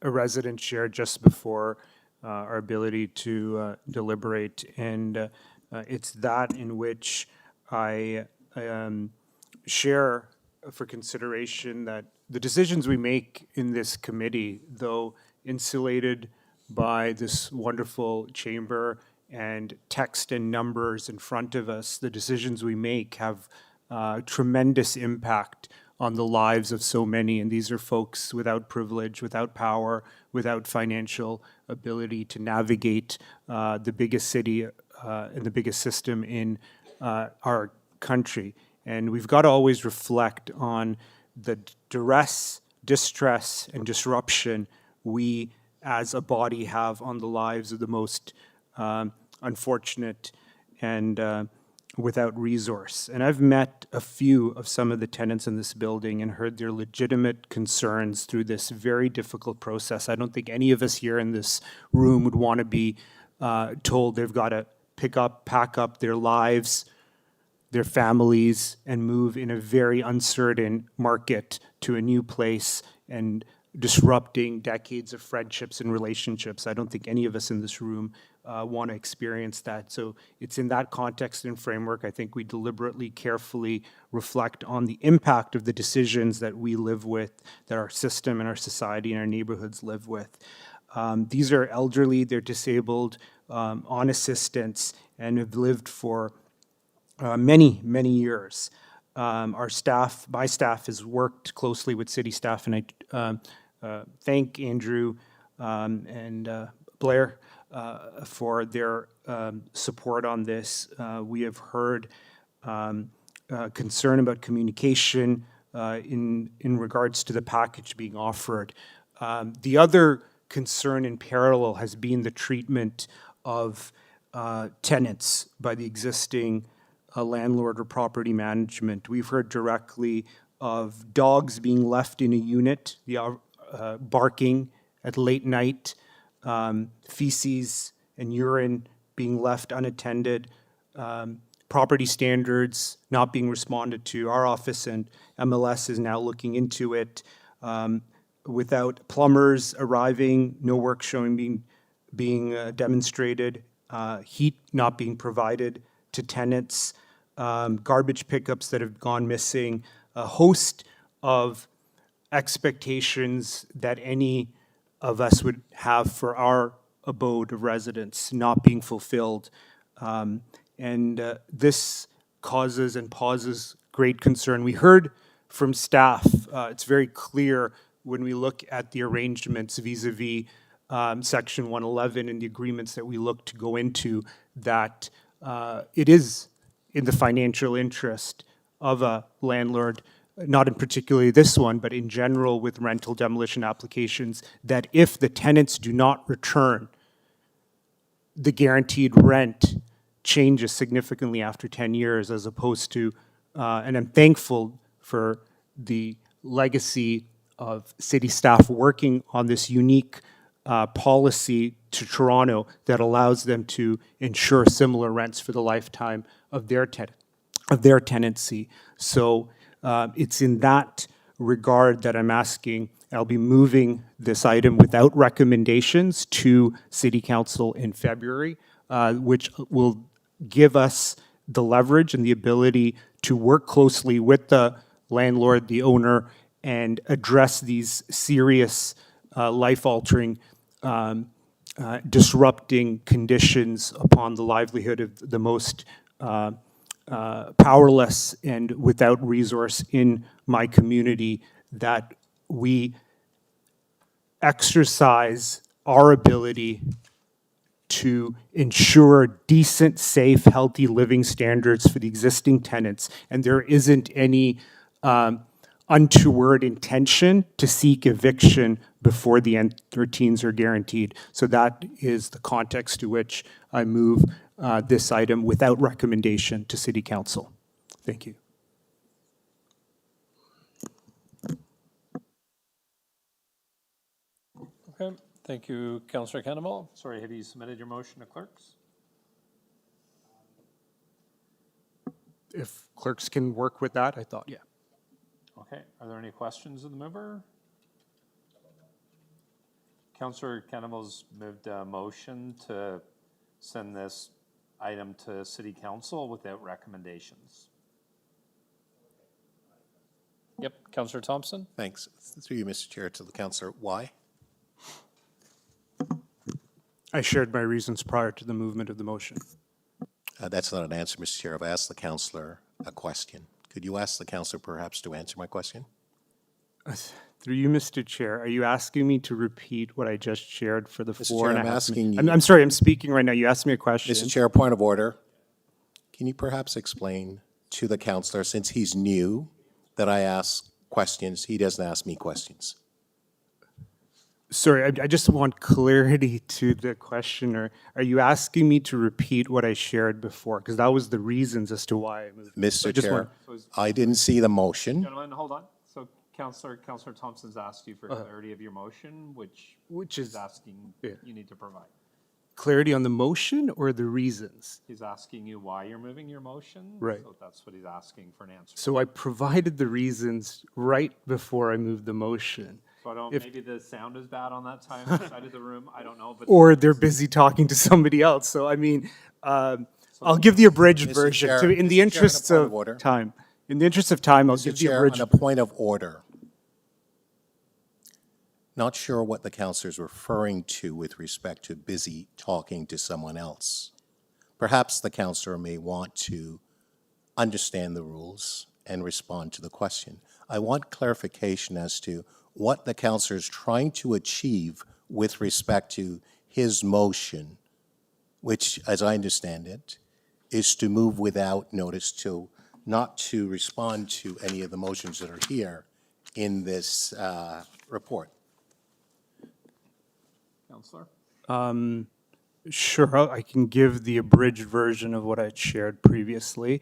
Speaker 10: resident share just before our ability to deliberate, and it's that in which I share for consideration that the decisions we make in this committee, though insulated by this wonderful chamber and text and numbers in front of us, the decisions we make have tremendous impact on the lives of so many. And these are folks without privilege, without power, without financial ability to navigate the biggest city and the biggest system in our country. And we've got to always reflect on the duress, distress, and disruption we as a body have on the lives of the most unfortunate and without resource. And I've met a few of some of the tenants in this building and heard their legitimate concerns through this very difficult process. I don't think any of us here in this room would want to be told they've got to pack up their lives, their families, and move in a very uncertain market to a new place and disrupting decades of friendships and relationships. I don't think any of us in this room want to experience that. So it's in that context and framework, I think we deliberately, carefully reflect on the impact of the decisions that we live with, that our system and our society and our neighborhoods live with. These are elderly, they're disabled, on assistance, and have lived for many, many years. Our staff, my staff, has worked closely with city staff, and I thank Andrew and Blair for their support on this. We have heard concern about communication in regards to the package being offered. The other concern in parallel has been the treatment of tenants by the existing landlord or property management. We've heard directly of dogs being left in a unit, barking at late night, feces and urine being left unattended, property standards not being responded to. Our office and MLS is now looking into it. Without plumbers arriving, no work showing being demonstrated, heat not being provided to tenants, garbage pickups that have gone missing, a host of expectations that any of us would have for our abode of residence not being fulfilled. This causes and pauses great concern. We heard from staff, it's very clear when we look at the arrangements vis-a-vis Section 111 and the agreements that we look to go into, that it is in the financial interest of a landlord, not in particularly this one, but in general with rental demolition applications, that if the tenants do not return, the guaranteed rent changes significantly after 10 years as opposed to, and I'm thankful for the legacy of city staff working on this unique policy to Toronto that allows them to ensure similar rents for the lifetime of their tenancy. So it's in that regard that I'm asking, I'll be moving this item without recommendations to City Council in February, which will give us the leverage and the ability to work closely with the landlord, the owner, and address these serious life-altering, disrupting conditions upon the livelihood of the most powerless and without resource in my community, that we exercise our ability to ensure decent, safe, healthy living standards for the existing tenants, and there isn't any untoward intention to seek eviction before the end, or teens are guaranteed. So that is the context to which I move this item without recommendation to City Council. Thank you.
Speaker 1: Okay, thank you, Councillor Cannavale. Sorry, have you submitted your motion to clerks?
Speaker 10: If clerks can work with that, I thought, yeah.
Speaker 1: Okay, are there any questions of the mover? Councillor Cannavale's moved a motion to send this item to City Council without recommendations. Yep, Councillor Thompson?
Speaker 2: Thanks. Through you, Mr. Chair, to the councillor. Why?
Speaker 10: I shared my reasons prior to the movement of the motion.
Speaker 2: That's not an answer, Mr. Chair. I've asked the councillor a question. Could you ask the councillor perhaps to answer my question?
Speaker 10: Through you, Mr. Chair, are you asking me to repeat what I just shared for the
Speaker 2: Mr.
Speaker 10: four
Speaker 2: Chair,
Speaker 10: and a
Speaker 2: I'm
Speaker 10: half
Speaker 2: asking
Speaker 10: minutes?
Speaker 2: you-
Speaker 10: I'm sorry, I'm speaking right now. You asked me a question.
Speaker 2: Mr. Chair, point of order. Can you perhaps explain to the councillor, since he's new, that I ask questions, he doesn't ask me questions?
Speaker 10: Sorry, I just want clarity to the questioner. Are you asking me to repeat what I shared before? Because that was the reasons as to why I moved. So I
Speaker 2: Mr.
Speaker 10: just
Speaker 2: Chair,
Speaker 10: want-
Speaker 2: I didn't see the motion.
Speaker 1: Gentlemen, hold on. So Councillor Thompson's asked you for clarity of your motion, which
Speaker 10: is-
Speaker 1: he's asking
Speaker 10: yeah.
Speaker 1: you need to provide.
Speaker 10: Clarity on the motion or the reasons?
Speaker 1: He's asking you why you're moving your motion.
Speaker 10: Right.
Speaker 1: So that's what he's asking for an answer.
Speaker 10: So I provided the reasons right before I moved the motion.
Speaker 1: So I don't,
Speaker 10: If-
Speaker 1: maybe the sound is bad on that side of the room. I don't know. But
Speaker 10: Or they're busy talking to somebody else. So I mean, I'll give the abridged
Speaker 2: Mr.
Speaker 10: version
Speaker 2: Chair,
Speaker 10: to, in the
Speaker 2: Mr. Chair, on a
Speaker 10: interests
Speaker 2: point of
Speaker 10: of
Speaker 2: order.
Speaker 10: time. In the interest of time, I'll
Speaker 2: Mr.
Speaker 10: give the
Speaker 2: Chair,
Speaker 10: abridged.
Speaker 2: on a point of order. Not sure what the councillor is referring to with respect to busy talking to someone else. Perhaps the councillor may want to understand the rules and respond to the question. I want clarification as to what the councillor is trying to achieve with respect to his motion, which, as I understand it, is to move without notice to, not to respond to any of the motions that are here in this report.
Speaker 1: Councillor?
Speaker 10: Sure, I can give the abridged version of what I shared previously.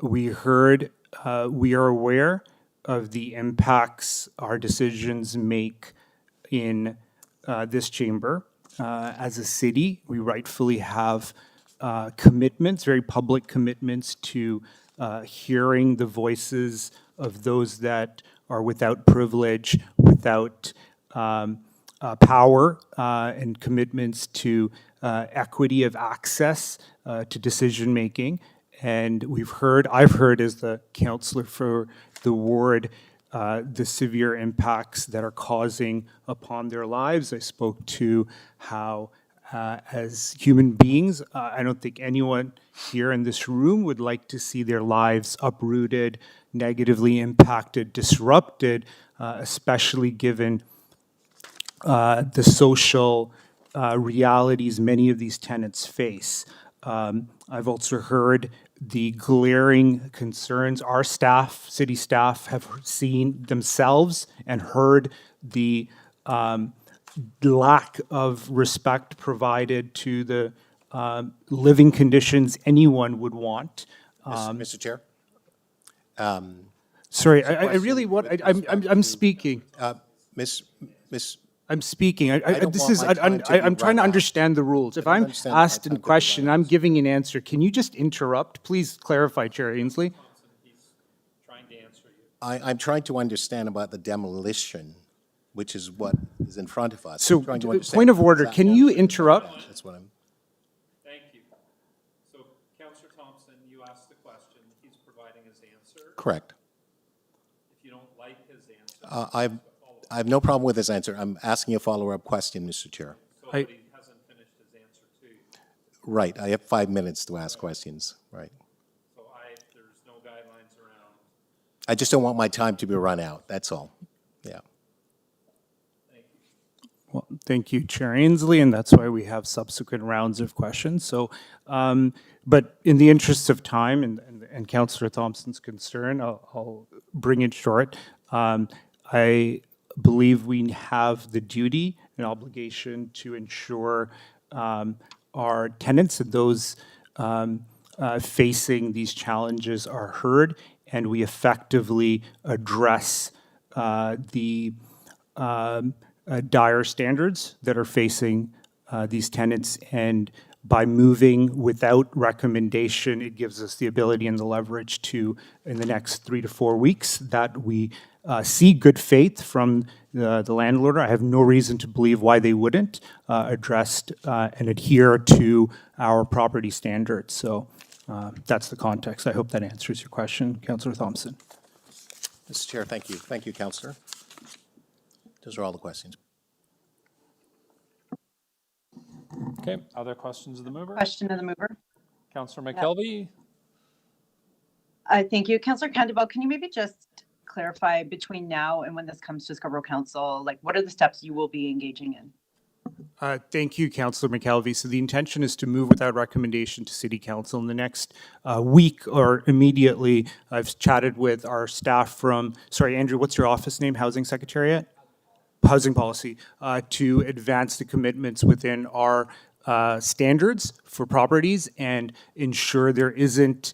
Speaker 10: We heard, we are aware of the impacts our decisions make in this chamber. As a city, we rightfully have commitments, very public commitments to hearing the voices of those that are without privilege, without power, and commitments to equity of access to decision-making. And I've heard as the councillor for the ward, the severe impacts that are causing upon their lives. I spoke to how, as human beings, I don't think anyone here in this room would like to see their lives uprooted, negatively impacted, disrupted, especially given the social realities many of these tenants face. I've also heard the glaring concerns our staff, city staff, have seen themselves and heard the lack of respect provided to the living conditions anyone would want.
Speaker 2: Mr. Chair?
Speaker 10: Sorry, I really want, I'm speaking.
Speaker 2: Miss,
Speaker 10: I'm speaking.
Speaker 2: don't
Speaker 10: This
Speaker 2: want
Speaker 10: is,
Speaker 2: my time to be
Speaker 10: I'm trying to
Speaker 2: run out.
Speaker 10: understand the rules. If
Speaker 2: don't
Speaker 10: I'm
Speaker 2: understand my
Speaker 10: asked
Speaker 2: time
Speaker 10: a
Speaker 2: to be
Speaker 10: question,
Speaker 2: run
Speaker 10: I'm giving an answer. Can you just interrupt? Please clarify, Chair Ainsley.
Speaker 1: Trying to answer you.
Speaker 2: I'm trying to understand about the demolition, which is what is in front of us.
Speaker 10: So,
Speaker 2: I'm trying to understand
Speaker 10: point of order,
Speaker 2: exactly-
Speaker 10: can you interrupt?
Speaker 2: That's what I'm,
Speaker 1: Thank you. So Councillor Thompson, you asked the question. He's providing his answer.
Speaker 2: correct.
Speaker 1: If you don't like his answer.
Speaker 2: I have no problem with this answer. I'm asking a follow-up question, Mr. Chair.
Speaker 1: So, but he hasn't finished his answer to you.
Speaker 2: Right, I have 5 minutes to ask questions, right.
Speaker 1: So there's no guidelines around.
Speaker 2: I just don't want my time to be run out, that's all. Yeah.
Speaker 10: Well, thank you, Chair Ainsley, and that's why we have subsequent rounds of questions. So, but in the interests of time and Councillor Thompson's concern, I'll bring it short. I believe we have the duty and obligation to ensure our tenants and those facing these challenges are heard, and we effectively address the dire standards that are facing these tenants. And by moving without recommendation, it gives us the ability and the leverage to, in the next 3 to 4 weeks, that we see good faith from the landlord. I have no reason to believe why they wouldn't address and adhere to our property standards. So that's the context. I hope that answers your question, Councillor Thompson.
Speaker 2: Mr. Chair, thank you. Thank you, Councillor. Those are all the questions.
Speaker 1: Okay, other questions of the mover?
Speaker 5: Question of the mover.
Speaker 1: Councillor McKelvey?
Speaker 5: Thank you. Councillor Candavel, can you maybe just clarify between now and when this comes to Scarborough Council, like what are the steps you will be engaging in?
Speaker 10: Thank you, Councillor McKelvey. So the intention is to move without recommendation to City Council in the next week or immediately. I've chatted with our staff from, sorry, Andrew, what's your office name? Housing Secretariat? Housing Policy, to advance the commitments within our standards for properties and ensure there isn't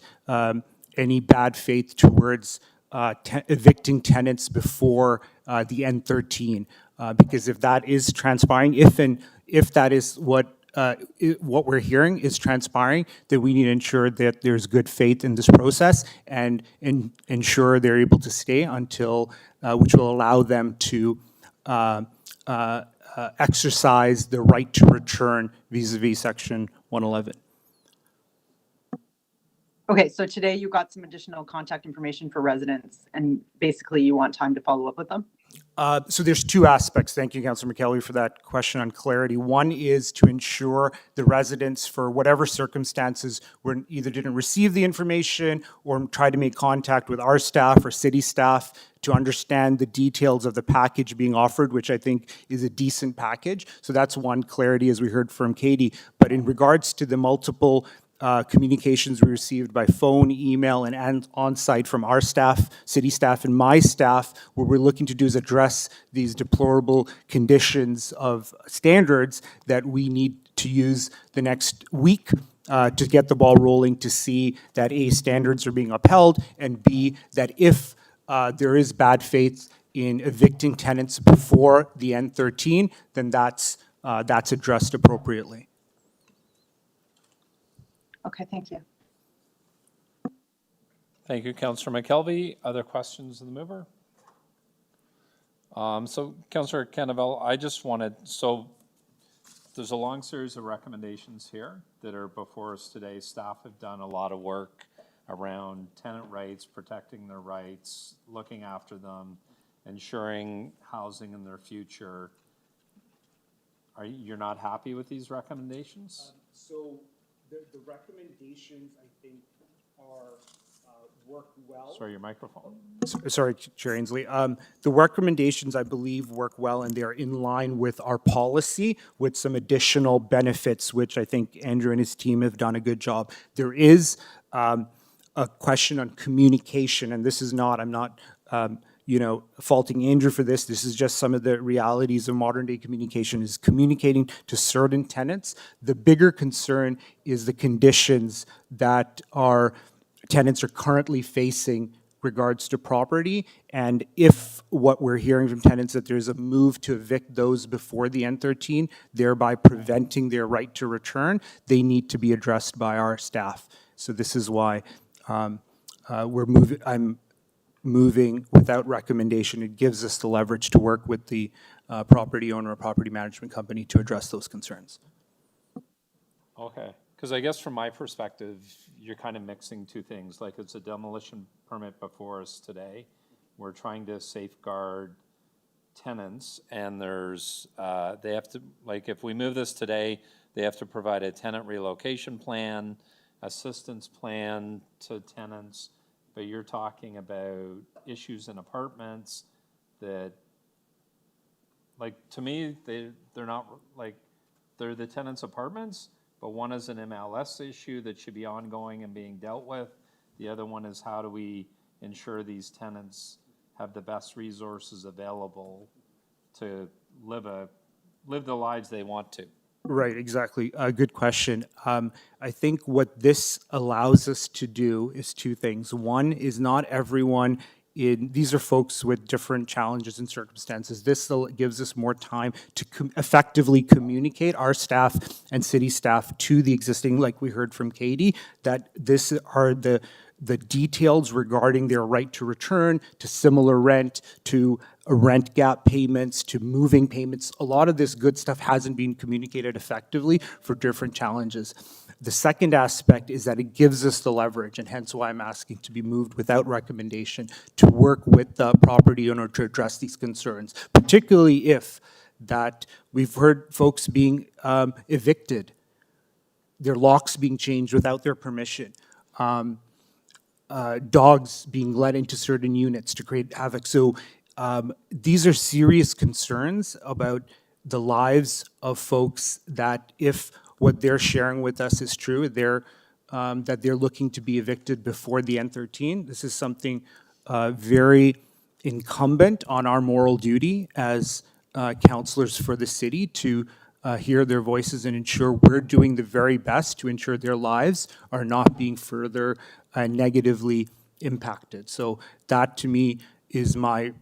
Speaker 10: any bad faith towards evicting tenants before the N13. Because if that is transpiring, if that is what we're hearing is transpiring, then we need to ensure that there's good faith in this process and ensure they're able to stay until, which will allow them to exercise the right to return vis-a-vis Section 111.
Speaker 5: Okay, so today you got some additional contact information for residents and basically you want time to follow up with them?
Speaker 10: So there's two aspects. Thank you, Councillor McKelvey, for that question on clarity. One is to ensure the residents, for whatever circumstances, either didn't receive the information or tried to make contact with our staff or city staff to understand the details of the package being offered, which I think is a decent package. So that's one clarity, as we heard from Katie. But in regards to the multiple communications we received by phone, email, and on-site from our staff, city staff, and my staff, what we're looking to do is address these deplorable conditions of standards that we need to use the next week to get the ball rolling to see that A, standards are being upheld, and B, that if there is bad faith in evicting tenants before the N13, then that's addressed appropriately.
Speaker 5: Okay, thank you.
Speaker 1: Thank you, Councillor McKelvey. Other questions of the mover? So, Councillor Candavel, I just wanted, so there's a long series of recommendations here that are before us today. Staff have done a lot of work around tenant rights, protecting their rights, looking after them, ensuring housing in their future. You're not happy with these recommendations?
Speaker 10: So the recommendations, I think, are work well.
Speaker 1: Sorry, your microphone.
Speaker 10: Sorry, Chair Ainsley. The recommendations, I believe, work well, and they are in line with our policy with some additional benefits, which I think Andrew and his team have done a good job. There is a question on communication, and this is not, I'm not faulting Andrew for this. This is just some of the realities of modern day communication, is communicating to certain tenants. The bigger concern is the conditions that our tenants are currently facing regards to property. And if what we're hearing from tenants that there's a move to evict those before the N13, thereby preventing their right to return, they need to be addressed by our staff. So this is why I'm moving without recommendation. It gives us the leverage to work with the property owner or property management company to address those concerns.
Speaker 1: Okay, because I guess from my perspective, you're kind of mixing two things. Like, it's a demolition permit before us today. We're trying to safeguard tenants, and there's, they have to, like, if we move this today, they have to provide a tenant relocation plan, assistance plan to tenants. But you're talking about issues in apartments that, like, to me, they're not, like, they're the tenants' apartments, but one is an MLS issue that should be ongoing and being dealt with. The other one is, how do we ensure these tenants have the best resources available to live the lives they want to.
Speaker 10: Right, exactly. Good question. I think what this allows us to do is two things. One is not everyone these are folks with different challenges and circumstances. This gives us more time to effectively communicate our staff and city staff to the existing, like we heard from Katie, that this are the details regarding their right to return, to similar rent, to rent gap payments, to moving payments. A lot of this good stuff hasn't been communicated effectively for different challenges. The second aspect is that it gives us the leverage, and hence why I'm asking to be moved without recommendation to work with the property owner to address these concerns, particularly if that we've heard folks being evicted, their locks being changed without their permission, dogs being let into certain units to create havoc. So these are serious concerns about the lives of folks that if what they're sharing with us is true, that they're looking to be evicted before the N13. This is something very incumbent on our moral duty as councillors for the city to hear their voices and ensure we're doing the very best to ensure their lives are not being further negatively impacted. So that to me is my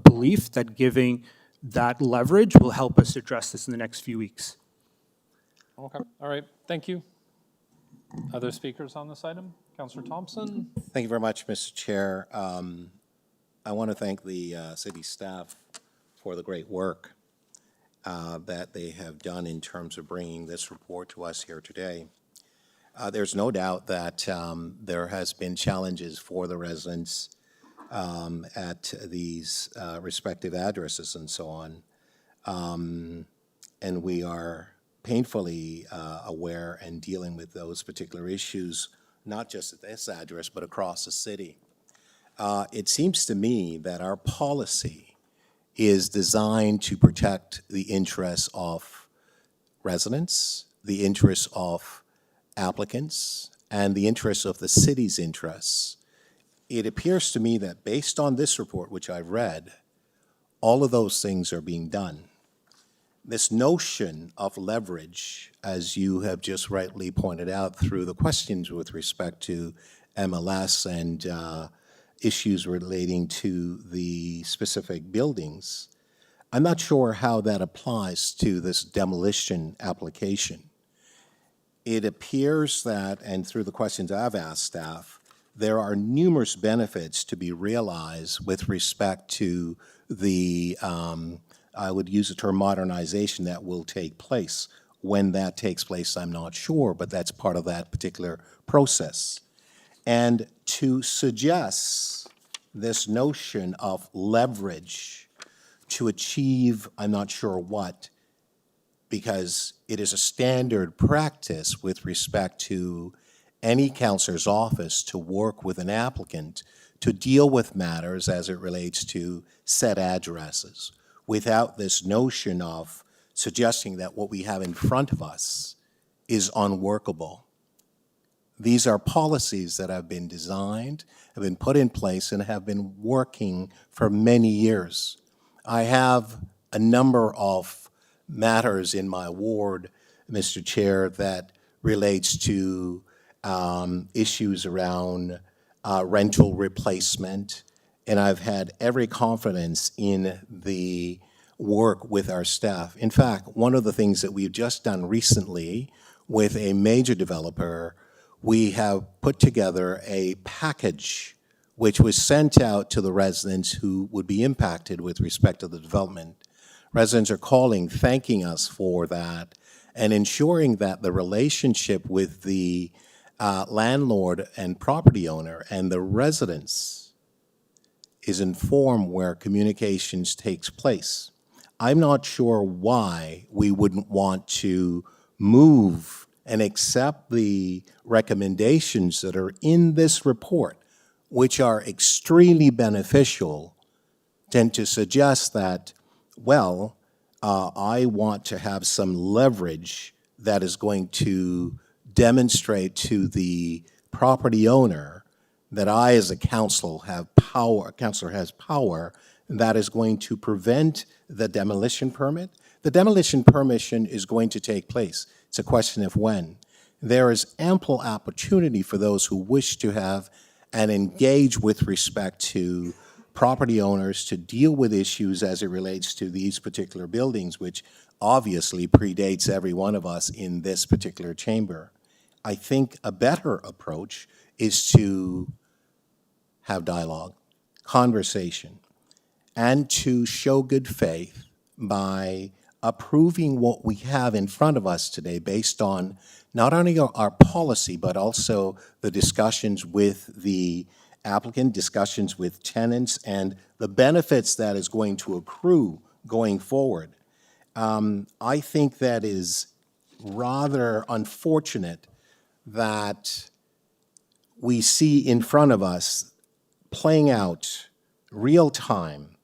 Speaker 10: belief that giving that leverage will help us address this in the next few weeks.
Speaker 1: Okay, all right, thank you. Other speakers on this item? Councillor Thompson?
Speaker 2: Thank you very much, Mr. Chair. I want to thank the city staff for the great work that they have done in terms of bringing this report to us here today. There's no doubt that there has been challenges for the residents at these respective addresses and so on. And we are painfully aware and dealing with those particular issues, not just at this address, but across the city. It seems to me that our policy is designed to protect the interests of residents, the interests of applicants, and the interests of the city's interests. It appears to me that based on this report, which I've read, all of those things are being done. This notion of leverage, as you have just rightly pointed out through the questions with respect to MLS and issues relating to the specific buildings, I'm not sure how that applies to this demolition application. It appears that, and through the questions I've asked staff, there are numerous benefits to be realized with respect to the I would use the term modernization that will take place. When that takes place, I'm not sure, but that's part of that particular process. And to suggest this notion of leverage to achieve, I'm not sure what, because it is a standard practice with respect to any counselor's office to work with an applicant to deal with matters as it relates to set addresses, without this notion of suggesting that what we have in front of us is unworkable. These are policies that have been designed, have been put in place, and have been working for many years. I have a number of matters in my ward, Mr. Chair, that relates to issues around rental replacement, and I've had every confidence in the work with our staff. In fact, one of the things that we've just done recently with a major developer, we have put together a package which was sent out to the residents who would be impacted with respect to the development. Residents are calling, thanking us for that, and ensuring that the relationship with the landlord and property owner and the residents is informed where communications takes place. I'm not sure why we wouldn't want to move and accept the recommendations that are in this report, which are extremely beneficial, tend to suggest that, well, I want to have some leverage that is going to demonstrate to the property owner that I, as a council, have power, counselor has power that is going to prevent the demolition permit. The demolition permission is going to take place. It's a question of when. There is ample opportunity for those who wish to have and engage with respect to property owners to deal with issues as it relates to these particular buildings, which obviously predates every one of us in this particular chamber. I think a better approach is to have dialogue, conversation, and to show good faith by approving what we have in front of us today based on not only our policy, but also the discussions with the applicant, discussions with tenants, and the benefits that is going to accrue going forward. I think that is rather unfortunate that we see in front of us playing out real time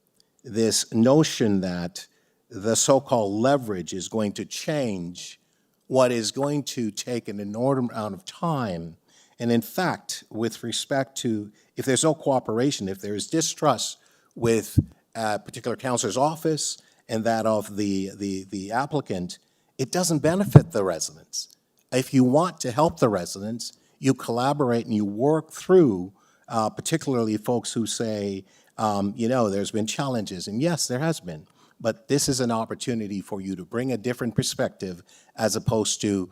Speaker 2: this notion that the so-called leverage is going to change what is going to take an inordinate amount of time. And in fact, with respect to, if there's no cooperation, if there is distrust with a particular counselor's office and that of the applicant, it doesn't benefit the residents. If you want to help the residents, you collaborate and you work through, particularly folks who say, there's been challenges, and yes, there has been. But this is an opportunity for you to bring a different perspective as opposed to,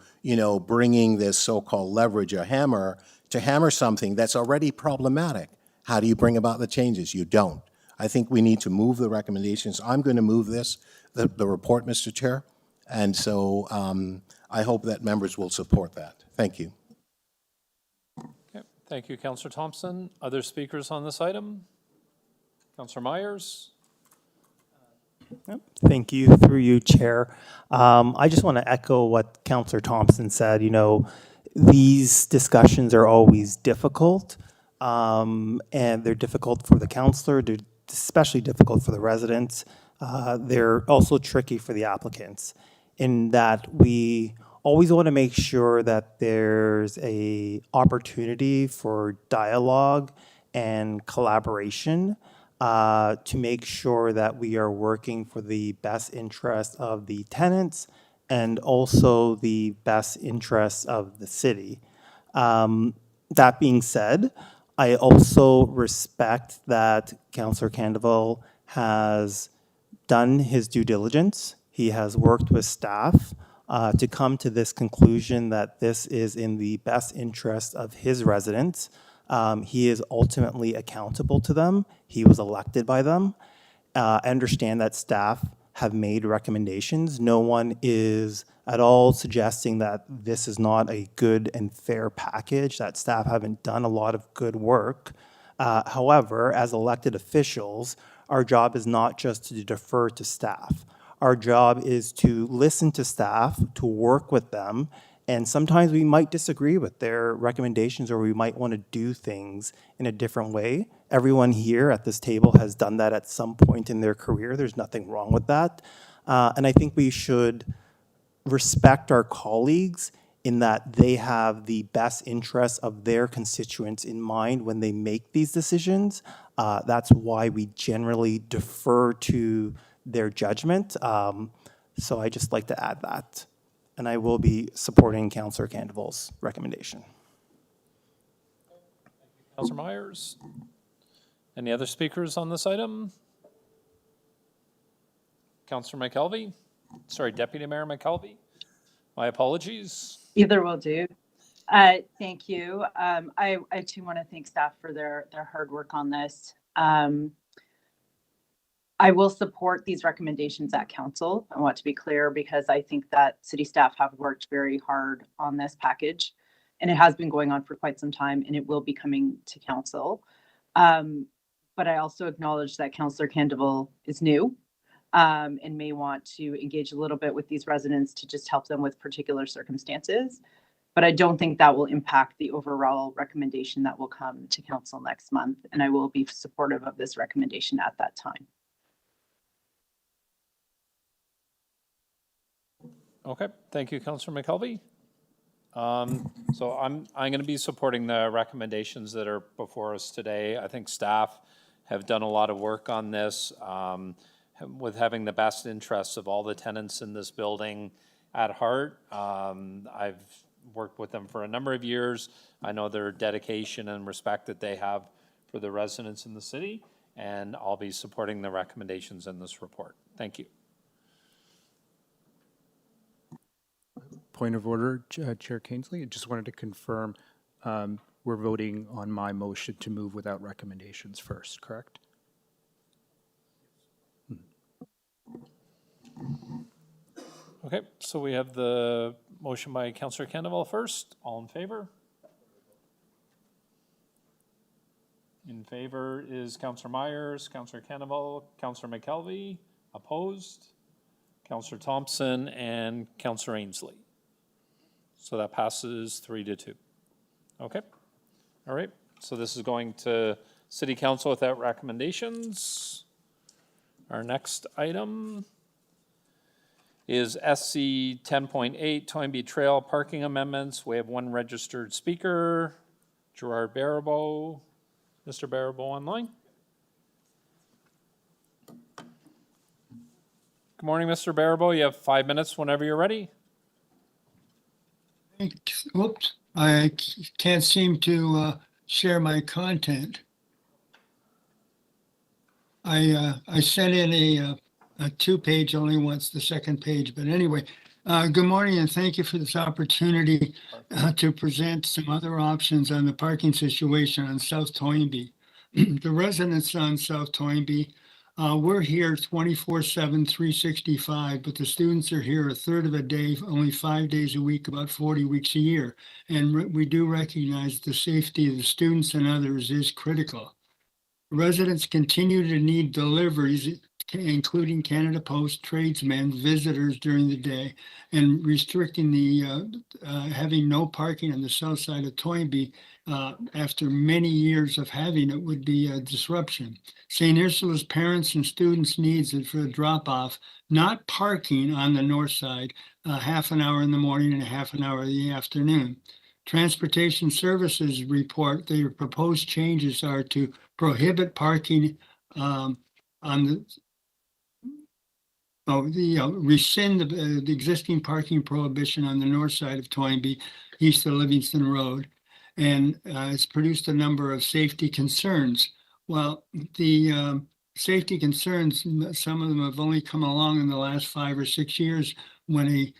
Speaker 2: bringing this so-called leverage or hammer to hammer something that's already problematic. How do you bring about the changes? You don't. I think we need to move the recommendations. I'm going to move the report, Mr. Chair. And so I hope that members will support that. Thank you.
Speaker 1: Okay. Thank you, Councillor Thompson. Other speakers on this item? Councillor Myers?
Speaker 4: Thank you, through you, Chair. I just want to echo what Councillor Thompson said. These discussions are always difficult, and they're difficult for the councillor. They're especially difficult for the residents. They're also tricky for the applicants in that we always want to make sure that there's a opportunity for dialogue and collaboration to make sure that we are working for the best interest of the tenants and also the best interests of the city. That being said, I also respect that Councillor Candeville has done his due diligence. He has worked with staff to come to this conclusion that this is in the best interest of his residents. He is ultimately accountable to them. He was elected by them. I understand that staff have made recommendations. No one is at all suggesting that this is not a good and fair package, that staff haven't done a lot of good work. However, as elected officials, our job is not just to defer to staff. Our job is to listen to staff, to work with them, and sometimes we might disagree with their recommendations or we might want to do things in a different way. Everyone here at this table has done that at some point in their career. There's nothing wrong with that. And I think we should respect our colleagues in that they have the best interests of their constituents in mind when they make these decisions. That's why we generally defer to their judgment. So I just like to add that. And I will be supporting Councillor Candeville's recommendation.
Speaker 1: Councillor Myers? Any other speakers on this item? Councillor McKelvey? Sorry, Deputy Mayor McKelvey? My apologies.
Speaker 5: Either will do. Thank you. I too want to thank staff for their hard work on this. I will support these recommendations at council. I want to be clear because I think that city staff have worked very hard on this package and it has been going on for quite some time and it will be coming to council. But I also acknowledge that Councillor Candeville is new and may want to engage a little bit with these residents to just help them with particular circumstances. But I don't think that will impact the overall recommendation that will come to council next month. And I will be supportive of this recommendation at that time.
Speaker 1: Okay, thank you, Councillor McKelvey. So I'm going to be supporting the recommendations that are before us today. I think staff have done a lot of work on this with having the best interests of all the tenants in this building at heart. I've worked with them for a number of years. I know their dedication and respect that they have for the residents in the city, and I'll be supporting the recommendations in this report. Thank you.
Speaker 10: Point of order, Chair Kingsley. I just wanted to confirm we're voting on my motion to move without recommendations first, correct?
Speaker 1: Okay, so we have the motion by Councillor Candeval first. All in favor? In favor is Councillor Myers, Councillor Candeval, Councillor McKelvey. Opposed? Councillor Thompson and Councillor Ainsley. So that passes 3-2. Okay. All right. So this is going to City Council without recommendations. Our next item is SC 10.8 Toynbee Trail parking amendments. We have one registered speaker, Gerard Baribeau. Mr. Baribeau online. Good morning, Mr. Baribeau. You have 5 minutes whenever you're ready.
Speaker 21: Oops, I can't seem to share my content. I sent in a 2-page, only once the second page, but anyway. Good morning and thank you for this opportunity to present some other options on the parking situation on South Toynbee. The residents on South Toynbee, we're here 24/7, 365, but the students are here a third of a day, only 5 days a week, about 40 weeks a year. And we do recognize the safety of the students and others is critical. Residents continue to need deliveries, including Canada Post, tradesmen, visitors during the day, and restricting the having no parking on the south side of Toynbee after many years of having it would be a disruption. St. Ursula's parents and students needs it for a drop-off, not parking on the north side, half an hour in the morning and a half an hour in the afternoon. Transportation Services report their proposed changes are to prohibit parking on the rescind the existing parking prohibition on the north side of Toynbee, east of Livingston Road, and it's produced a number of safety concerns. Well, the safety concerns, some of them have only come along in the last 5 or 6 years when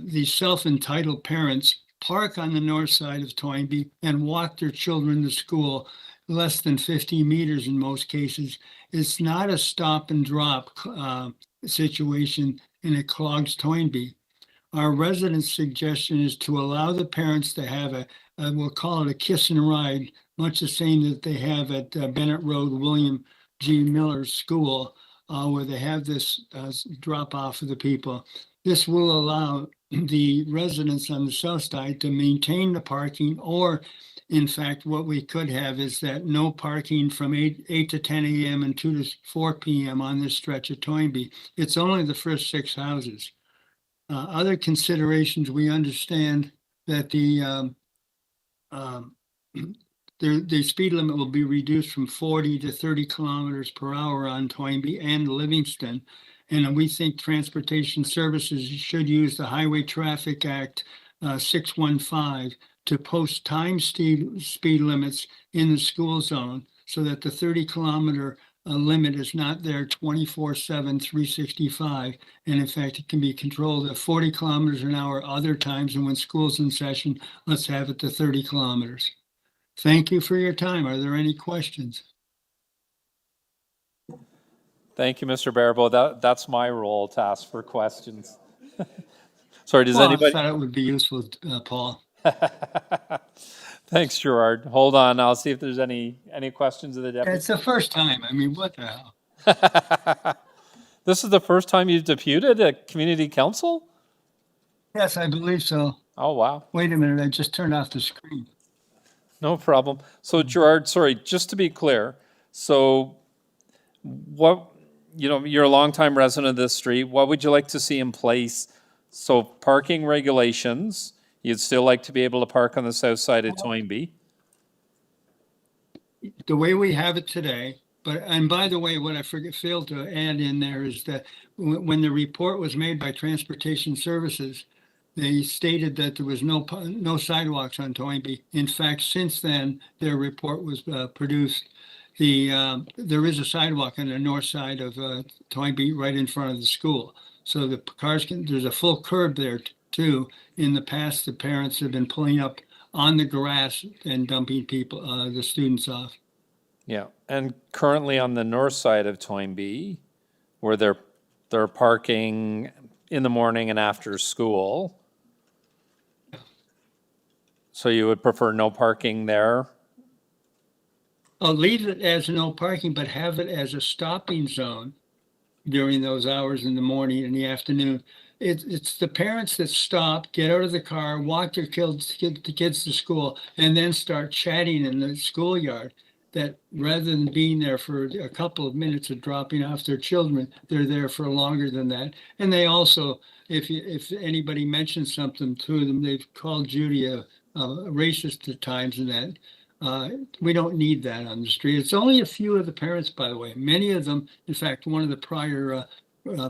Speaker 21: these self-entitled parents park on the north side of Toynbee and walk their children to school less than 50 meters in most cases. It's not a stop and drop situation, and it clogs Toynbee. Our residents' suggestion is to allow the parents to have we'll call it a kiss and ride, much the same that they have at Bennett Road, William G. Miller's school, where they have this drop off of the people. This will allow the residents on the south side to maintain the parking, or in fact, what we could have is that no parking from 8 to 10 a.m. and 2 to 4 p.m. on this stretch of Toynbee. It's only the first 6 houses. Other considerations, we understand that the speed limit will be reduced from 40 to 30 kilometers per hour on Toynbee and Livingston. And we think Transportation Services should use the Highway Traffic Act 615 to post time speed limits in the school zone so that the 30-kilometer limit is not there 24/7, 365. And in fact, it can be controlled at 40 kilometers an hour other times. And when school's in session, let's have it to 30 kilometers. Thank you for your time. Are there any questions?
Speaker 1: Thank you, Mr. Baribeau. That's my role to ask for questions. Sorry, does
Speaker 21: Well,
Speaker 1: anybody?
Speaker 21: I thought it would be useful, Paul.
Speaker 1: Thanks, Gerard. Hold on. I'll see if there's any questions of the deputy.
Speaker 21: It's the first time. I mean, what the hell?
Speaker 1: This is the first time you've deputed at community council?
Speaker 21: Yes, I believe so.
Speaker 1: Oh, wow.
Speaker 21: Wait a minute. I just turned off the screen.
Speaker 1: No problem. So Gerard, sorry, just to be clear. So you're a longtime resident of this street. What would you like to see in place? So parking regulations, you'd still like to be able to park on the south side of Toynbee?
Speaker 21: The way we have it today, But, and by the way, what I failed to add in there is that when the report was made by Transportation Services, they stated that there was no sidewalks on Toynbee. In fact, since then, their report was produced. There is a sidewalk on the north side of Toynbee, right in front of the school. So the cars there's a full curb there too. In the past, the parents have been pulling up on the grass and dumping the students off.
Speaker 1: Yeah, and currently on the north side of Toynbee, where they're parking in the morning and after school. So you would prefer no parking there?
Speaker 21: I'll leave it as no parking, but have it as a stopping zone during those hours in the morning and the afternoon. It's the parents that stop, get out of the car, walk their kids to school, and then start chatting in the schoolyard. That rather than being there for a couple of minutes of dropping off their children, they're there for longer than that. And they also, if anybody mentions something to them, they've called Judy a racist at times and that. We don't need that on the street. It's only a few of the parents, by the way. Many of them, in fact, one of the prior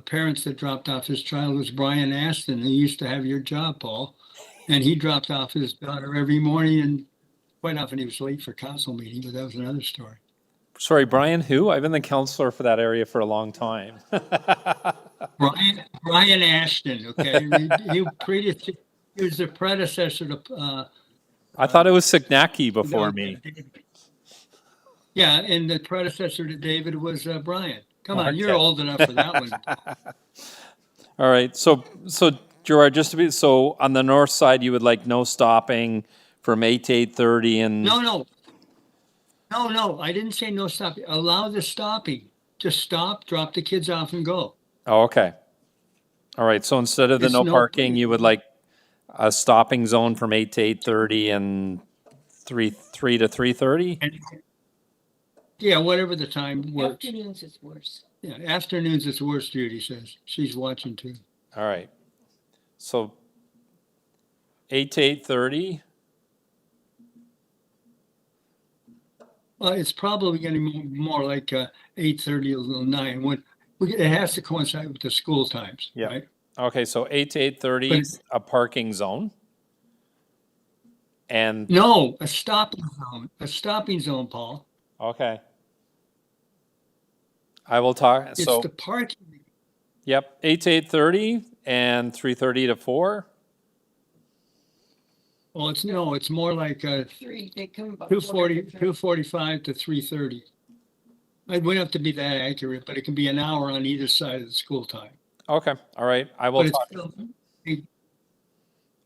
Speaker 21: parents that dropped off his child was Brian Aston, who used to have your job, Paul. And he dropped off his daughter every morning, and quite often he was late for council meeting, but that was another story.
Speaker 1: Sorry, Brian who? I've been the counselor for that area for a long time.
Speaker 21: Brian Ashton, okay? He was the predecessor to...
Speaker 1: I thought it was Signacki before me.
Speaker 21: Yeah, and the predecessor to David was Brian. Come on,
Speaker 1: Okay.
Speaker 21: you're old enough for that one.
Speaker 1: All right, so Gerard, just to be, so on the north side, you would like no stopping from 8 to 8:30 and...
Speaker 21: No, I didn't say no stopping. Allow the stopping. Just stop, drop the kids off and go.
Speaker 1: Oh, okay. All right, so instead of the
Speaker 21: It's
Speaker 1: no
Speaker 21: no-
Speaker 1: parking, you would like a stopping zone from 8 to 8:30 and 3 to 3:30?
Speaker 21: Yeah, whatever the time works.
Speaker 17: Afternoons is worse.
Speaker 21: Yeah, afternoons is worse, Judy says. She's watching too.
Speaker 1: All right. So 8 to 8:30?
Speaker 21: Well, it's probably going to be more like 8:30 till 9. It has to coincide with the school times,
Speaker 1: Yeah.
Speaker 21: right?
Speaker 1: Okay, so 8 to 8:30,
Speaker 21: But-
Speaker 1: a parking zone. And,
Speaker 21: No, a stopping zone. A stopping zone, Paul.
Speaker 1: okay. I will talk,
Speaker 21: It's
Speaker 1: so,
Speaker 21: the parking.
Speaker 1: yep, 8 to 8:30 and 3:30 to 4?
Speaker 21: Well, it's more like
Speaker 17: 2:40.
Speaker 21: 2:45 to 3:30. It wouldn't have to be that accurate, but it can be an hour on either side of the school time.
Speaker 1: Okay, all right, I will
Speaker 21: But it's
Speaker 1: talk,
Speaker 21: still-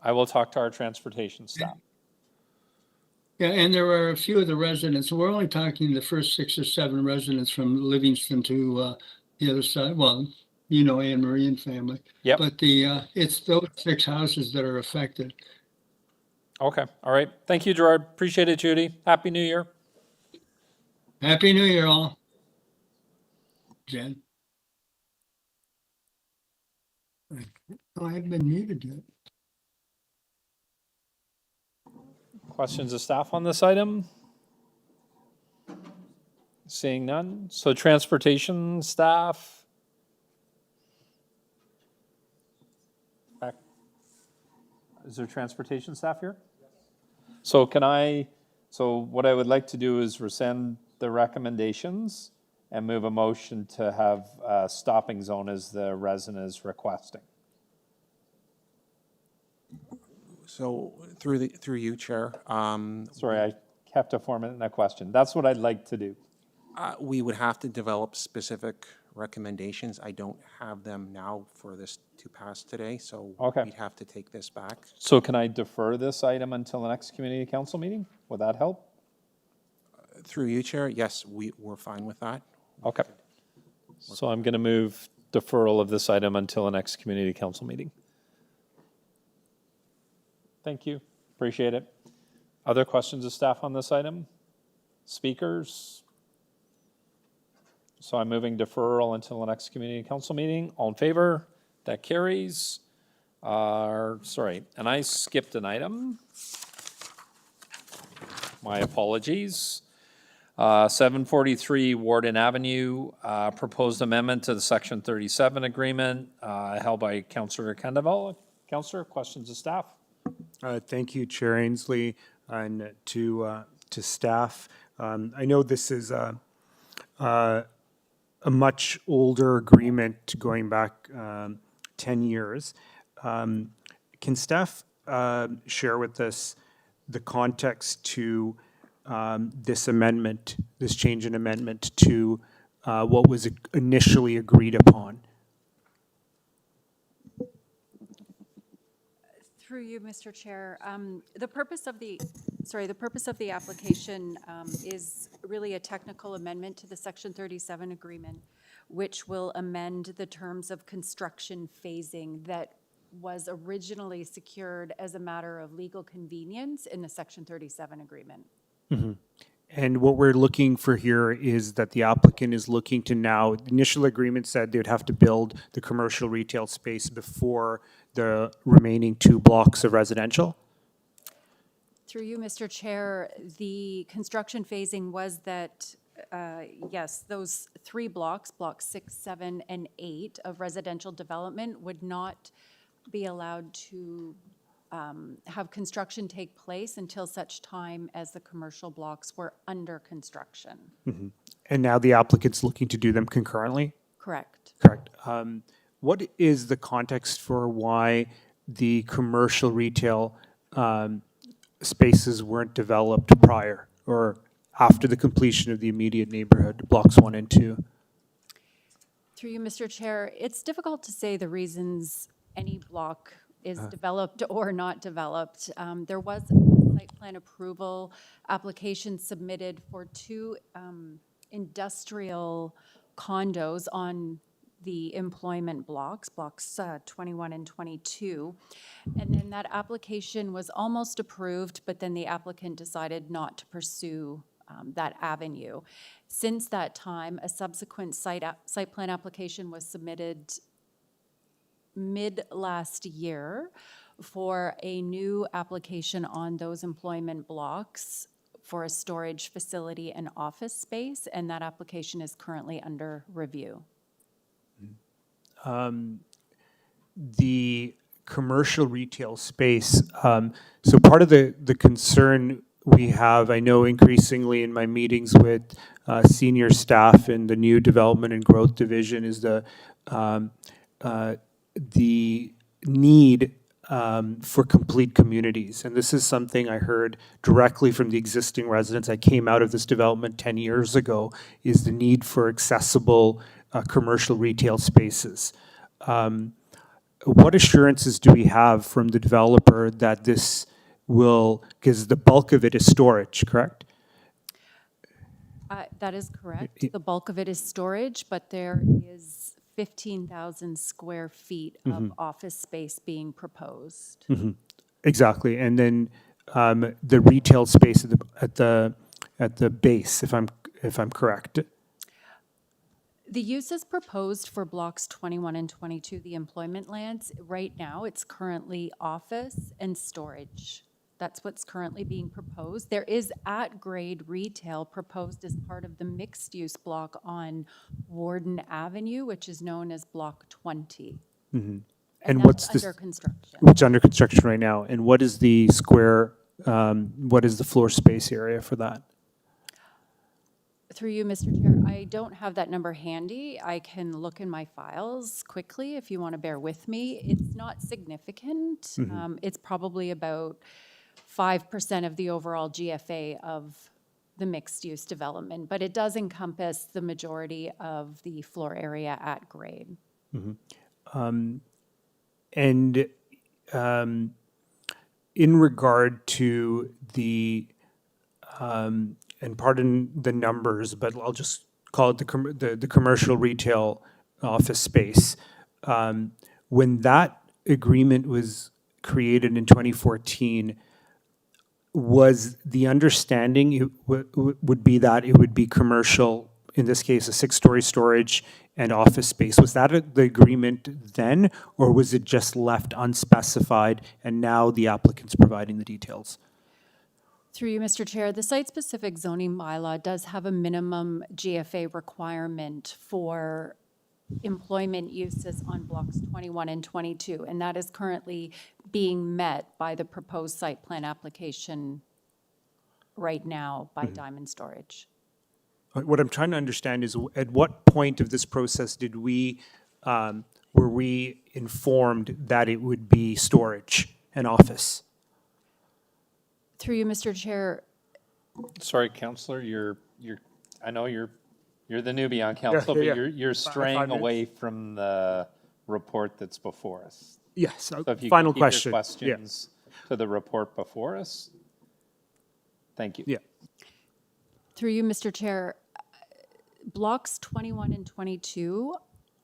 Speaker 1: I will talk to our transportation staff.
Speaker 21: Yeah, and there are a few of the residents, we're only talking the first 6 or 7 residents from Livingston to the other side, well, Anne Marie and family.
Speaker 1: Yep.
Speaker 21: But it's those 6 houses that are affected.
Speaker 1: Okay, all right. Thank you, Gerard. Appreciate it, Judy. Happy New Year.
Speaker 21: Happy New Year, all. Jen? Oh, I haven't been muted yet.
Speaker 1: Questions of staff on this item? Seeing none. So transportation staff? Back. Is there transportation staff here? So so what I would like to do is rescind the recommendations and move a motion to have a stopping zone as the resident is requesting.
Speaker 3: So through you, Chair.
Speaker 1: Sorry, I have to form it in a question. That's what I'd like to do.
Speaker 3: We would have to develop specific recommendations. I don't have them now for this to pass today, so
Speaker 1: Okay.
Speaker 3: we'd have to take this back.
Speaker 1: So can I defer this item until the next community council meeting? Would that help?
Speaker 3: Through you, Chair, yes, we're fine with that.
Speaker 1: Okay. So I'm going to move deferral of this item until the next community council meeting. Thank you. Appreciate it. Other questions of staff on this item? Speakers? So I'm moving deferral until the next community council meeting. All in favor? That carries. Sorry, and I skipped an item. My apologies. 743 Warden Avenue, proposed amendment to the Section 37 agreement, held by Councillor Candavel. Councillor, questions of staff?
Speaker 10: Thank you, Chair Ainsley, and to staff. I know this is a much older agreement going back 10 years. Can staff share with us the context to this amendment, this change in amendment to what was initially agreed upon?
Speaker 6: Through you, Mr. Chair, the purpose of the application is really a technical amendment to the Section 37 agreement, which will amend the terms of construction phasing that was originally secured as a matter of legal convenience in the Section 37 agreement.
Speaker 10: Mm-hmm. And what we're looking for here is that the applicant is looking to now, the initial agreement said they would have to build the commercial retail space before the remaining 2 blocks of residential.
Speaker 6: Through you, Mr. Chair, the construction phasing was that, yes, those 3 blocks, blocks 6, 7, and 8 of residential development would not be allowed to have construction take place until such time as the commercial blocks were under construction.
Speaker 10: Mm-hmm. And now the applicant's looking to do them concurrently?
Speaker 6: Correct.
Speaker 10: Correct. What is the context for why the commercial retail spaces weren't developed prior or after the completion of the immediate neighborhood, blocks 1 and 2?
Speaker 6: Through you, Mr. Chair, it's difficult to say the reasons any block is developed or not developed. There was a site plan approval application submitted for 2 industrial condos on the employment blocks, blocks 21 and 22. And then that application was almost approved, but then the applicant decided not to pursue that avenue. Since that time, a subsequent site plan application was submitted mid last year for a new application on those employment blocks for a storage facility and office space, and that application is currently under review.
Speaker 10: The commercial retail space, so part of the concern we have, I know increasingly in my meetings with senior staff in the new development and growth division, is the need for complete communities. And this is something I heard directly from the existing residents. I came out of this development 10 years ago, is the need for accessible commercial retail spaces. What assurances do we have from the developer that this will, because the bulk of it is storage, correct?
Speaker 6: That is correct. The bulk of it is storage, but there is 15,000 square feet of office space being proposed.
Speaker 10: Mm-hmm. Exactly, and then the retail space at the base, if I'm correct.
Speaker 6: The uses proposed for blocks 21 and 22, the employment lands, right now it's currently office and storage. That's what's currently being proposed. There is at-grade retail proposed as part of the mixed-use block on Warden Avenue, which is known as Block 20.
Speaker 10: Mm-hmm.
Speaker 6: And
Speaker 10: what's
Speaker 6: that's under construction.
Speaker 10: Which is under construction right now? And what is the square? What is the floor space area for that?
Speaker 6: Through you, Mr. Chair, I don't have that number handy. I can look in my files quickly if you want to bear with me. It's not significant.
Speaker 10: Mm-hmm.
Speaker 6: It's probably about 5% of the overall GFA of the mixed-use development, but it does encompass the majority of the floor area at grade.
Speaker 10: Mm-hmm. In regard to the and pardon the numbers, but I'll just call it the commercial retail office space. When that agreement was created in 2014, was the understanding it would be that it would be commercial, in this case, a 6-story storage and office space? Was that the agreement then, or was it just left unspecified and now the applicant's providing the details?
Speaker 6: Through you, Mr. Chair, the site-specific zoning bylaw does have a minimum GFA requirement for employment uses on blocks 21 and 22, and that is currently being met by the proposed site plan application right now by Diamond Storage.
Speaker 10: What I'm trying to understand is at what point of this process did were we informed that it would be storage and office?
Speaker 6: Through you, Mr. Chair,
Speaker 1: Sorry, Counselor, I know you're the newbie on council,
Speaker 10: yeah.
Speaker 1: but you're straying
Speaker 10: 5 minutes.
Speaker 1: away from the report that's before us.
Speaker 10: Yes,
Speaker 1: So if you
Speaker 10: final
Speaker 1: could keep your
Speaker 10: question.
Speaker 1: questions to the report before us. Thank you.
Speaker 10: Yeah.
Speaker 6: through you, Mr. Chair, blocks 21 and 22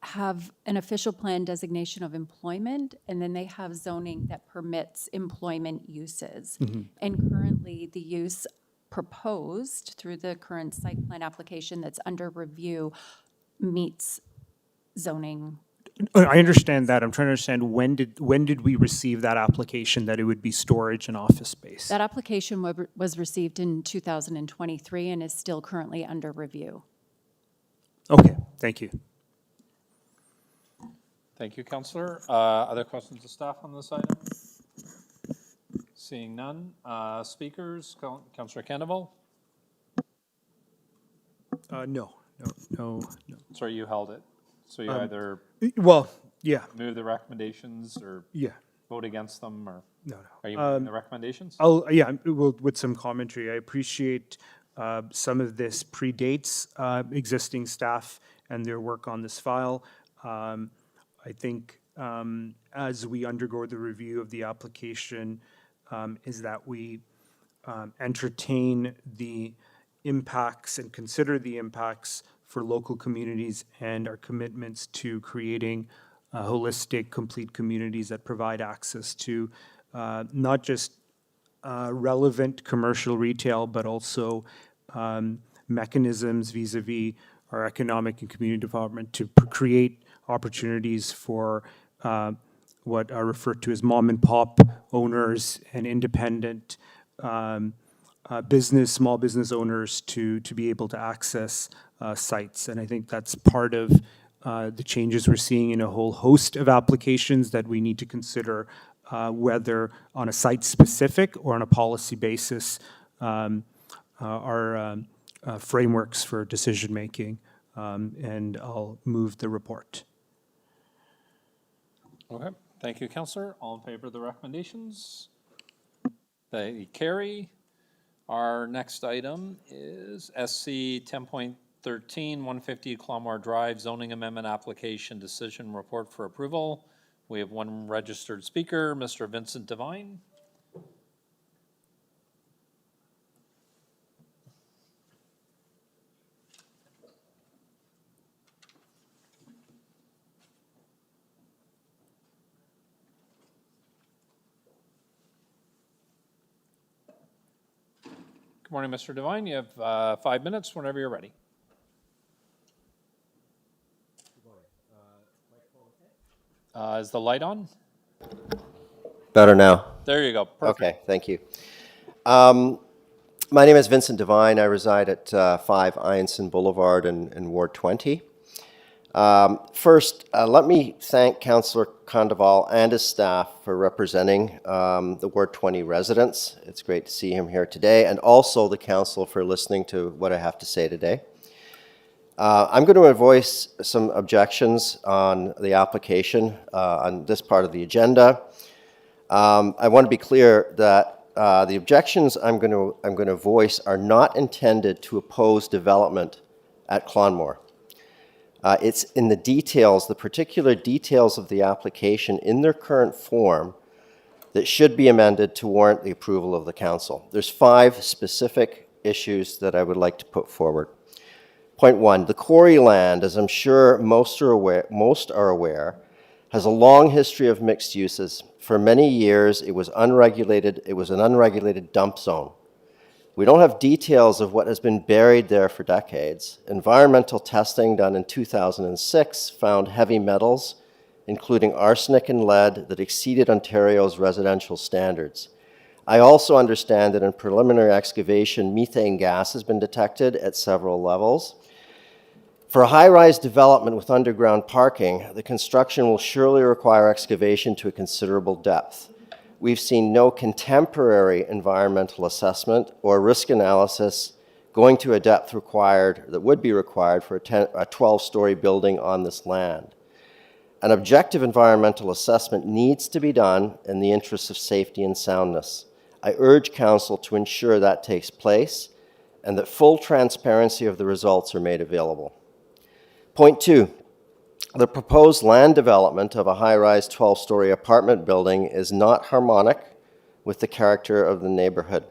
Speaker 6: have an official plan designation of employment, and then they have zoning that permits employment uses. And currently, the use proposed through the current site plan application that's under review meets zoning.
Speaker 10: I understand that. I'm trying to understand when did we receive that application that it would be storage and office space?
Speaker 6: That application was received in 2023 and is still currently under review.
Speaker 10: Okay, thank you.
Speaker 1: Thank you, Counselor. Other questions of staff on this item? Seeing none. Speakers, Counselor Candival?
Speaker 10: No.
Speaker 1: Sorry, you held it. So you either
Speaker 10: Well, yeah.
Speaker 1: move the recommendations or
Speaker 10: Yeah.
Speaker 1: vote against them, or
Speaker 10: No.
Speaker 1: are you moving the recommendations?
Speaker 10: With some commentary. I appreciate some of this predates existing staff and their work on this file. I think as we undergo the review of the application, is that we entertain the impacts and consider the impacts for local communities and our commitments to creating holistic, complete communities that provide access to not just relevant commercial retail, but also mechanisms vis-a-vis our economic and community development to create opportunities for what are referred to as mom and pop owners and independent small business owners to be able to access sites. And I think that's part of the changes we're seeing in a whole host of applications that we need to consider whether on a site-specific or on a policy basis are frameworks for decision-making. And I'll move the report.
Speaker 1: Okay, thank you, Counselor. All in favor of the recommendations? They carry. Our next item is SC 10.13, 150 Clonmore Drive zoning amendment application decision report for approval. We have one registered speaker, Mr. Vincent Devine. Good morning, Mr. Devine. You have 5 minutes whenever you're ready. Is the light on?
Speaker 8: Better now.
Speaker 1: There you go. Perfect.
Speaker 8: Okay, thank you. My name is Vincent Devine. I reside at 5 Ianson Boulevard in Ward 20. First, let me thank Councillor Condoval and his staff for representing the Ward 20 residents. It's great to see him here today, and also the council for listening to what I have to say today. I'm going to voice some objections on the application on this part of the agenda. I want to be clear that the objections I'm going to voice are not intended to oppose development at Clonmore. It's in the details, the particular details of the application in their current form that should be amended to warrant the approval of the council. There's 5 specific issues that I would like to put forward. Point 1, the quarry land, as I'm sure most are aware, has a long history of mixed uses. For many years, it was unregulated. It was an unregulated dump zone. We don't have details of what has been buried there for decades. Environmental testing done in 2006 found heavy metals, including arsenic and lead, that exceeded Ontario's residential standards. I also understand that in preliminary excavation, methane gas has been detected at several levels. For a high-rise development with underground parking, the construction will surely require excavation to a considerable depth. We've seen no contemporary environmental assessment or risk analysis going to a depth required that would be required for a 12-story building on this land. An objective environmental assessment needs to be done in the interests of safety and soundness. I urge Council to ensure that takes place and that full transparency of the results are made available. Point 2, the proposed land development of a high-rise 12-story apartment building is not harmonic with the character of the neighborhood.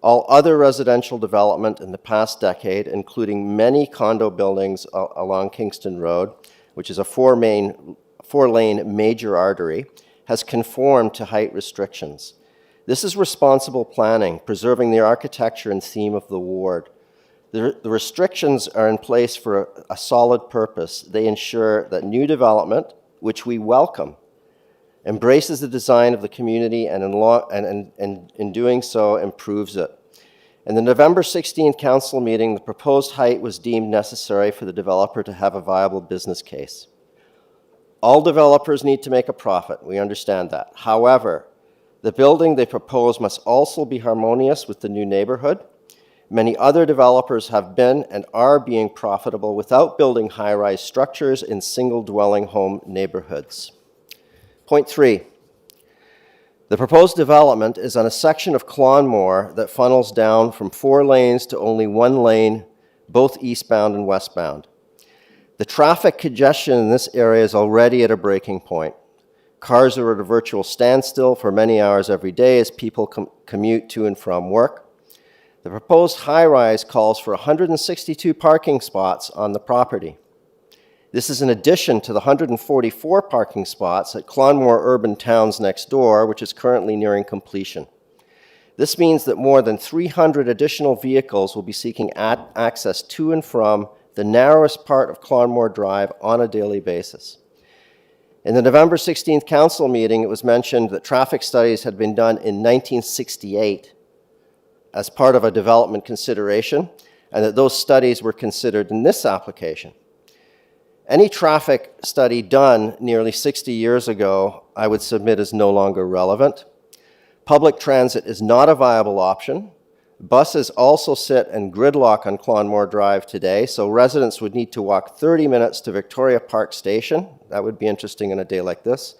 Speaker 8: All other residential development in the past decade, including many condo buildings along Kingston Road, which is a four-lane major artery, has conformed to height restrictions. This is responsible planning, preserving the architecture and theme of the ward. The restrictions are in place for a solid purpose. They ensure that new development, which we welcome, embraces the design of the community and in doing so improves it. In the November 16th council meeting, the proposed height was deemed necessary for the developer to have a viable business case. All developers need to make a profit. We understand that. However, the building they propose must also be harmonious with the new neighborhood. Many other developers have been and are being profitable without building high-rise structures in single-dwelling home neighborhoods. Point 3, the proposed development is on a section of Clonmore that funnels down from 4 lanes to only 1 lane, both eastbound and westbound. The traffic congestion in this area is already at a breaking point. Cars are at a virtual standstill for many hours every day as people commute to and from work. The proposed high-rise calls for 162 parking spots on the property. This is in addition to the 144 parking spots at Clonmore Urban Towns next door, which is currently nearing completion. This means that more than 300 additional vehicles will be seeking access to and from the narrowest part of Clonmore Drive on a daily basis. In the November 16th council meeting, it was mentioned that traffic studies had been done in 1968 as part of a development consideration, and that those studies were considered in this application. Any traffic study done nearly 60 years ago, I would submit, is no longer relevant. Public transit is not a viable option. Buses also sit and gridlock on Clonmore Drive today, so residents would need to walk 30 minutes to Victoria Park Station. That would be interesting on a day like this.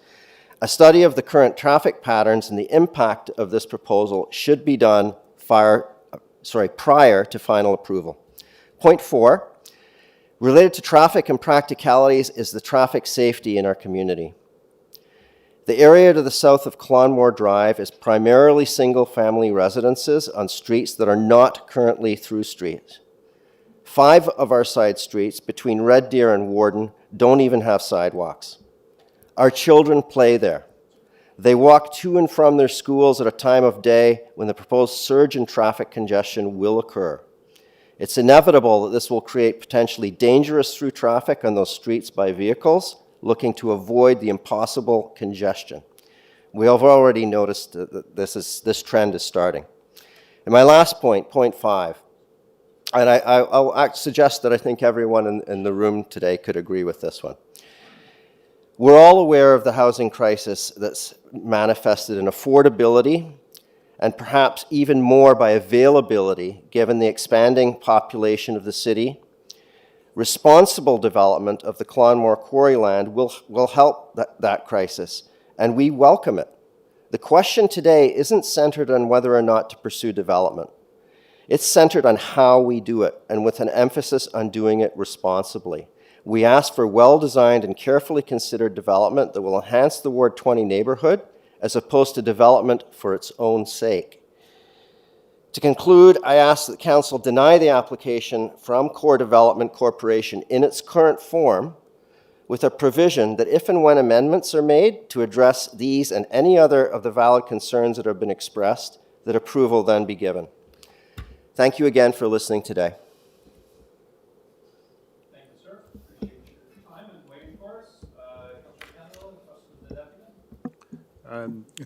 Speaker 8: A study of the current traffic patterns and the impact of this proposal should be done prior to final approval. Point 4, related to traffic and practicalities is the traffic safety in our community. The area to the south of Clonmore Drive is primarily single-family residences on streets that are not currently through streets. 5 of our side streets between Red Deer and Warden don't even have sidewalks. Our children play there. They walk to and from their schools at a time of day when the proposed surge in traffic congestion will occur. It's inevitable that this will create potentially dangerous through traffic on those streets by vehicles looking to avoid the impossible congestion. We have already noticed that this trend is starting. And my last point, point 5, and I'll suggest that I think everyone in the room today could agree with this one. We're all aware of the housing crisis that's manifested in affordability and perhaps even more by availability given the expanding population of the city. Responsible development of the Clonmore quarry land will help that crisis, and we welcome it. The question today isn't centered on whether or not to pursue development. It's centered on how we do it, and with an emphasis on doing it responsibly. We ask for well-designed and carefully considered development that will enhance the Ward 20 neighborhood as opposed to development for its own sake. To conclude, I ask that Council deny the application from Core Development Corporation in its current form with a provision that if and when amendments are made to address these and any other of the valid concerns that have been expressed, that approval then be given. Thank you again for listening today.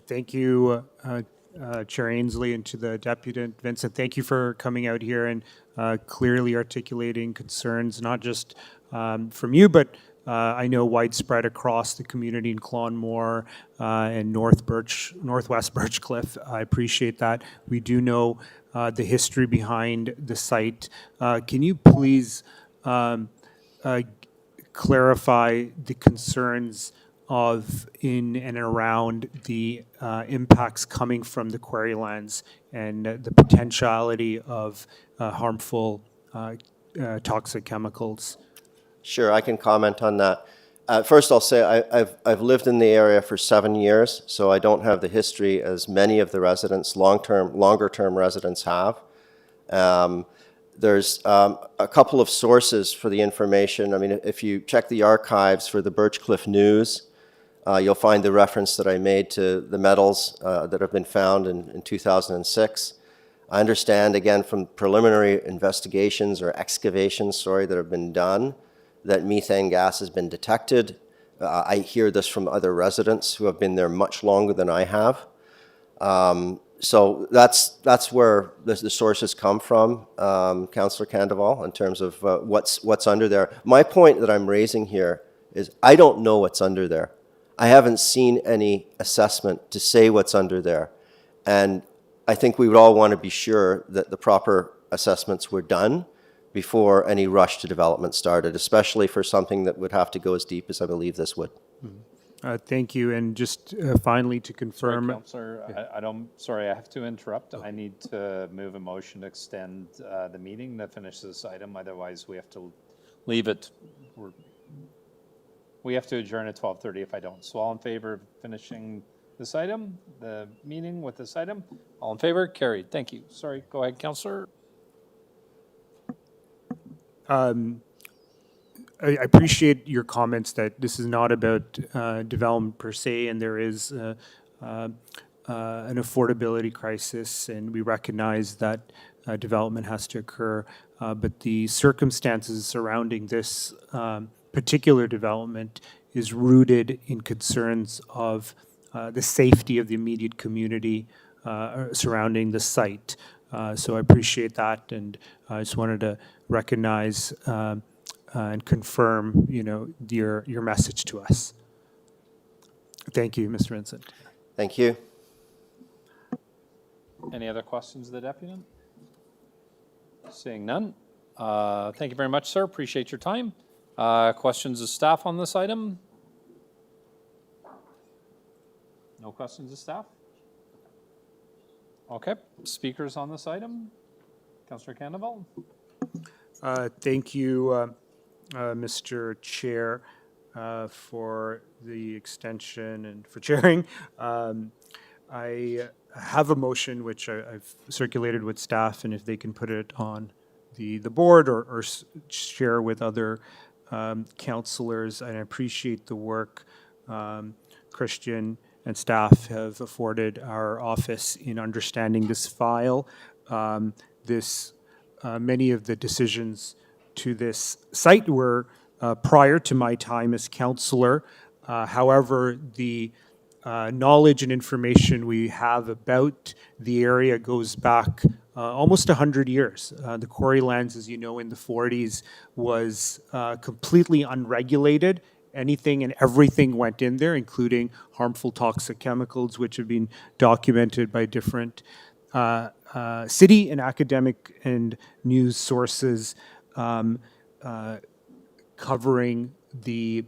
Speaker 10: Thank you, Chair Ainsley and to the Deputy Vincent, thank you for coming out here and clearly articulating concerns, not just from you, but I know widespread across the community in Clonmore and Northwest Birchcliff. I appreciate that. We do know the history behind the site. Can you please clarify the concerns of in and around the impacts coming from the quarry lands and the potentiality of harmful toxic chemicals?
Speaker 8: Sure, I can comment on that. First, I'll say I've lived in the area for 7 years, so I don't have the history as many of the residents, longer-term residents have. There's a couple of sources for the information. I mean, if you check the archives for the Birchcliff News, you'll find the reference that I made to the metals that have been found in 2006. I understand, again, from preliminary investigations or excavations, that have been done, that methane gas has been detected. I hear this from other residents who have been there much longer than I have. So that's where the sources come from, Councillor Candoval, in terms of what's under there. My point that I'm raising here is I don't know what's under there. I haven't seen any assessment to say what's under there. And I think we would all want to be sure that the proper assessments were done before any rush to development started, especially for something that would have to go as deep as I believe this would.
Speaker 10: Thank you. And just finally to confirm.
Speaker 1: Councillor, I have to interrupt. I need to move a motion to extend the meeting to finish this item. Otherwise, we have to leave it. We have to adjourn at 12:30 if I don't. So all in favor of finishing this item, the meeting with this item? All in favor? Carried. Thank you. Sorry, go ahead, Councillor.
Speaker 10: I appreciate your comments that this is not about development per se, and there is an affordability crisis, and we recognize that development has to occur. But the circumstances surrounding this particular development is rooted in concerns of the safety of the immediate community surrounding the site. So I appreciate that, and I just wanted to recognize and confirm, your message to us. Thank you, Mr. Vincent.
Speaker 8: Thank you.
Speaker 1: Any other questions of the deputy? Seeing none. Thank you very much, sir. Appreciate your time. Questions of staff on this item? No questions of staff? Okay. Speakers on this item? Councillor Candoval?
Speaker 10: Thank you, Mr. Chair, for the extension and for chairing. I have a motion which I've circulated with staff, and if they can put it on the board or share with other councillors, and I appreciate the work Christian and staff have afforded our office in understanding this file. Many of the decisions to this site were prior to my time as councillor. However, the knowledge and information we have about the area goes back almost 100 years. The quarry lands, as you know, in the 40s was completely unregulated. Anything and everything went in there, including harmful toxic chemicals, which have been documented by different city and academic and news sources covering the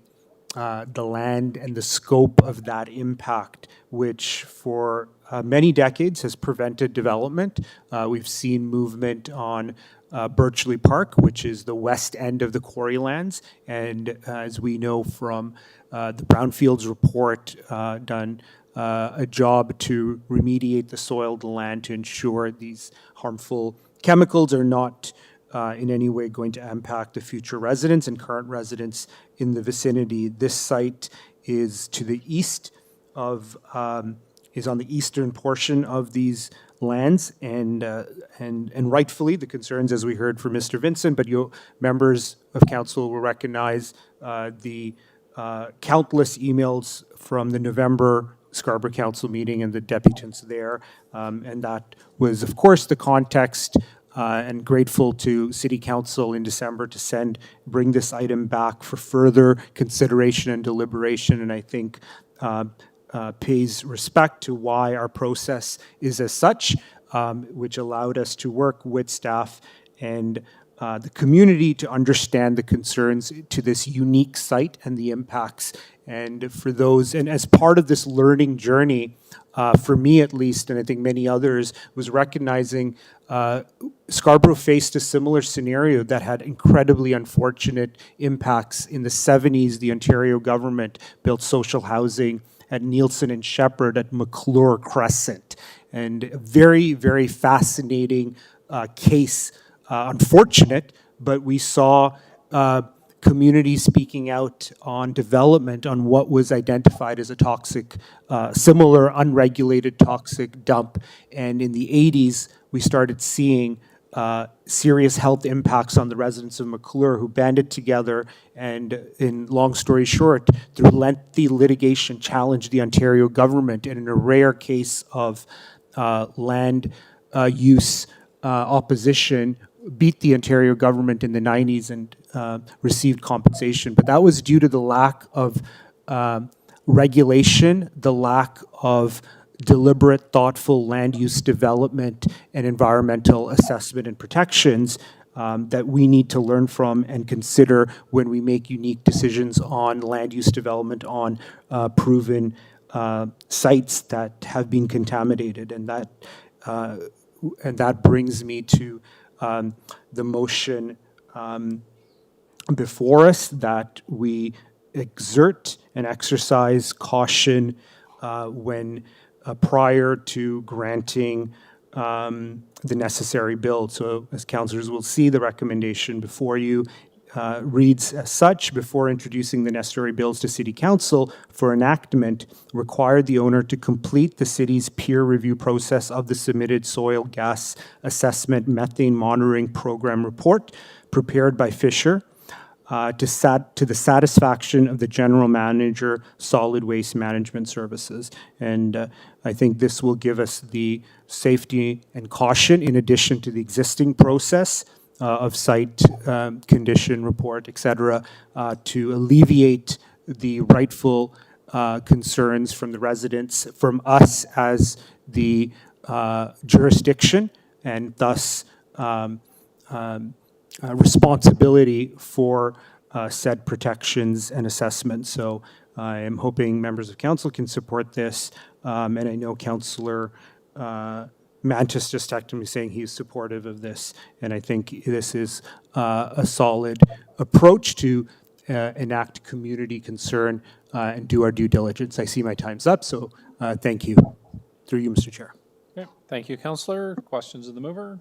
Speaker 10: land and the scope of that impact, which for many decades has prevented development. We've seen movement on Birchley Park, which is the west end of the quarry lands, and as we know from the Brownfields report done a job to remediate the soil, the land, to ensure these harmful chemicals are not in any way going to impact the future residents and current residents in the vicinity. This site is to the east of, is on the eastern portion of these lands, and rightfully the concerns, as we heard from Mr. Vincent, but you members of council will recognize the countless emails from the November Scarborough Council meeting and the deputants there. And that was, of course, the context, and grateful to City Council in December to bring this item back for further consideration and deliberation. And I think pays respect to why our process is as such, which allowed us to work with staff and the community to understand the concerns to this unique site and the impacts. And for those, and as part of this learning journey, for me at least, and I think many others, was recognizing Scarborough faced a similar scenario that had incredibly unfortunate impacts. In the 70s, the Ontario government built social housing at Nielsen and Shepherd at McClure Crescent. And a very, very fascinating case, unfortunate, but we saw community speaking out on development on what was identified as a toxic, similar unregulated toxic dump. And in the 80s, we started seeing serious health impacts on the residents of McClure, who banded together and, in long story short, through lengthy litigation, challenged the Ontario government, and in a rare case of land use opposition, beat the Ontario government in the 90s and received compensation. But that was due to the lack of regulation, the lack of deliberate, thoughtful land use development and environmental assessment and protections that we need to learn from and consider when we make unique decisions on land use development on proven sites that have been contaminated. And that brings me to the motion before us, that we exert and exercise caution when prior to granting the necessary build. So as councillors will see, the recommendation before you reads as such: before introducing the necessary bills to City Council for enactment, required the owner to complete the city's peer review process of the submitted soil gas assessment methane monitoring program report prepared by Fisher to the satisfaction of the General Manager, Solid Waste Management Services. And I think this will give us the safety and caution, in addition to the existing process of site condition report, et cetera, to alleviate the rightful concerns from the residents, from us as the jurisdiction, and thus responsibility for said protections and assessments. So I am hoping members of council can support this. And I know Councillor Mantis just texted me saying he's supportive of this. And I think this is a solid approach to enact community concern and do our due diligence. I see my time's up, so thank you. Through you, Mr. Chair.
Speaker 1: Okay. Thank you, Councillor. Questions of the mover?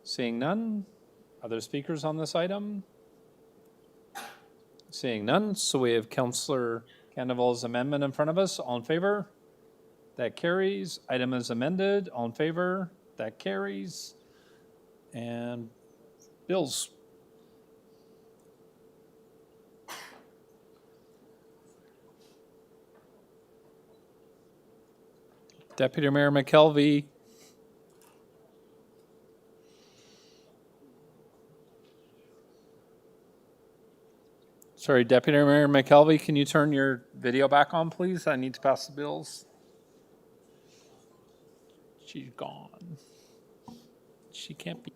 Speaker 1: Seeing none. Other speakers on this item? Seeing none, so we have Councillor Candival's amendment in front of us. All in favor? That carries. Item is amended. All in favor? That carries. And bills. Deputy Mayor McKelvey. Sorry, Deputy Mayor McKelvey, can you turn your video back on, please? I need to pass the bills. She's gone. She can't be.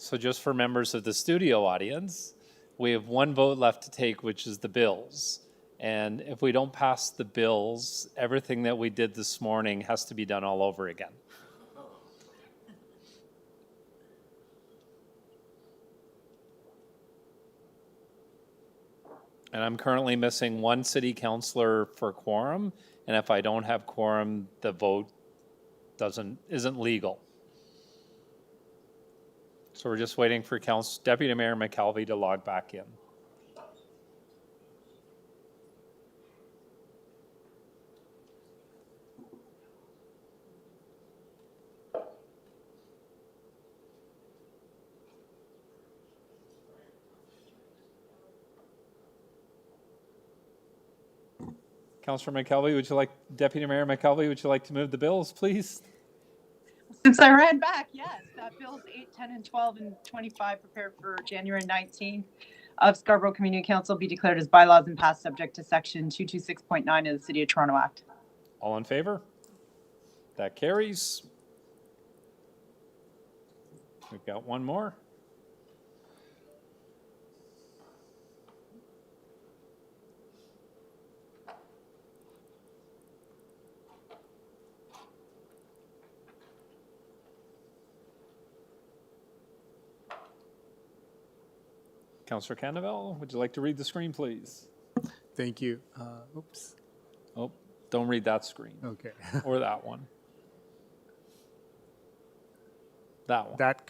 Speaker 1: So just for members of the studio audience, we have one vote left to take, which is the bills. And if we don't pass the bills, everything that we did this morning has to be done all over again. And I'm currently missing one city councillor for quorum, and if I don't have quorum, the vote isn't legal. So we're just waiting for Deputy Mayor McKelvey to log back in. Councillor McKelvey, Deputy Mayor McKelvey, would you like to move the bills, please?
Speaker 5: Since I ran back, yes, bills 8, 10, and 12 and 25 prepared for January 19th of Scarborough Community Council be declared as bylaws and passed subject to section 226.9 of the City of Toronto Act.
Speaker 1: All in favor? That carries. We've got one more. Councillor Canavelle, would you like to read the screen, please?
Speaker 10: Thank you. Oops.
Speaker 1: Oh, don't read that screen.
Speaker 10: Okay.
Speaker 1: Or that one. That one.
Speaker 10: That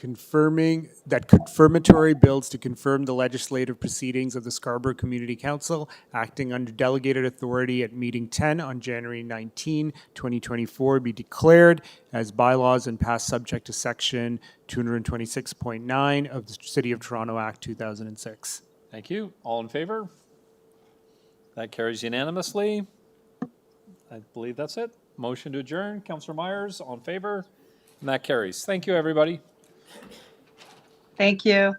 Speaker 10: confirmatory bills to confirm the legislative proceedings of the Scarborough Community Council acting under delegated authority at meeting 10 on January 19, 2024 be declared as bylaws and passed subject to section 226.9 of the City of Toronto Act 2006.
Speaker 1: Thank you. All in favor? That carries unanimously. I believe that's it. Motion to adjourn. Councillor Myers, all in favor? And that carries. Thank you, everybody.
Speaker 5: Thank you.